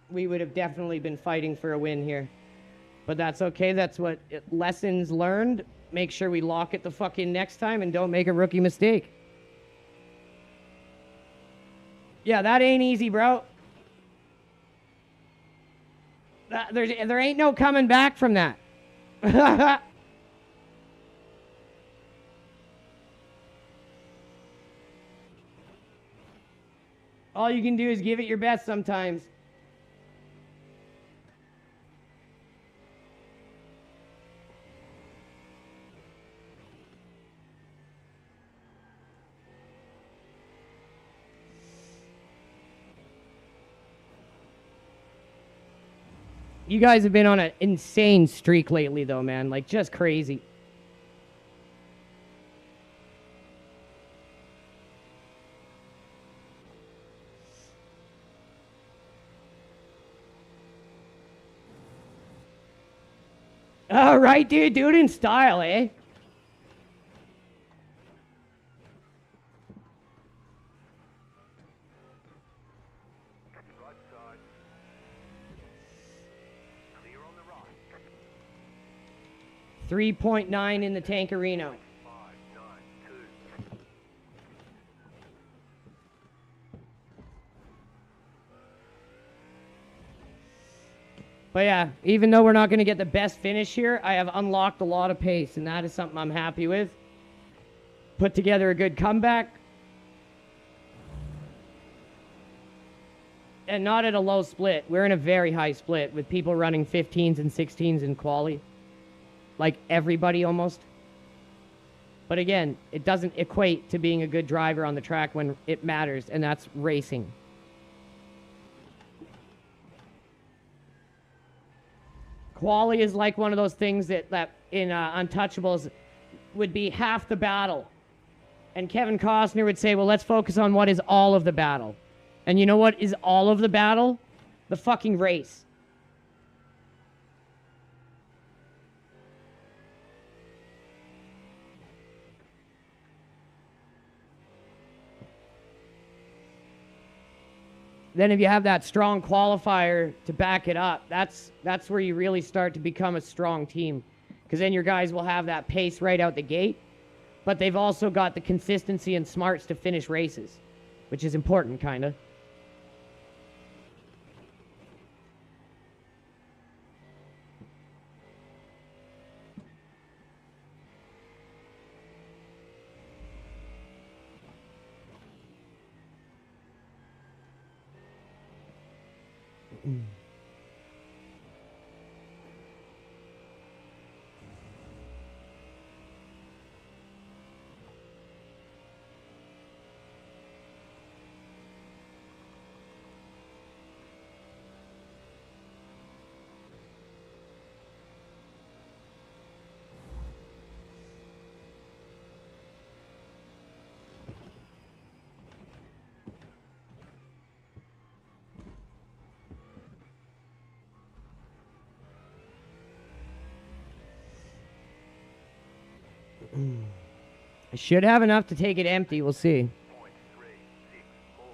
we would have definitely been fighting for a win here. But that's okay. That's what lessons learned. Make sure we lock it the fuck in next time and don't make a rookie mistake. Yeah, that ain't easy, bro. There ain't no coming back from that. All you can do is give it your best sometimes. You guys have been on an insane streak lately, though, man. Like, just crazy. All right, dude. Do it in style, eh? Right side. Clear on the right. 3.9 in the Tankerino. 592. But yeah, even though we're not going to get the best finish here, I have unlocked a lot of pace, and that is something I'm happy with. Put together a good comeback. And not at a low split. We're in a very high split with people running 15s and 16s in quali. Like everybody almost. But again, it doesn't equate to being a good driver on the track when it matters, and that's racing. Quali is like one of those things that in Untouchables would be half the battle. And Kevin Costner would say, well, let's focus on what is all of the battle. And you know what is all of the battle? The fucking race. Then if you have that strong qualifier to back it up, that's where you really start to become a strong team. Because then your guys will have that pace right out the gate. But they've also got the consistency and smarts to finish races, which is important, kind of. I should have enough to take it empty. We'll see. Point 364.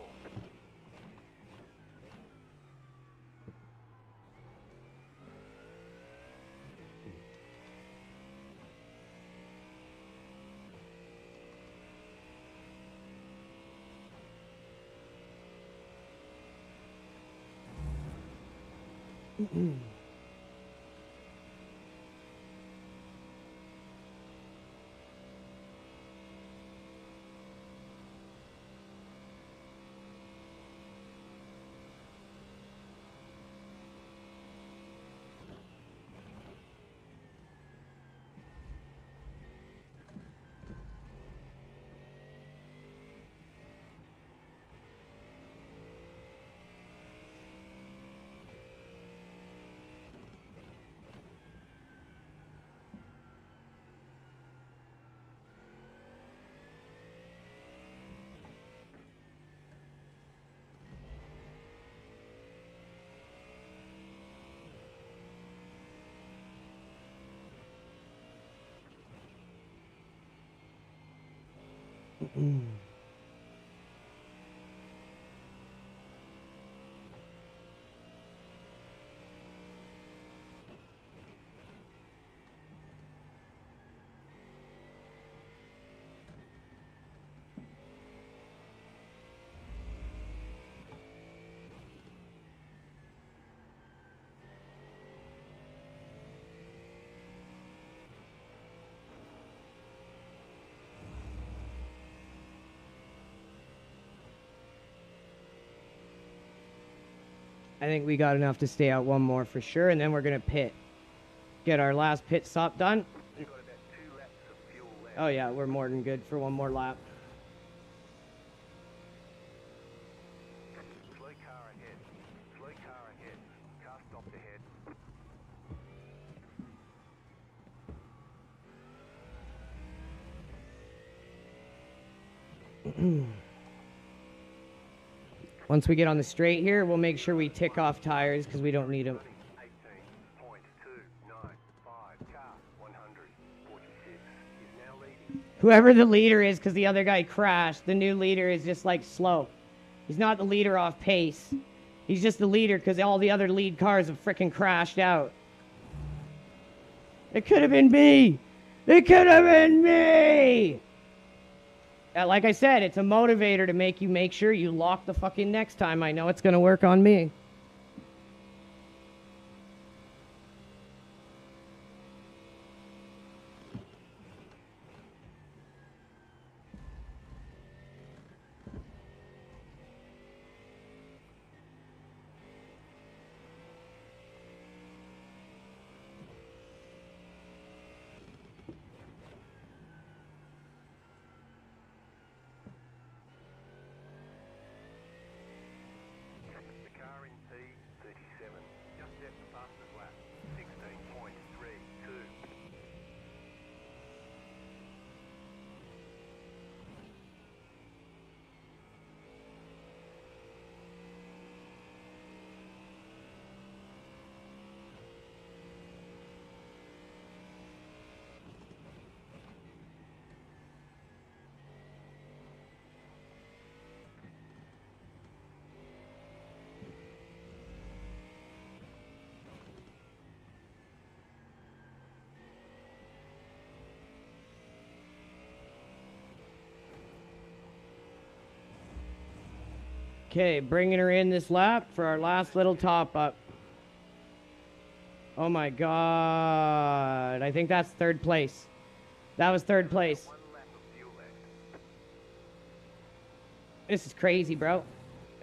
I think we got enough to stay out one more for sure, and then we're gonna pit. Get our last pit stop done. You've got about 2 laps of fuel left. Oh yeah, we're more than good for one more lap. Slow car ahead. Slow car ahead. Car stopped ahead. Once we get on the straight here, we'll make sure we tick off tires because we don't need them. 18.295. Car 146 is now leading. Whoever the leader is, because the other guy crashed, the new leader is just like slow. He's not the leader off pace. He's just the leader because all the other lead cars have freaking crashed out. It could have been me. It could have been me. Like I said, it's a motivator to make you make sure you lock the fucking next time. I know it's going to work on me. The car in P37 just set the fastest lap. 16.32. Okay, bringing her in this lap for our last little top up. Oh my god. I think that's third place. That was third place. 1 lap of fuel left. This is crazy, bro.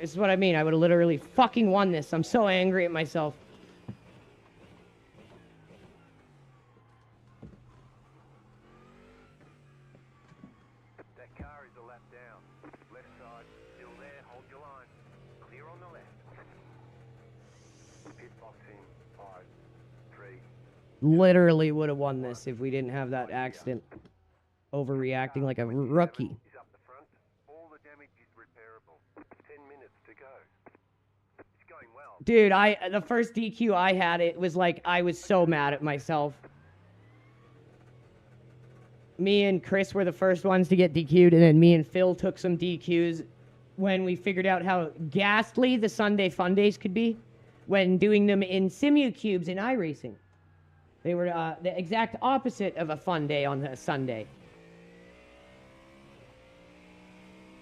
This is what I mean. I would have literally fucking won this. I'm so angry at myself. That car is a lap down. Left side, still there. Hold your line. Clear on the left. Pit box in 5, 3. Literally would have won this if we didn't have that accident. Overreacting like a rookie. Is up the front. All the damage is repairable. 10 minutes to go. It's going well. Dude, the first DQ I had, it was like I was so mad at myself. me and Chris were the first ones to get DQ'd, and then me and Phil took some DQs when we figured out how ghastly the Sunday fun days could be when doing them in SIMUCUBEs in iRacing. They were the exact opposite of a fun day on a Sunday.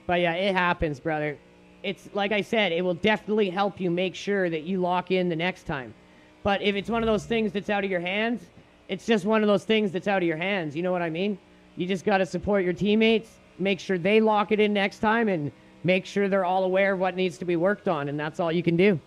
But yeah, it happens, brother. It's like I said, it will definitely help you make sure that you lock in the next time. But if it's one of those things that's out of your hands, it's just one of those things that's out of your hands. You know what I mean? You just got to support your teammates, make sure they lock it in next time, and make sure they're all aware of what needs to be worked on, and that's all you can do.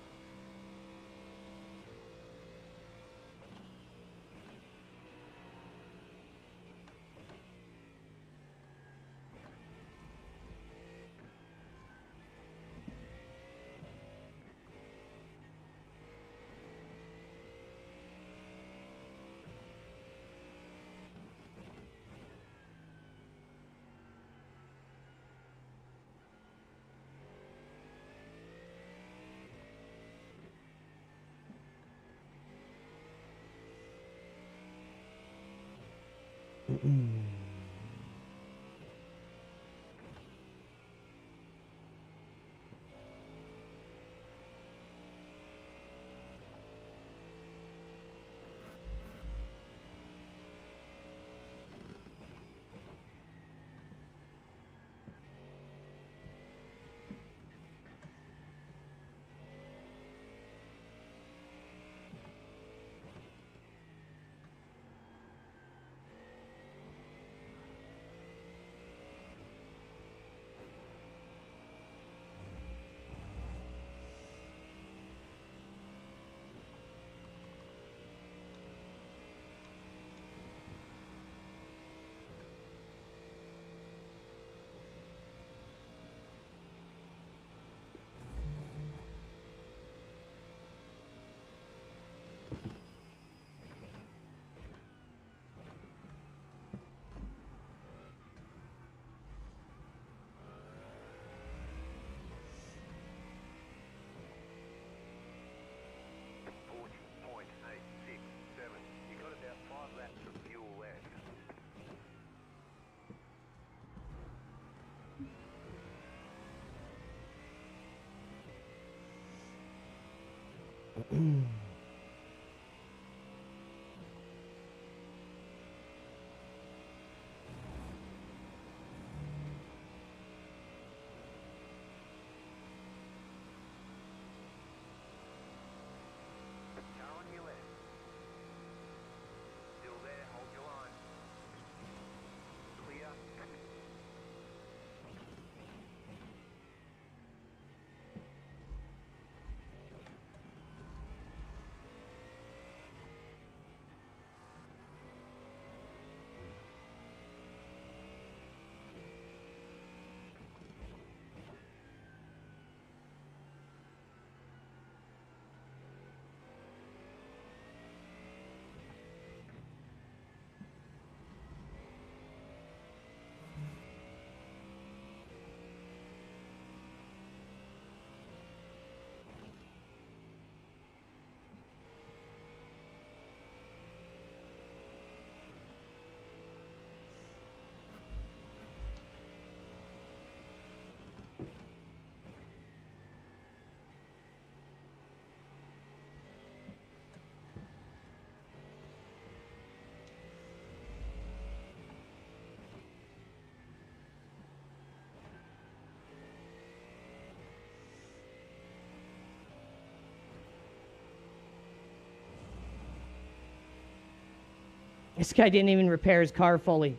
This guy didn't even repair his car fully.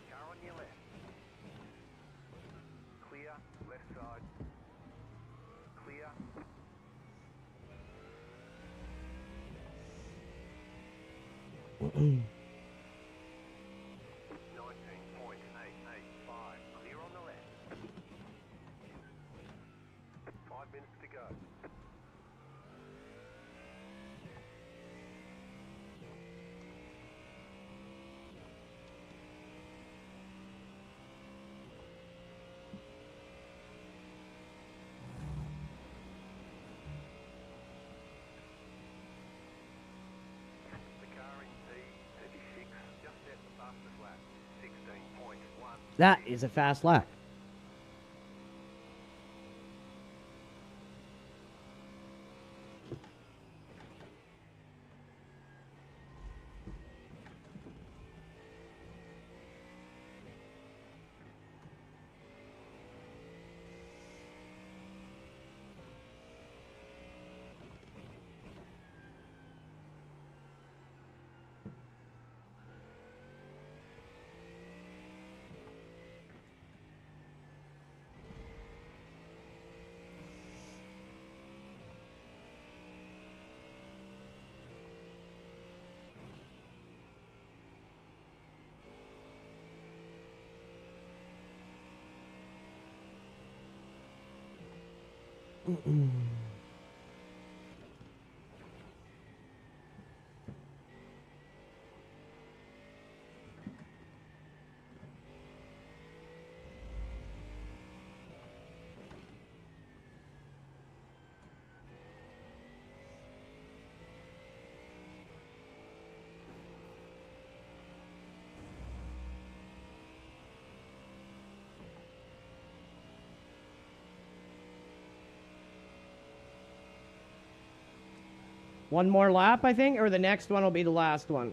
Car on your left. Clear, left side. Clear. 19.885. Clear on the left. 5 minutes to go. That is a fast lap. One more lap, I think, or the next one will be the last one.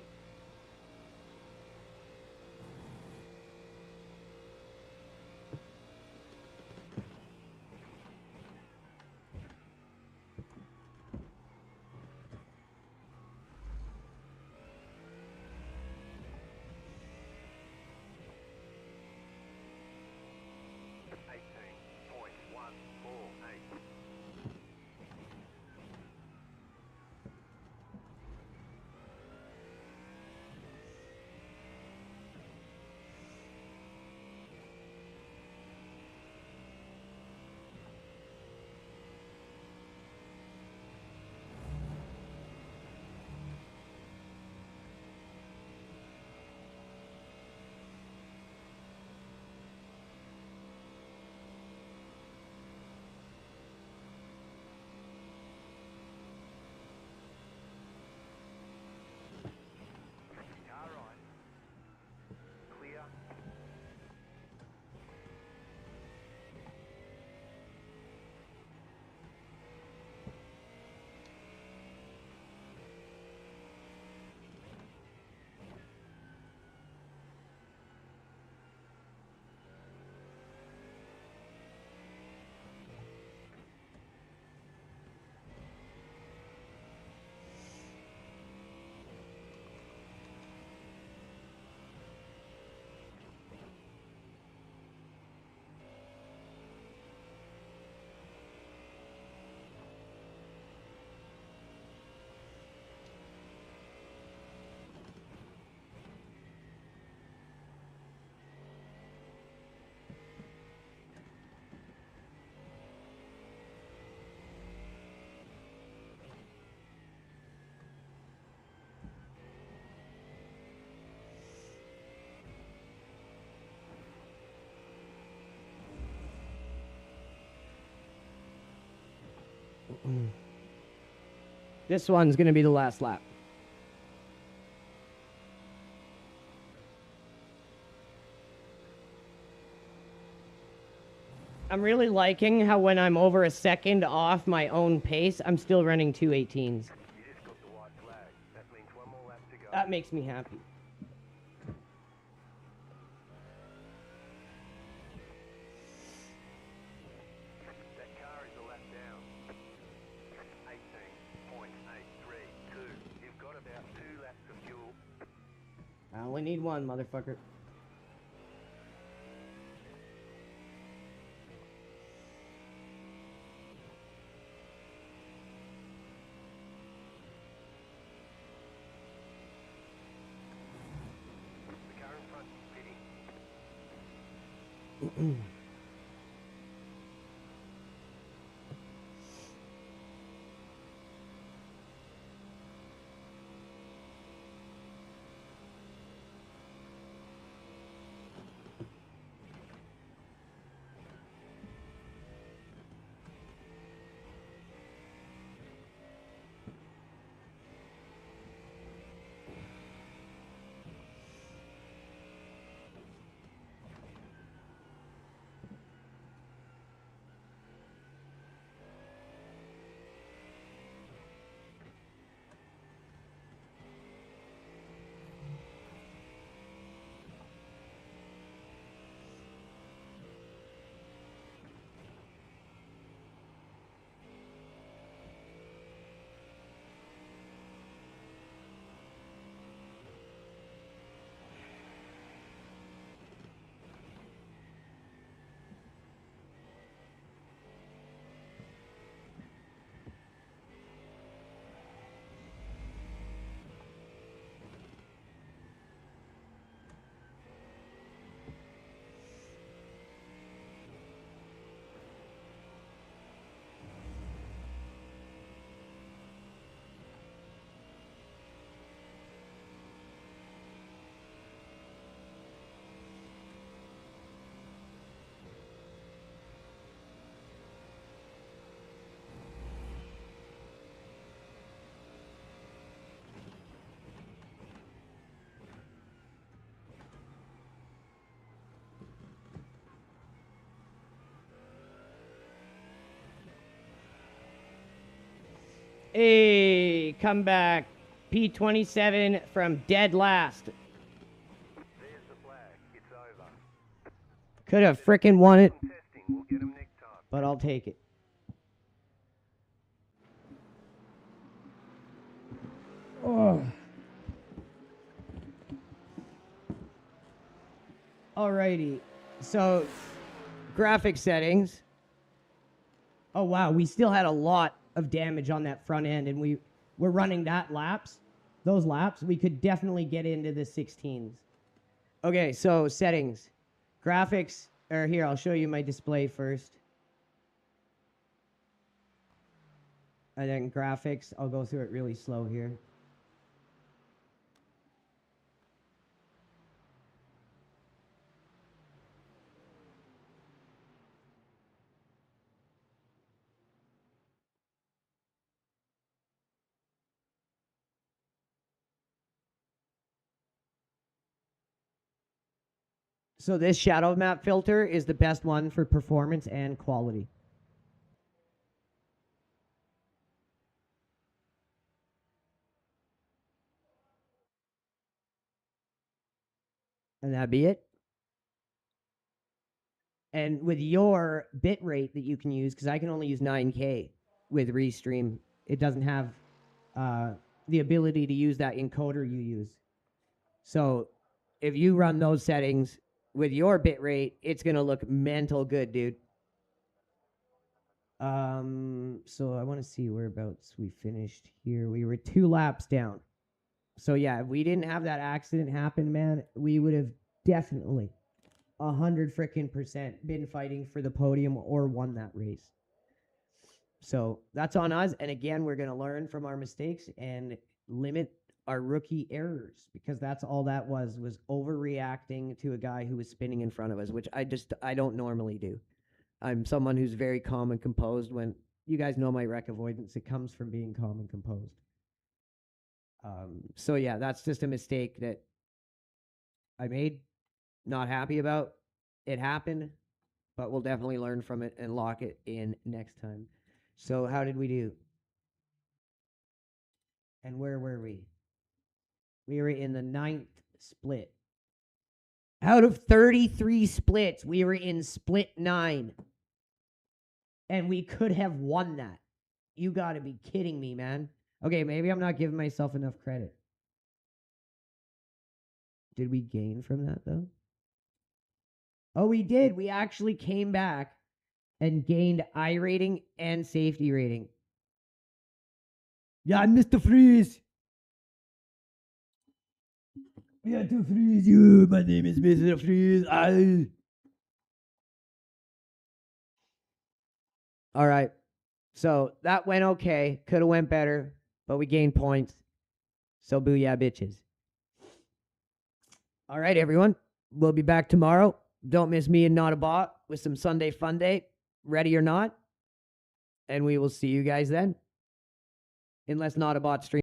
This one's going to be the last lap. I'm really liking how when I'm over a second off my own pace, I'm still running 2:18s. You just got the white flag. That means one more lap to go. That makes me happy. That car is a lap down. 18.832. You've got about 2 laps of fuel. I only need one, motherfucker. The car in front is pitting. Hey, come back. P27 from dead last. There's the flag. It's over. Could have frickin' won it, Some testing. We'll get them next time. but I'll take it. Oh. Alrighty. So, graphic settings. Oh, wow. We still had a lot of damage on that front end, and we're running those laps. We could definitely get into the 16s. Okay, so settings. Graphics are here. I'll show you my display first. And then graphics, I'll go through it really slow here. So this shadow map filter is the best one for performance and quality. And that'd be it. And with your bit rate that you can use, because I can only use 9K with Restream, it doesn't have the ability to use that encoder you use. So if you run those settings with your bit rate, it's going to look mental good, dude. So I want to see whereabouts we finished here. We were 2 laps down. So yeah, if we didn't have that accident happen, man, we would have definitely 100% been fighting for the podium or won that race. So that's on us. And again, we're going to learn from our mistakes and limit our rookie errors, because that's all that was overreacting to a guy who was spinning in front of us, which I don't normally do. I'm someone who's very calm and composed. When you guys know my wreck avoidance, it comes from being calm and composed. So yeah, that's just a mistake that I made. Not happy about. It happened, but we'll definitely learn from it and lock it in next time. So how did we do? And where were we? We were in the 9th split. Out of 33 splits, we were in split 9. And we could have won that. You gotta be kidding me, man. Okay, maybe I'm not giving myself enough credit. Did we gain from that, though? Oh, we did. We actually came back and gained I rating and safety rating. Yeah, Mr. Freeze. Yeah, to freeze you. My name is Mr. Freeze. All right. So that went okay. Could have went better, but we gained points. So booyah, bitches. All right, everyone. We'll be back tomorrow. Don't miss me and Not a Bot with some Sunday Fun Day. Ready or not. And we will see you guys then. Unless Not a Bot stream.